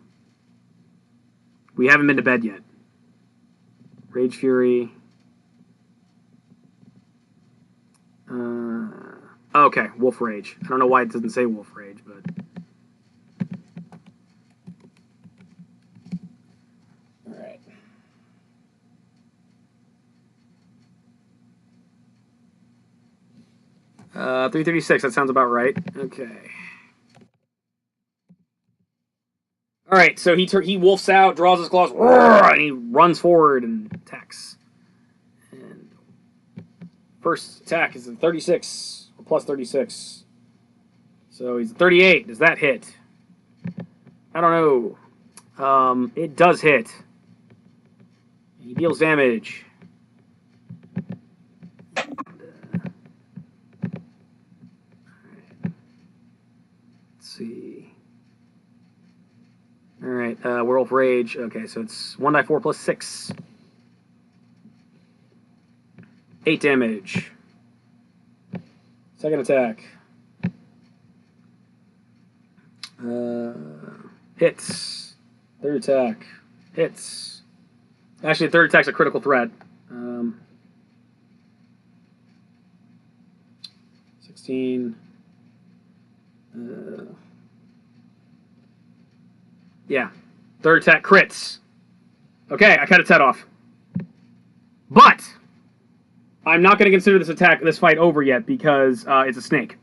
We haven't been to bed yet. Rage Fury. Okay, Wolf Rage. I don't know why it doesn't say Wolf Rage, but. Alright. Uh, 336, that sounds about right. Okay. Alright, so he wolfs out, draws his claws, and he runs forward and attacks. And first attack is a 36. Plus 36. So he's 38. Does that hit? I don't know. It does hit. He deals damage. Let's see. Alright, Werewolf Rage. Okay, so it's 1d4 plus 6. 8 damage. Second attack. Hits. Third attack. Hits. Actually, third attack's a critical threat. 16. Yeah. Third attack crits. Okay, I cut its head off. But I'm not going to consider this fight over yet because it's a snake.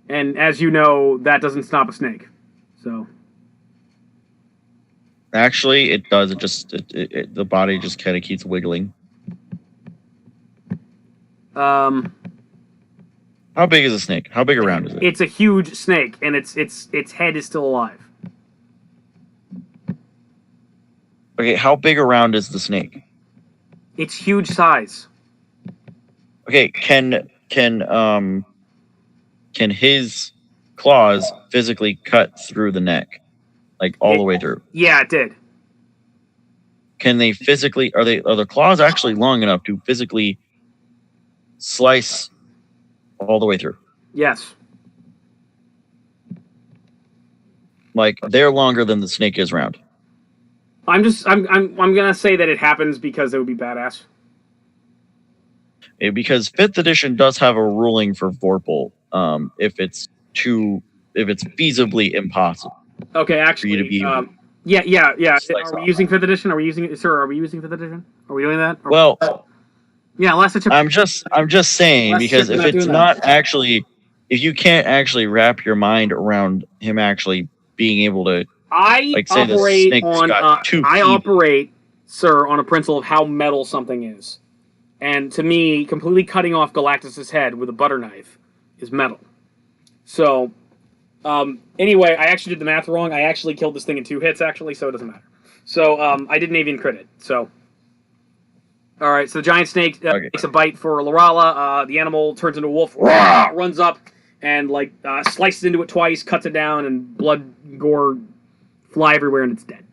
And as you know, that doesn't stop a snake. So. Actually, it does. The body just kind of keeps wiggling. Um, How big is a snake? How big around is it? It's a huge snake, and its head is still alive. Okay, how big around is the snake? It's huge size. Okay, can his claws physically cut through the neck, like all the way through? Yeah, it did. Can they physically? Are the claws actually long enough to physically slice all the way through? Yes. Like they're longer than the snake is round. I'm gonna say that it happens because it would be badass. Because 5th edition does have a ruling for Vorpal, if it's feasibly impossible. Okay, actually, for you to be yeah. Slice Are we off. using 5th edition? Are we using it, sir? Are we using 5th edition? Are we doing that? Well, yeah. I'm just saying, Last because chip, if we're not it's doing not actually, if you can't actually wrap your mind around him actually being able to, like, say the snake's got 2 feet. I operate, sir, on a principle of how metal something is. And to me, completely cutting off Galactus's head with a butter knife is metal. So, anyway, I actually did the math wrong. I actually killed this thing in 2 hits, actually, so it doesn't matter. So, I didn't avian crit it. So, all right. So the giant snake takes a bite for Lorala. The animal turns into a wolf, runs up, and like slices into it twice, cuts it down, and blood, gore fly everywhere, and it's dead.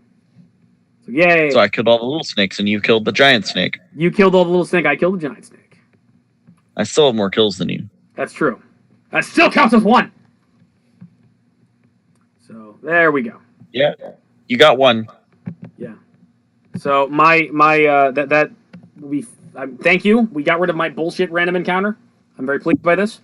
So yay! So I killed all the little snakes, and you killed the giant snake. You killed all the little snake. I killed the giant snake. I still have more kills than you. That's true. That still counts as 1. So there we go. Yeah, you got 1. Yeah. So that we thank you. We got rid of my bullshit random encounter. I'm very pleased by this.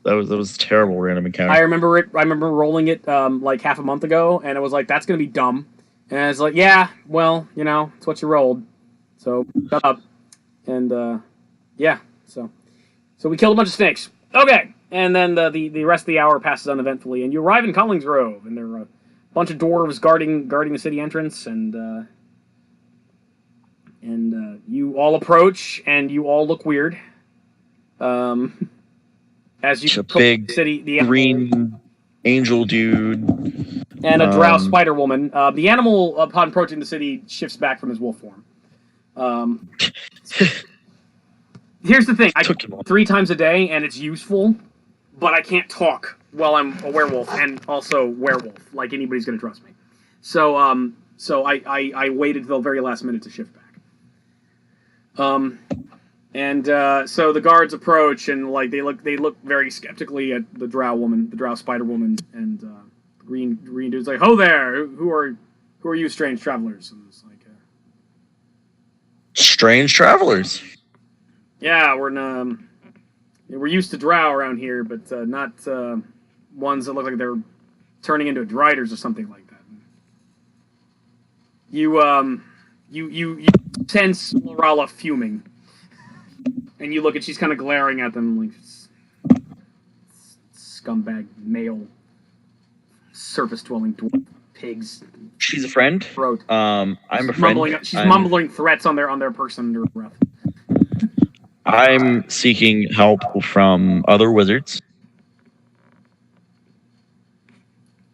That was a terrible random encounter. I remember rolling it like half a month ago, and it was like, that's gonna be dumb. And it's like, yeah, well, it's what you rolled. So shut up. And yeah, so we killed a bunch of snakes. Okay, and then the rest of the hour passes uneventfully, and you arrive in Collings Grove, and there are a bunch of dwarves guarding the city entrance, and you all approach, and you all look weird. As you a big the green angel dude and a drow spider woman. The animal, upon approaching the city, shifts back from his wolf form. Here's the thing: I talk 3 times a day, and it's useful, but I can't talk while I'm a werewolf, and also werewolf. Like anybody's gonna trust me. So I waited till the very last minute to shift back. So the guards approach, and like they look very skeptically at the drow spider woman, and green dude's like, "Ho there! Who are you, strange travelers?" And it's like, strange travelers. Yeah, we're used to drow around here, but not ones that look like they're turning into driders or something like that. You sense Lorala fuming. And you look, and she's kind of glaring at them like, scumbag, male, surface-dwelling dwarf pigs. She's a friend. Throat. I'm a friend. She's mumbling threats on their person under her breath. I'm seeking help from other wizards.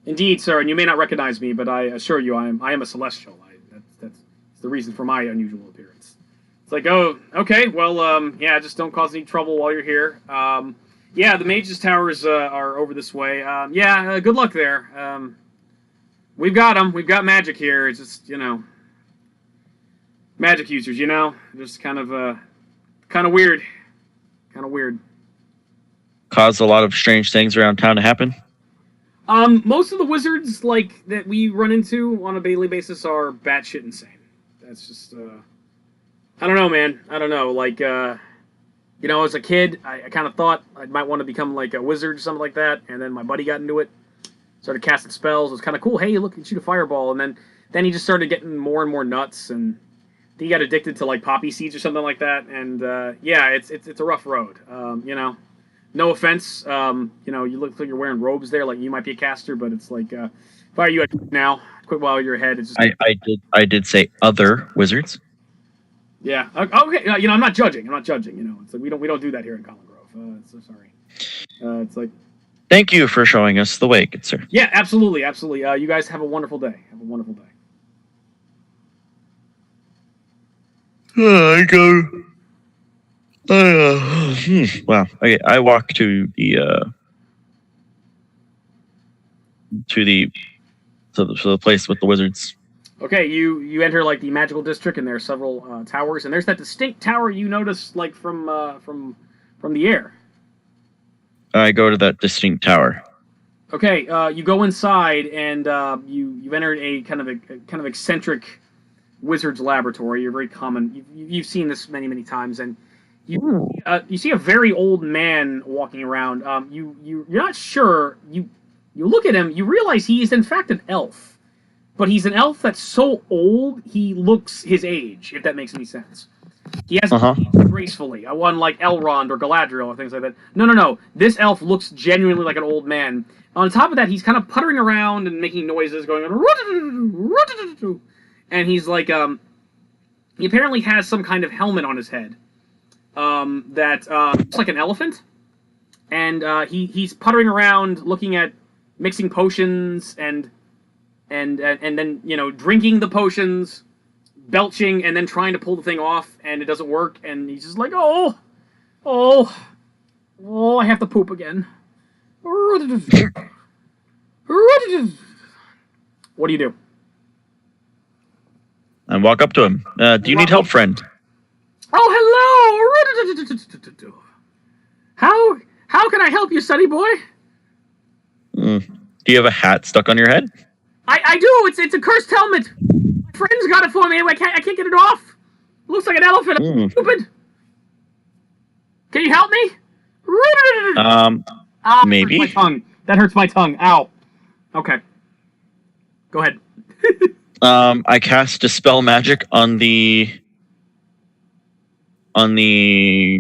Indeed, sir, and you may not recognize me, but I assure you, I am a celestial. That's the reason for my unusual appearance. It's like, oh, okay, well, yeah, just don't cause any trouble while you're here. Yeah, the mages' towers are over this way. Yeah, good luck there. We've got them. We've got magic here. It's just, magic users, just kind of weird. Kind of weird. Caused a lot of strange things around town to happen. Most of the wizards that we run into on a daily basis are batshit insane. That's just I don't know, man. I don't know. As a kid, I kind of thought I might want to become like a wizard or something like that, and then my buddy got into it, started casting spells. It was kind of cool. Hey, look, you shoot a fireball, and then he just started getting more and more nuts, and he got addicted to poppy seeds or something like that. And yeah, it's a rough road. No offense. You look like you're wearing robes there, like you might be a caster, but it's like, if I were you now, quit while you're ahead. It's just I did say other wizards. Yeah. Okay. I'm not judging. It's like we don't do that here in Collin Grove. So sorry. It's like. Thank you for showing us the way, good sir. Yeah, absolutely. You guys have a wonderful day. Have a wonderful day. I go. Wow. Okay, I walk to the place with the wizards. Okay, you enter like the magical district, and there are several towers, and there's that distinct tower you notice like from the air. I go to that distinct tower. Okay, you go inside, and you've entered a kind of eccentric wizard's laboratory. You're very common. You've seen this many times, and you see a very old man walking around. You're not sure. You look at him. You realize he is in fact an elf. But he's an elf that's so old, he looks his age, if that makes any sense. He hasn't aged gracefully, one like Elrond or Galadriel or things like that. No. This elf looks genuinely like an old man. On top of that, he's kind of puttering around and making noises, going, and he's like, he apparently has some kind of helmet on his head that looks like an elephant. And he's puttering around, looking at mixing potions and then drinking the potions, belching, and then trying to pull the thing off, and it doesn't work, and he's just like, oh, I have to poop again. What do you do? I walk up to him. Do you need help, friend? Oh, hello. How can I help you, sonny boy? Do you have a hat stuck on your head? I do. It's a cursed helmet. My friends got it for me. I can't get it off. It looks like an elephant. I'm stupid. Can you help me? Maybe. That hurts my tongue. That hurts my tongue. Ow. Okay. Go ahead. I cast Dispel Magic on the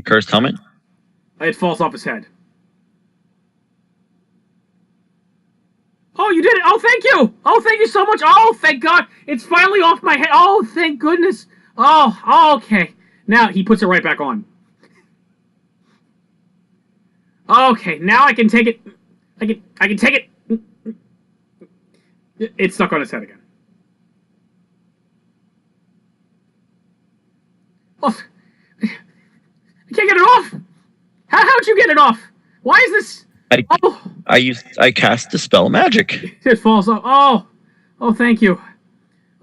cursed helmet. It falls off his head. Oh, you did it! Oh, thank you! Oh, thank you so much! Oh, thank God! It's finally off my head! Oh, thank goodness! Oh, okay. Now he puts it right back on. Okay, now I can take it. I can take it. It's stuck on his head again. Oh, I can't get it off. How'd you get it off? Why is this? I cast Dispel Magic. It falls off. Oh, thank you.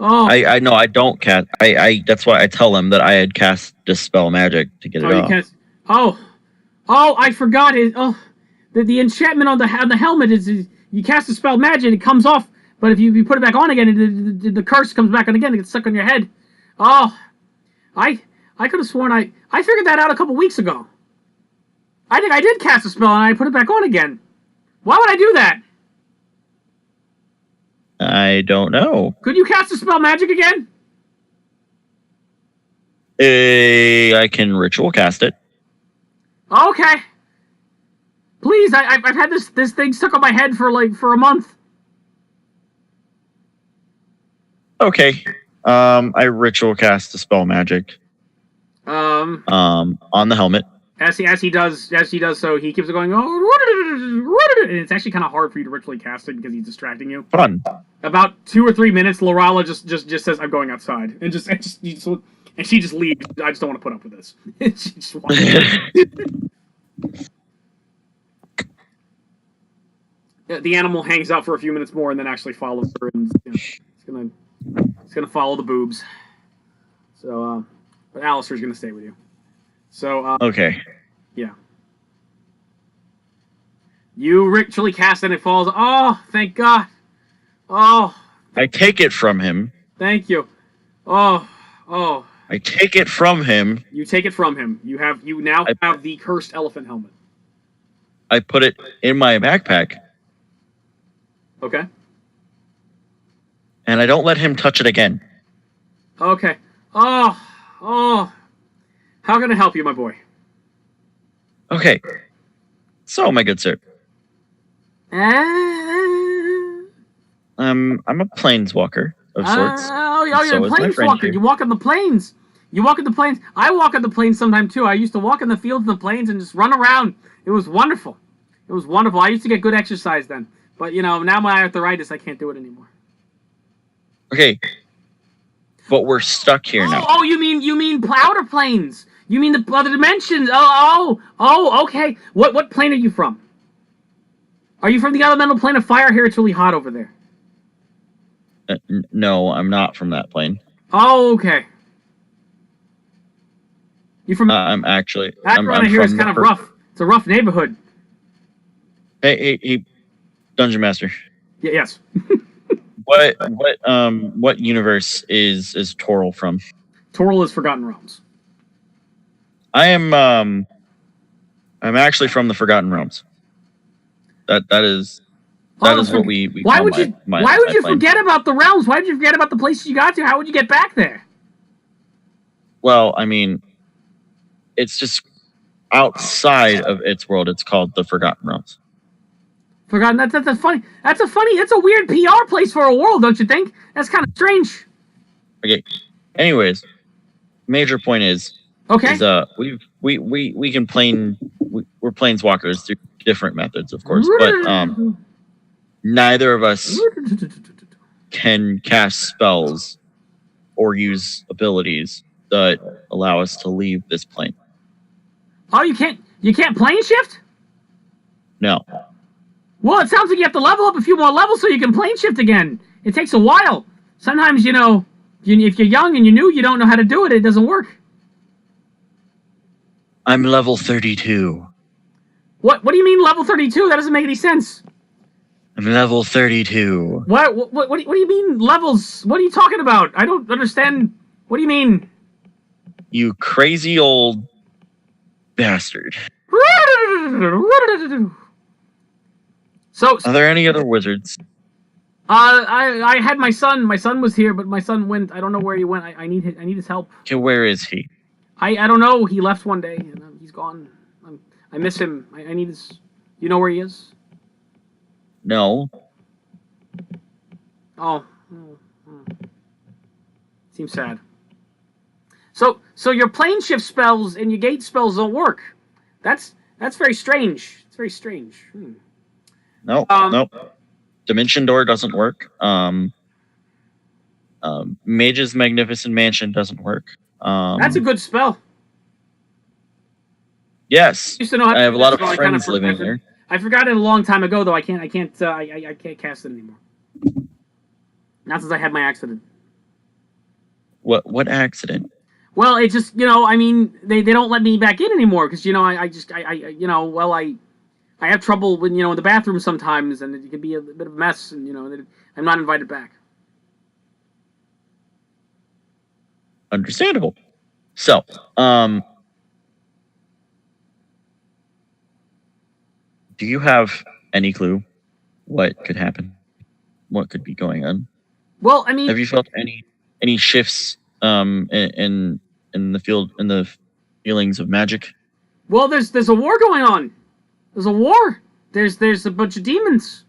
Oh, I know I don't cast. I that's why I tell him that I had cast Dispel Magic to get it off. I forgot it. Oh, the enchantment on the helmet is you cast Dispel Magic, it comes off. But if you put it back on again, the curse comes back on again. It gets stuck on your head. Oh, I could have sworn I figured that out a couple weeks ago. I think I did cast a spell and I put it back on again. Why would I do that? I don't know. Could you cast a spell magic again? I can ritual cast it. Okay. Please, I've had this thing stuck on my head for a month. Okay. I ritual cast the spell magic. On the helmet. As he does so, he keeps going. And it's actually kind of hard for you to ritually cast it because he's distracting you. Fun. About 2 or 3 minutes, Lorala just says, "I'm going outside," and she just leaves. I just don't want to put up with this. She just the animal hangs out for a few minutes more and then actually follows her, and it's gonna follow the boobs. So, but Alistair's gonna stay with you. So, okay. Yeah. You ritually cast and it falls. Oh, thank God. Oh. I take it from him. Thank you. Oh. I take it from him. You take it from him. You now have the cursed elephant helmet. I put it in my backpack. Okay. And I don't let him touch it again. Okay. Oh. How can I help you, my boy? Okay. So, my good sir. I'm a planeswalker of sorts. You're a planeswalker. You walk on the plains. You walk in the plains. I walk in the plains sometimes too. I used to walk in the fields and the plains and just run around. It was wonderful. It was wonderful. I used to get good exercise then. But, now my arthritis, I can't do it anymore. Okay. But we're stuck here now. Oh, you mean outer planes. You mean the other dimensions. Oh, okay. What plane are you from? Are you from the elemental plane of fire? Here, it's really hot over there. No, I'm not from that plane. Oh, okay. You from? I'm actually. Background here is kind of rough. It's a rough neighborhood. Hey, Dungeon Master. Yeah, yes. What universe is Toril from? Toril is Forgotten Realms. I'm actually from the Forgotten Realms. That is what we why would you forget about the realms? Why did you forget about the places you got to? How would you get back there? Well, I mean, it's just outside of its world. It's called the Forgotten Realms. Forgotten. That's funny. That's a weird PR place for a world, don't you think? That's kind of strange. Okay. Anyways, major point is okay. We can we're planeswalkers through different methods, of course, but neither of us can cast spells or use abilities that allow us to leave this plane. Oh, you can't plane shift? No. Well, it sounds like you have to level up a few more levels so you can plane shift again. It takes a while. Sometimes, if you're young and you're new, you don't know how to do it. It doesn't work. I'm level 32. What do you mean level 32? That doesn't make any sense. I'm level 32. What do you mean levels? What are you talking about? I don't understand. What do you mean? You crazy old bastard. So, are there any other wizards? I had my son. My son was here, but my son went. I don't know where he went. I need his help. Okay, where is he? I don't know. He left one day and he's gone. I miss him. I need his. You know where he is? No. Oh. Seems sad. So your plane shift spells and your gate spells don't work. That's very strange. It's very strange. Nope. Dimension Door doesn't work. Mage's Magnificent Mansion doesn't work. That's a good spell. Yes. I have a lot of friends living there. I forgot it a long time ago, though. I can't cast it anymore. Not since I had my accident. What accident? Well, it just, they don't let me back in anymore because, I have trouble when, in the bathroom sometimes, and it can be a bit of a mess, and, I'm not invited back. Understandable. So, do you have any clue what could happen? What could be going on? Well, I mean, have you felt any shifts in the field, in the feelings of magic? Well, there's a war going on. There's a war. There's a bunch of demons,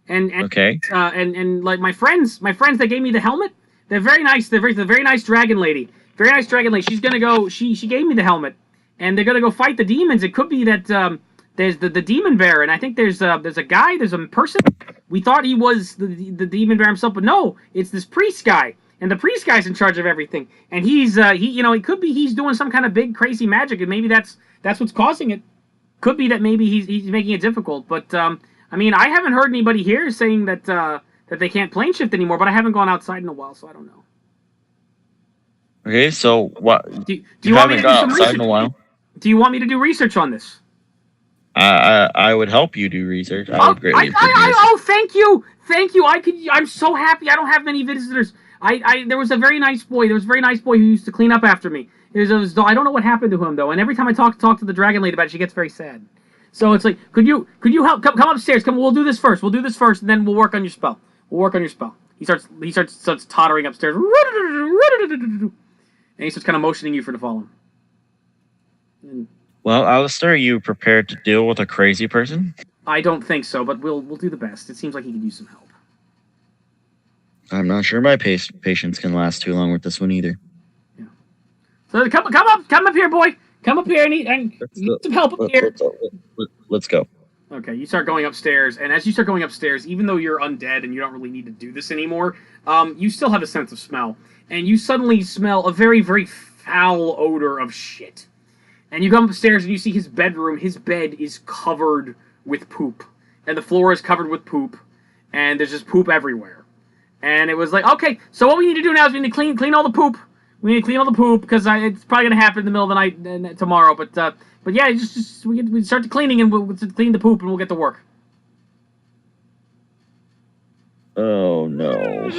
and okay, and like my friends that gave me the helmet. They're very nice. They're a very nice dragon lady. Very nice dragon lady. She's gonna go. She gave me the helmet, and they're gonna go fight the demons. It could be that there's the demon bear, and I think there's a person. We thought he was the demon bear himself, but no, it's this priest guy, and the priest guy's in charge of everything. And it could be he's doing some kind of big crazy magic, and maybe that's what's causing it. Could be that maybe he's making it difficult, but I haven't heard anybody here saying that they can't plane shift anymore. But I haven't gone outside in a while, so I don't know. Okay, so what? Do you want me to do some research? In a while? Do you want me to do research on this? I would help you do research. I would greatly appreciate it. Thank you. I'm so happy. I don't have many visitors. There was a very nice boy. There was a very nice boy who used to clean up after me. I don't know what happened to him though. And every time I talk to the dragon lady about it, she gets very sad. So it's like, could you help? Come upstairs. Come. We'll do this first. And then we'll work on your spell. He starts tottering upstairs. And he starts kind of motioning you for to follow him. Well, Alistair, are you prepared to deal with a crazy person? I don't think so, but we'll do the best. It seems like he could use some help. I'm not sure my patience can last too long with this one either. Yeah. So come up here, boy. Come up here. I need some help up here. Let's go. Okay, you start going upstairs, and as you start going upstairs, even though you're undead and you don't really need to do this anymore, you still have a sense of smell, and you suddenly smell a very, very foul odor of shit. And you come upstairs and you see his bedroom. His bed is covered with poop, and the floor is covered with poop, and there's just poop everywhere. And it was like, okay, so what we need to do now is we need to clean all the poop. We need to clean all the poop because it's probably gonna happen in the middle of the night tomorrow. But yeah, we start the cleaning and we'll clean the poop and we'll get to work. Oh no!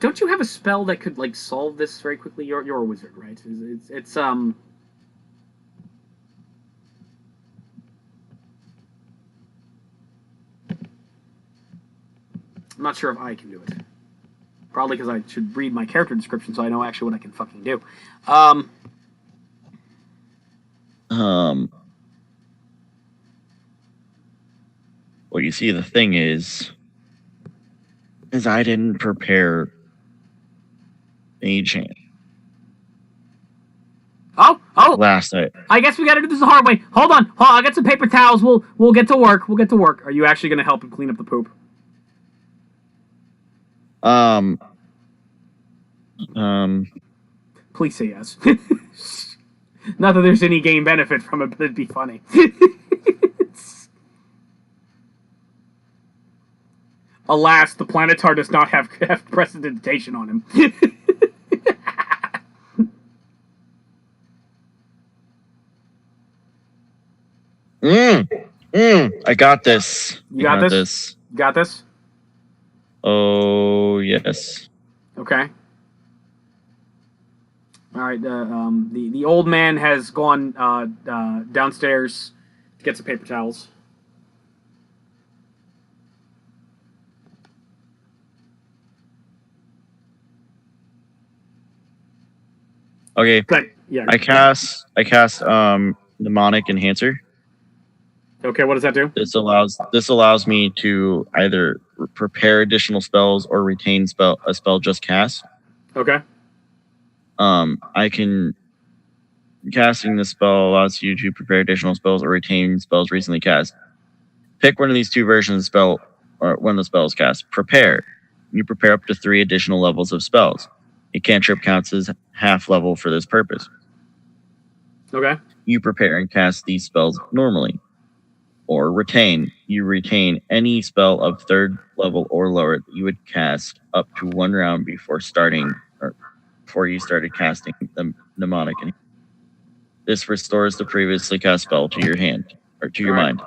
Don't you have a spell that could like solve this very quickly? You're a wizard, right? It's I'm not sure if I can do it. Probably because I should read my character description so I know actually what I can fucking do. Well, you see, the thing is I didn't prepare Mage Hand. Oh! Last night. I guess we got to do this the hard way. Hold on. I got some paper towels. We'll get to work. Are you actually going to help him clean up the poop? Please say yes. Not that there's any game benefit from it, but it'd be funny. Alas, the Planetar does not have prestidigitation on him. I got this. You got this? You got this? Oh, yes. Okay. All right. The old man has gone downstairs to get some paper towels. Okay. But, yeah. I cast mnemonic enhancer. Okay, what does that do? This allows me to either prepare additional spells or retain a spell just cast. Okay. Casting this spell allows you to prepare additional spells or retain spells recently cast. Pick one of these two versions of the spell or when the spell is cast. Prepare. You prepare up to 3 additional levels of spells. A cantrip counts as half level for this purpose. Okay. You prepare and cast these spells normally. Or retain. You retain any spell of 3rd level or lower that you would cast up to 1 round before you started casting the mnemonic. This restores the previously cast spell to your hand or to your mind.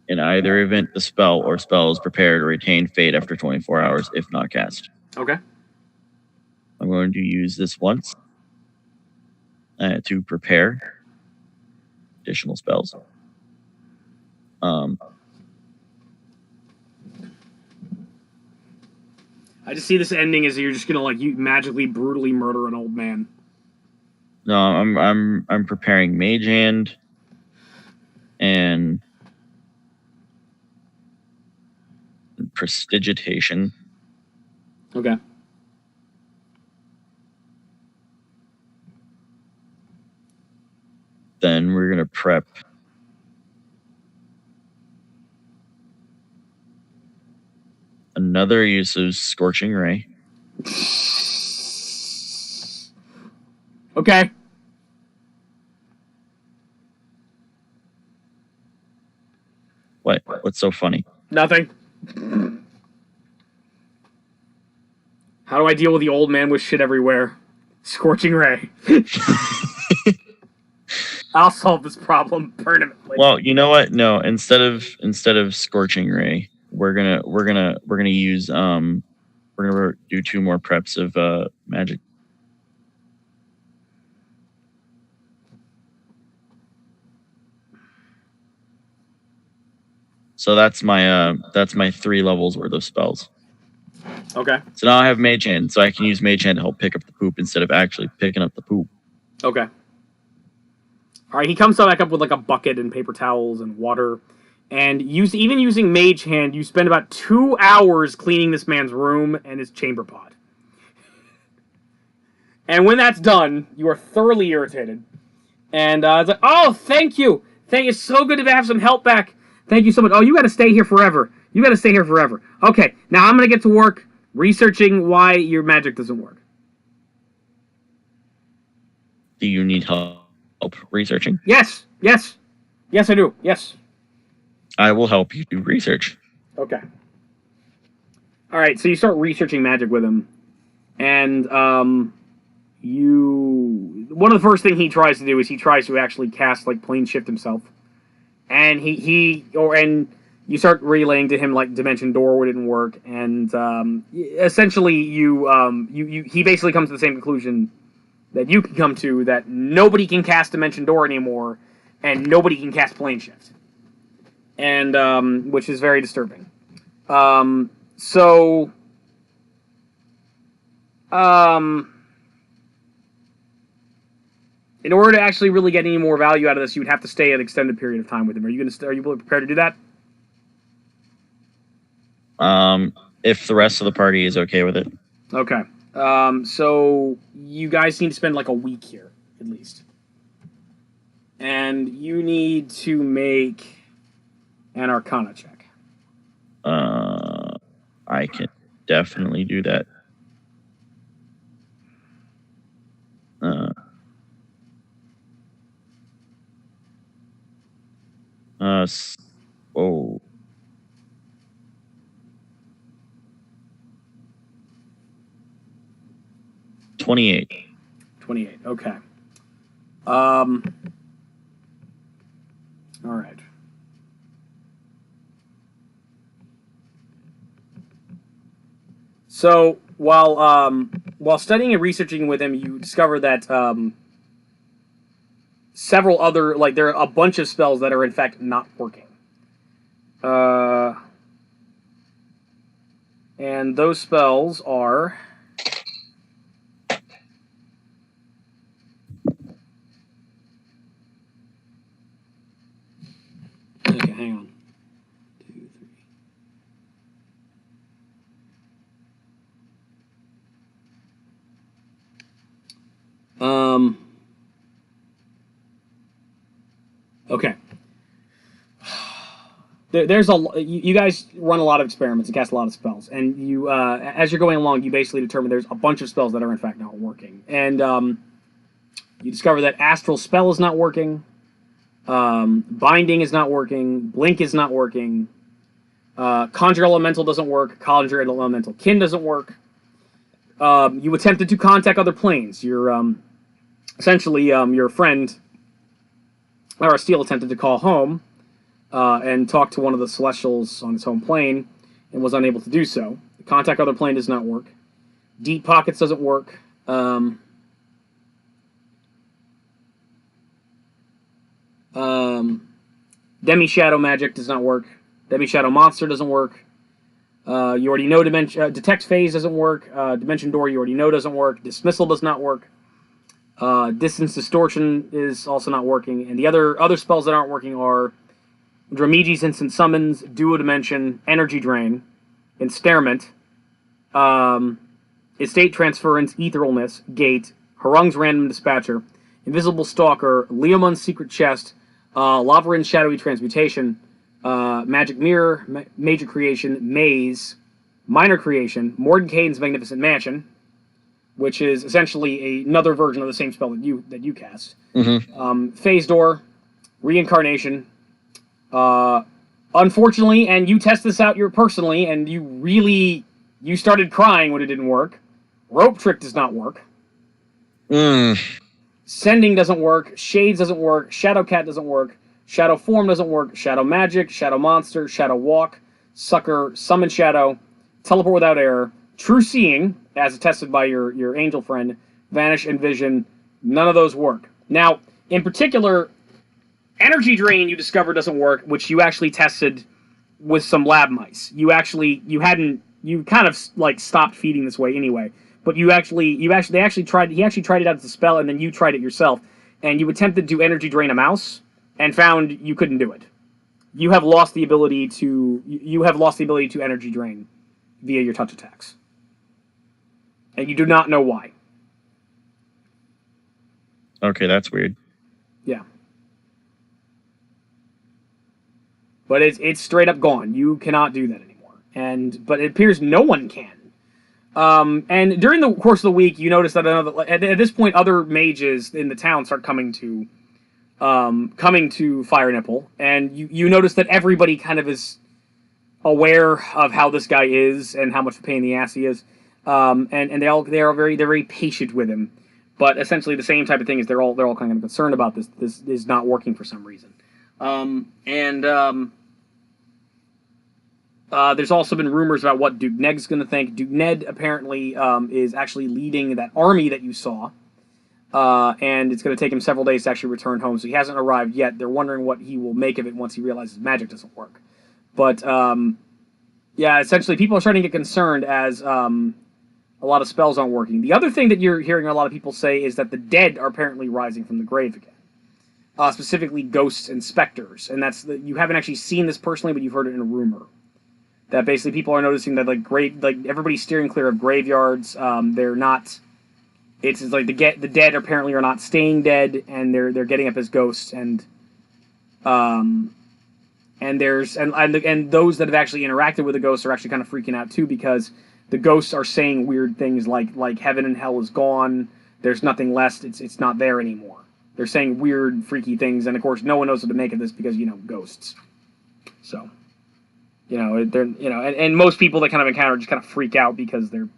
In either event, the spell or spells prepared or retain fade after 24 hours if not cast. Okay. I'm going to use this once to prepare additional spells. I just see this ending as you're just gonna you magically brutally murder an old man. No, I'm preparing Mage Hand and Prestidigitation. Okay. Then we're gonna prep another use of Scorching Ray. Okay. What? What's so funny? Nothing. How do I deal with the old man with shit everywhere? Scorching Ray. I'll solve this problem permanently. Well, you know what? No, instead of Scorching Ray, we're gonna use we're gonna do 2 more preps of magic. So that's my 3 levels worth of spells. Okay. So now I have Mage Hand, so I can use Mage Hand to help pick up the poop instead of actually picking up the poop. Okay. All right, he comes back up with a bucket and paper towels and water. And even using Mage Hand, you spend about 2 hours cleaning this man's room and his chamber pot. And when that's done, you are thoroughly irritated. And it's like, oh, thank you. Thank you. It's so good to have some help back. Thank you so much. Oh, you got to stay here forever. You got to stay here forever. Okay, now I'm going to get to work researching why your magic doesn't work. Do you need help researching? Yes. Yes. Yes, I do. Yes. I will help you do research. Okay. All right, so you start researching magic with him. And one of the first thing he tries to do is he tries to actually cast like plane shift himself, and and you start relaying to him like dimension door didn't work, and essentially he basically comes to the same conclusion that you can come to, that nobody can cast dimension door anymore, and nobody can cast plane shift, and which is very disturbing. In order to actually really get any more value out of this, you would have to stay an extended period of time with him. Are you prepared to do that? If the rest of the party is okay with it. Okay. So you guys need to spend like a week here, at least. And you need to make an Arcana check. I can definitely do that. Oh. 28. 28, okay. All right. So while studying and researching with him, you discover that several other, like, there are a bunch of spells that are in fact not working. And those spells are... Okay, hang on. 2, 3. Okay. There's you guys run a lot of experiments and cast a lot of spells, and you as you're going along, you basically determine there's a bunch of spells that are in fact not working, and you discover that Astral Spell is not working, Binding is not working, Blink is not working, Conjure Elemental doesn't work, Conjure Elemental Kin doesn't work. You attempted to contact other planes. Your essentially your friend Aristeel attempted to call home and talk to one of the Celestials on his home plane, and was unable to do so. The contact other plane does not work. Deep Pockets doesn't work. Demi Shadow Magic does not work. Demi Shadow Monster doesn't work. You already know Detect Phase doesn't work. Dimension Door you already know doesn't work. Dismissal does not work. Distance Distortion is also not working. And the other spells that aren't working are Dramiji's Instant Summons, Duo Dimension, Energy Drain, Ensnarement, Estate Transference, Etherealness, Gate, Harung's Random Dispatcher, Invisible Stalker, Leomun's Secret Chest, Lavarin's Shadowy Transmutation, Magic Mirror, Major Creation, Maze, Minor Creation, Mordenkainen's Magnificent Mansion, which is essentially another version of the same spell that you cast. Mm-hmm. Phase Door, Reincarnation. Unfortunately, and you test this out personally, and you started crying when it didn't work. Rope Trick does not work. Sending doesn't work. Shades doesn't work. Shadow Cat doesn't work. Shadow Form doesn't work. Shadow Magic, Shadow Monster, Shadow Walk, Sucker, Summon Shadow, Teleport Without Error, True Seeing, as attested by your angel friend, Vanish and Vision. None of those work. Now, in particular, Energy Drain you discovered doesn't work, which you actually tested with some lab mice. You kind of like stopped feeding this way anyway. But he actually tried it out as a spell, and then you tried it yourself, and you attempted to Energy Drain a mouse, and found you couldn't do it. You have lost the ability to Energy Drain via your touch attacks, and you do not know why. Okay, that's weird. Yeah. But it's straight up gone. You cannot do that anymore. But it appears no one can. And during the course of the week, you notice that at this point, other mages in the town start coming to Fire Nipple, and you notice that everybody kind of is aware of how this guy is and how much of a pain in the ass he is. And they're very patient with him. But essentially, the same type of thing is they're all kind of concerned about this. This is not working for some reason. There's also been rumors about what Duke Ned's going to think. Duke Ned apparently is actually leading that army that you saw. And it's going to take him several days to actually return home, so he hasn't arrived yet. They're wondering what he will make of it once he realizes magic doesn't work. But, yeah, essentially people are starting to get concerned as a lot of spells aren't working. The other thing that you're hearing a lot of people say is that the dead are apparently rising from the grave again. Specifically ghosts and specters. And you haven't actually seen this personally, but you've heard it in a rumor. That basically people are noticing that everybody's steering clear of graveyards. They're not... It's like the dead apparently are not staying dead, and they're getting up as ghosts, and those that have actually interacted with the ghosts are actually kind of freaking out too, because the ghosts are saying weird things like heaven and hell is gone, there's nothing left, it's not there anymore. They're saying weird, freaky things, and of course no one knows what to make of this because ghosts. So, and most people that kind of encounter just kind of freak out because they're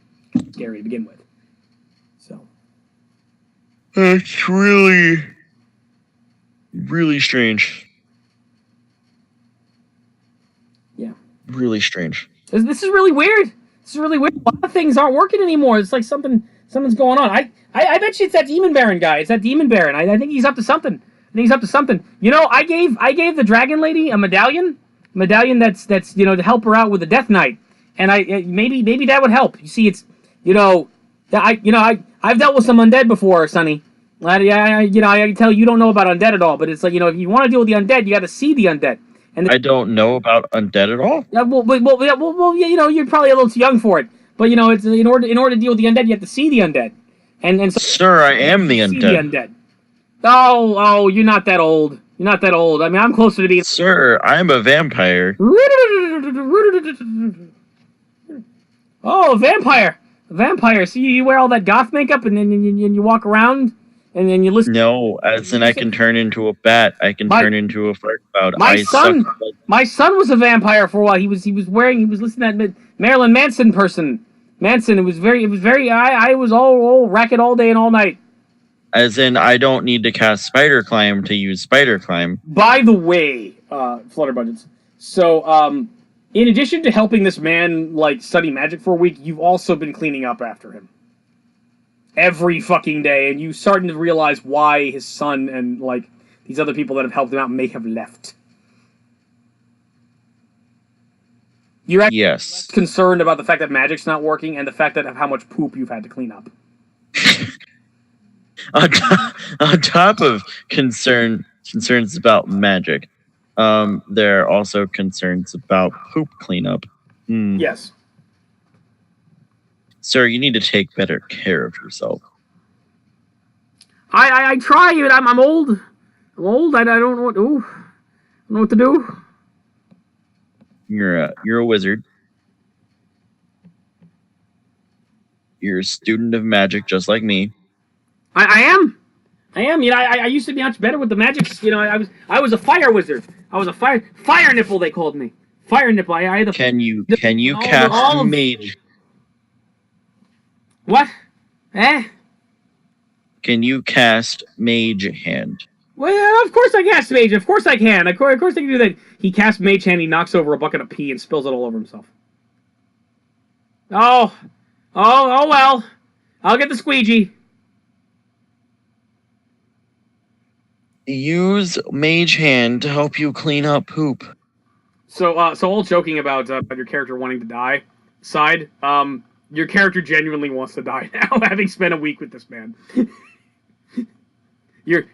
scary to begin with. So. It's really, really strange. Yeah. Really strange. This is really weird. This is really weird. A lot of things aren't working anymore. It's like something's going on. I bet you it's that Demon Baron guy. It's that Demon Baron. I think he's up to something. I gave the Dragon Lady a medallion that's to help her out with the Death Knight, and maybe that would help. You see, it's I've dealt with some undead before, Sonny. I can tell you don't know about undead at all, but it's like, if you want to deal with the undead, you got to see the undead. And I don't know about undead at all. Yeah, you're probably a little too young for it. But it's in order to deal with the undead, you have to see the undead. And so, sir, I am the undead. The undead. Oh, you're not that old. You're not that old. I mean, I'm closer to being. Sir, I'm a vampire. Oh, vampire. Vampire. So you wear all that goth makeup and then you walk around and then you listen. No, as in I can turn into a bat. I can turn into a fart cloud. My son was a vampire for a while. He was listening to that Marilyn Manson person. Manson. It was very. I was all racket all day and all night. As in, I don't need to cast Spider Climb to use Spider Climb. By the way, Flutterbudgets. So, in addition to helping this man study magic for a week, you've also been cleaning up after him every fucking day, and you're starting to realize why his son and these other people that have helped him out may have left. You're actually concerned about the fact that magic's not working and the fact that of how much poop you've had to clean up. on top of concerns about magic, there are also concerns about poop cleanup. Yes. Sir, you need to take better care of yourself. I try it. I'm old. I'm old. I don't know what to do. I don't know what to do. You're a wizard. You're a student of magic, just like me. I am. I used to be much better with the magic. I was a fire wizard. I was a fire nipple. They called me fire nipple. I had Can you cast mage? What? Eh? Can you cast Mage Hand? Well, of course I cast Mage. Of course I can. Of course I can do that. He casts Mage Hand. He knocks over a bucket of pee and spills it all over himself. Oh well. I'll get the squeegee. Use Mage Hand to help you clean up poop. So all joking about your character wanting to die aside, your character genuinely wants to die now, having spent a week with this man. You're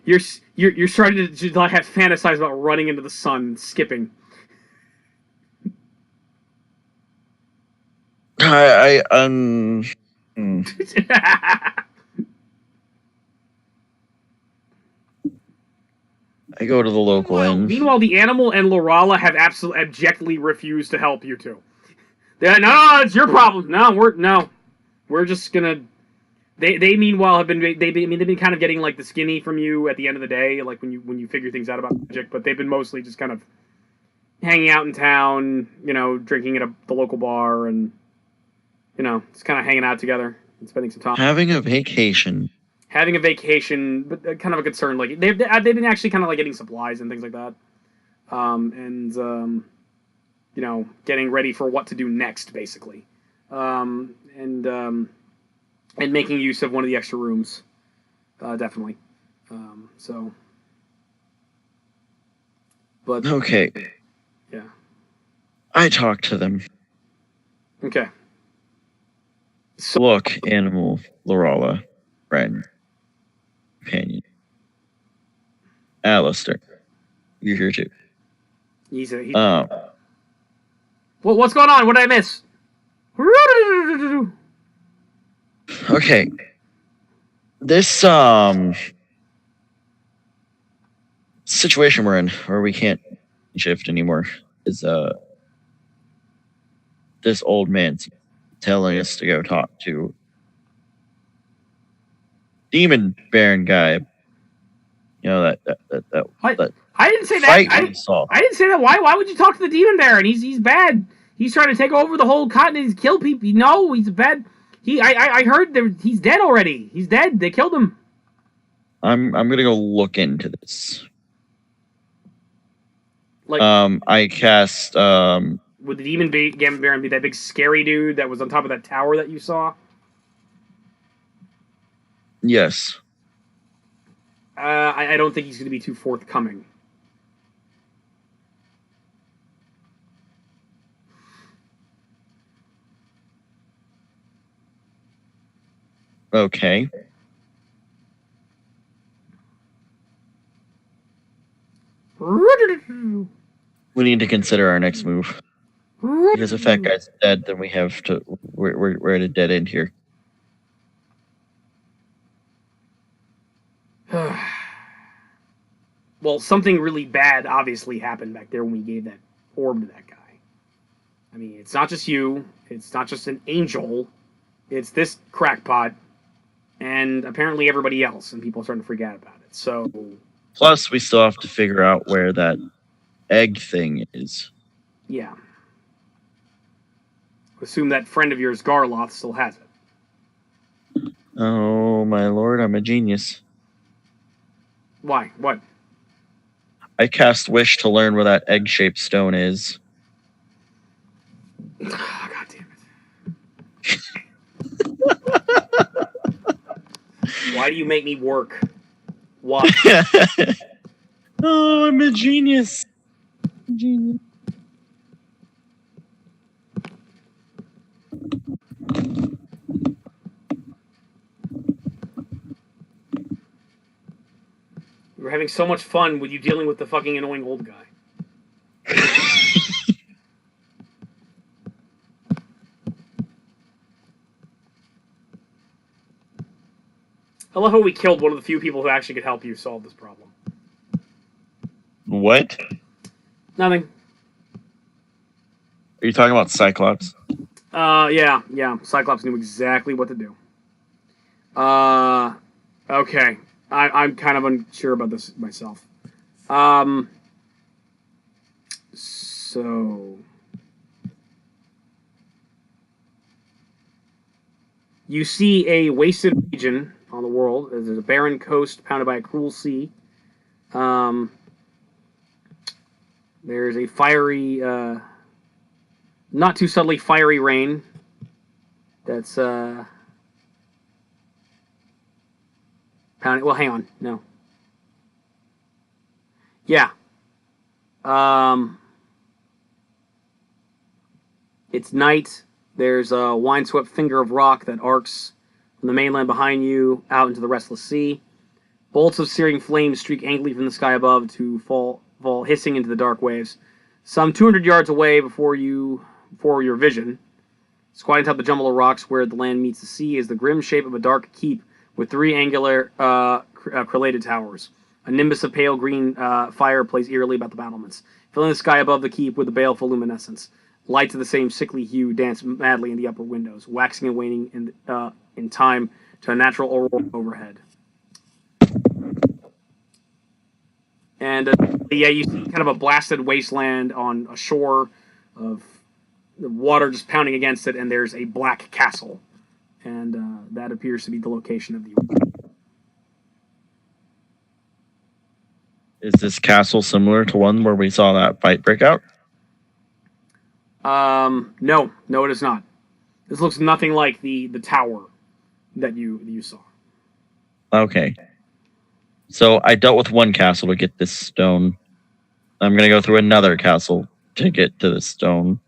starting to have fantasize about running into the sun and skipping. I go to the local inn. Meanwhile, the animal and Lorala have absolutely abjectly refused to help you two. They're like, no, it's your problem. We're just gonna. They meanwhile have been they've been kind of getting like the skinny from you at the end of the day, like when you figure things out about magic. But they've been mostly just kind of hanging out in town, drinking at the local bar, and just kind of hanging out together and spending some time. Having a vacation, but kind of a concern. Like they've been actually kind of like getting supplies and things like that, and getting ready for what to do next, basically, and making use of one of the extra rooms, definitely. But okay. Yeah. I talked to them. Okay. So, look, animal, Lorala, friend, companion, Alistair, you're here too. He's what's going on? What did I miss? Okay. This situation we're in, where we can't shift anymore, is this old man's telling us to go talk to Demon Baron guy. That I didn't say that. I didn't say that. Why would you talk to the Demon Baron? He's bad. He's trying to take over the whole continent. He's kill people. No, he's bad. I heard he's dead already. He's dead. They killed him. I'm gonna go look into this. I cast Would the Demon Baron be that big scary dude that was on top of that tower that you saw? Yes. I don't think he's going to be too forthcoming. Okay. We need to consider our next move. Because if that guy's dead, then we have to. We're at a dead end here. Well, something really bad obviously happened back there when we gave that orb to that guy. I mean, it's not just you. It's not just an angel. It's this crackpot, and apparently everybody else, and people are starting to freak out about it. So. Plus, we still have to figure out where that egg thing is. Yeah. Assume that friend of yours, Garloth, still has it. Oh, my lord, I'm a genius. Why? What? I cast Wish to learn where that egg-shaped stone is. Oh, God damn it. Why do you make me work? Why? Oh, I'm a genius. Genius. We were having so much fun with you dealing with the fucking annoying old guy. I love how we killed one of the few people who actually could help you solve this problem. What? Nothing. Are you talking about Cyclops? Yeah. Cyclops knew exactly what to do. Okay. I'm kind of unsure about this myself. So... You see a wasted region on the world. There's a barren coast pounded by a cruel sea. There's a fiery, not too subtly fiery rain that's pounding. Well, hang on, no. Yeah. It's night. There's a windswept finger of rock that arcs from the mainland behind you out into the restless sea. Bolts of searing flames streak angrily from the sky above to fall hissing into the dark waves. Some 200 yards away before your vision, squatting atop the jumble of rocks where the land meets the sea, is the grim shape of a dark keep with three angular crellated towers. A nimbus of pale green fire plays eerily about the battlements, filling the sky above the keep with a baleful luminescence. Lights of the same sickly hue dance madly in the upper windows, waxing and waning in time to a natural aurora overhead. And you see kind of a blasted wasteland on a shore of the water just pounding against it, and there's a black castle. And that appears to be the location of the... Is this castle similar to one where we saw that fight break out? No, it is not. This looks nothing like the tower that you saw. Okay. So I dealt with one castle to get this stone. I'm going to go through another castle to get to the stone.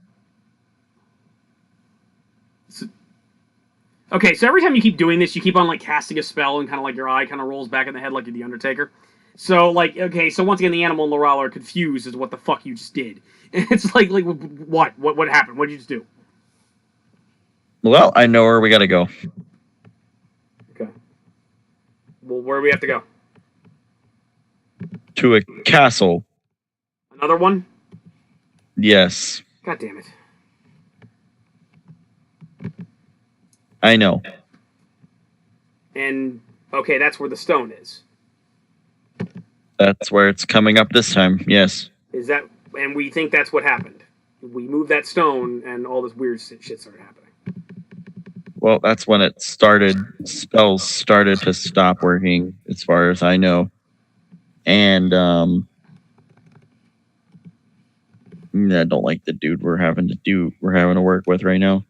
Okay, so every time you keep doing this, you keep on, like, casting a spell, and kind of, like, your eye kind of rolls back in the head like you're the Undertaker. So, like, okay, so once again, the animal and Laurel are confused as to what the fuck you just did. It's like what? What happened? What did you just do? Well, I know where we gotta go. Okay. Well, where do we have to go? To a castle. Another one? Yes. God damn it. I know. And, okay, that's where the stone is. That's where it's coming up this time, yes. Is that... And we think that's what happened. We moved that stone, and all this weird shit started happening. Well, that's when it started. Spells started to stop working, as far as I know. And, I don't like the dude we're having to work with right now.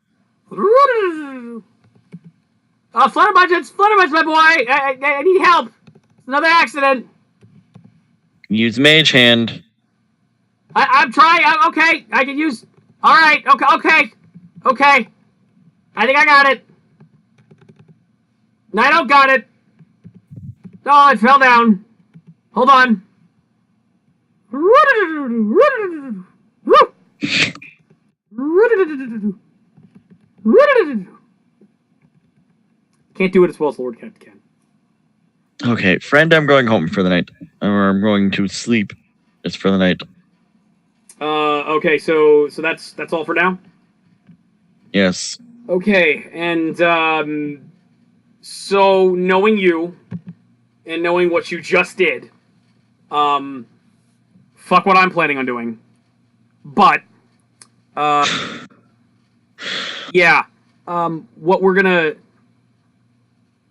Flutterbudgets, my boy! I need help! It's another accident! Use Mage Hand. I'm trying. Okay, I can use... Alright, okay. I think I got it. No, I don't got it. Oh, it fell down. Hold on. Can't do it as well as Lord Cat can. Okay, friend, I'm going home for the night. Or I'm going to sleep just for the night. Okay, so that's all for now? Yes. Okay, and, so knowing you, and knowing what you just did, fuck what I'm planning on doing. But, yeah, what we're gonna...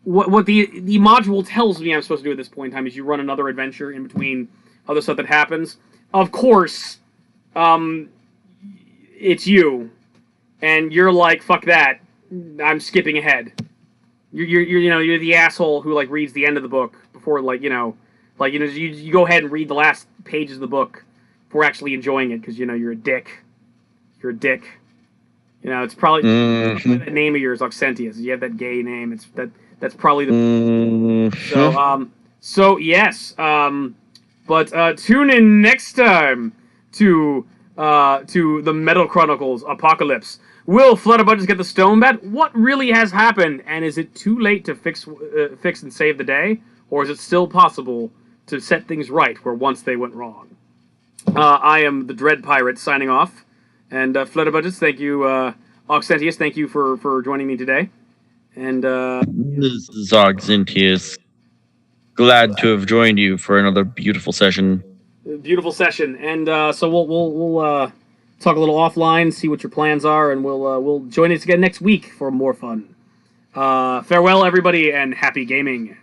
What the module tells me I'm supposed to do at this point in time is you run another adventure in between other stuff that happens. Of course, it's you, and you're like, fuck that, I'm skipping ahead. You're the asshole who, like, reads the end of the book before, you go ahead and read the last pages of the book before actually enjoying it, because, you're a dick. You're a dick. It's probably that name of yours, Auxentius. You have that gay name. That's probably the... So yes. But tune in next time to the Metal Chronicles Apocalypse. Will Flutterbudgets get the stone bat? What really has happened? And is it too late to fix and save the day? Or is it still possible to set things right where once they went wrong? I am the Dread Pirate signing off. And Flutterbudgets, thank you. Auxentius, thank you for joining me today. And this is Auxentius. Glad to have joined you for another beautiful session. Beautiful session. And so we'll talk a little offline, see what your plans are, and we'll join us again next week for more fun. Farewell, everybody, and happy gaming.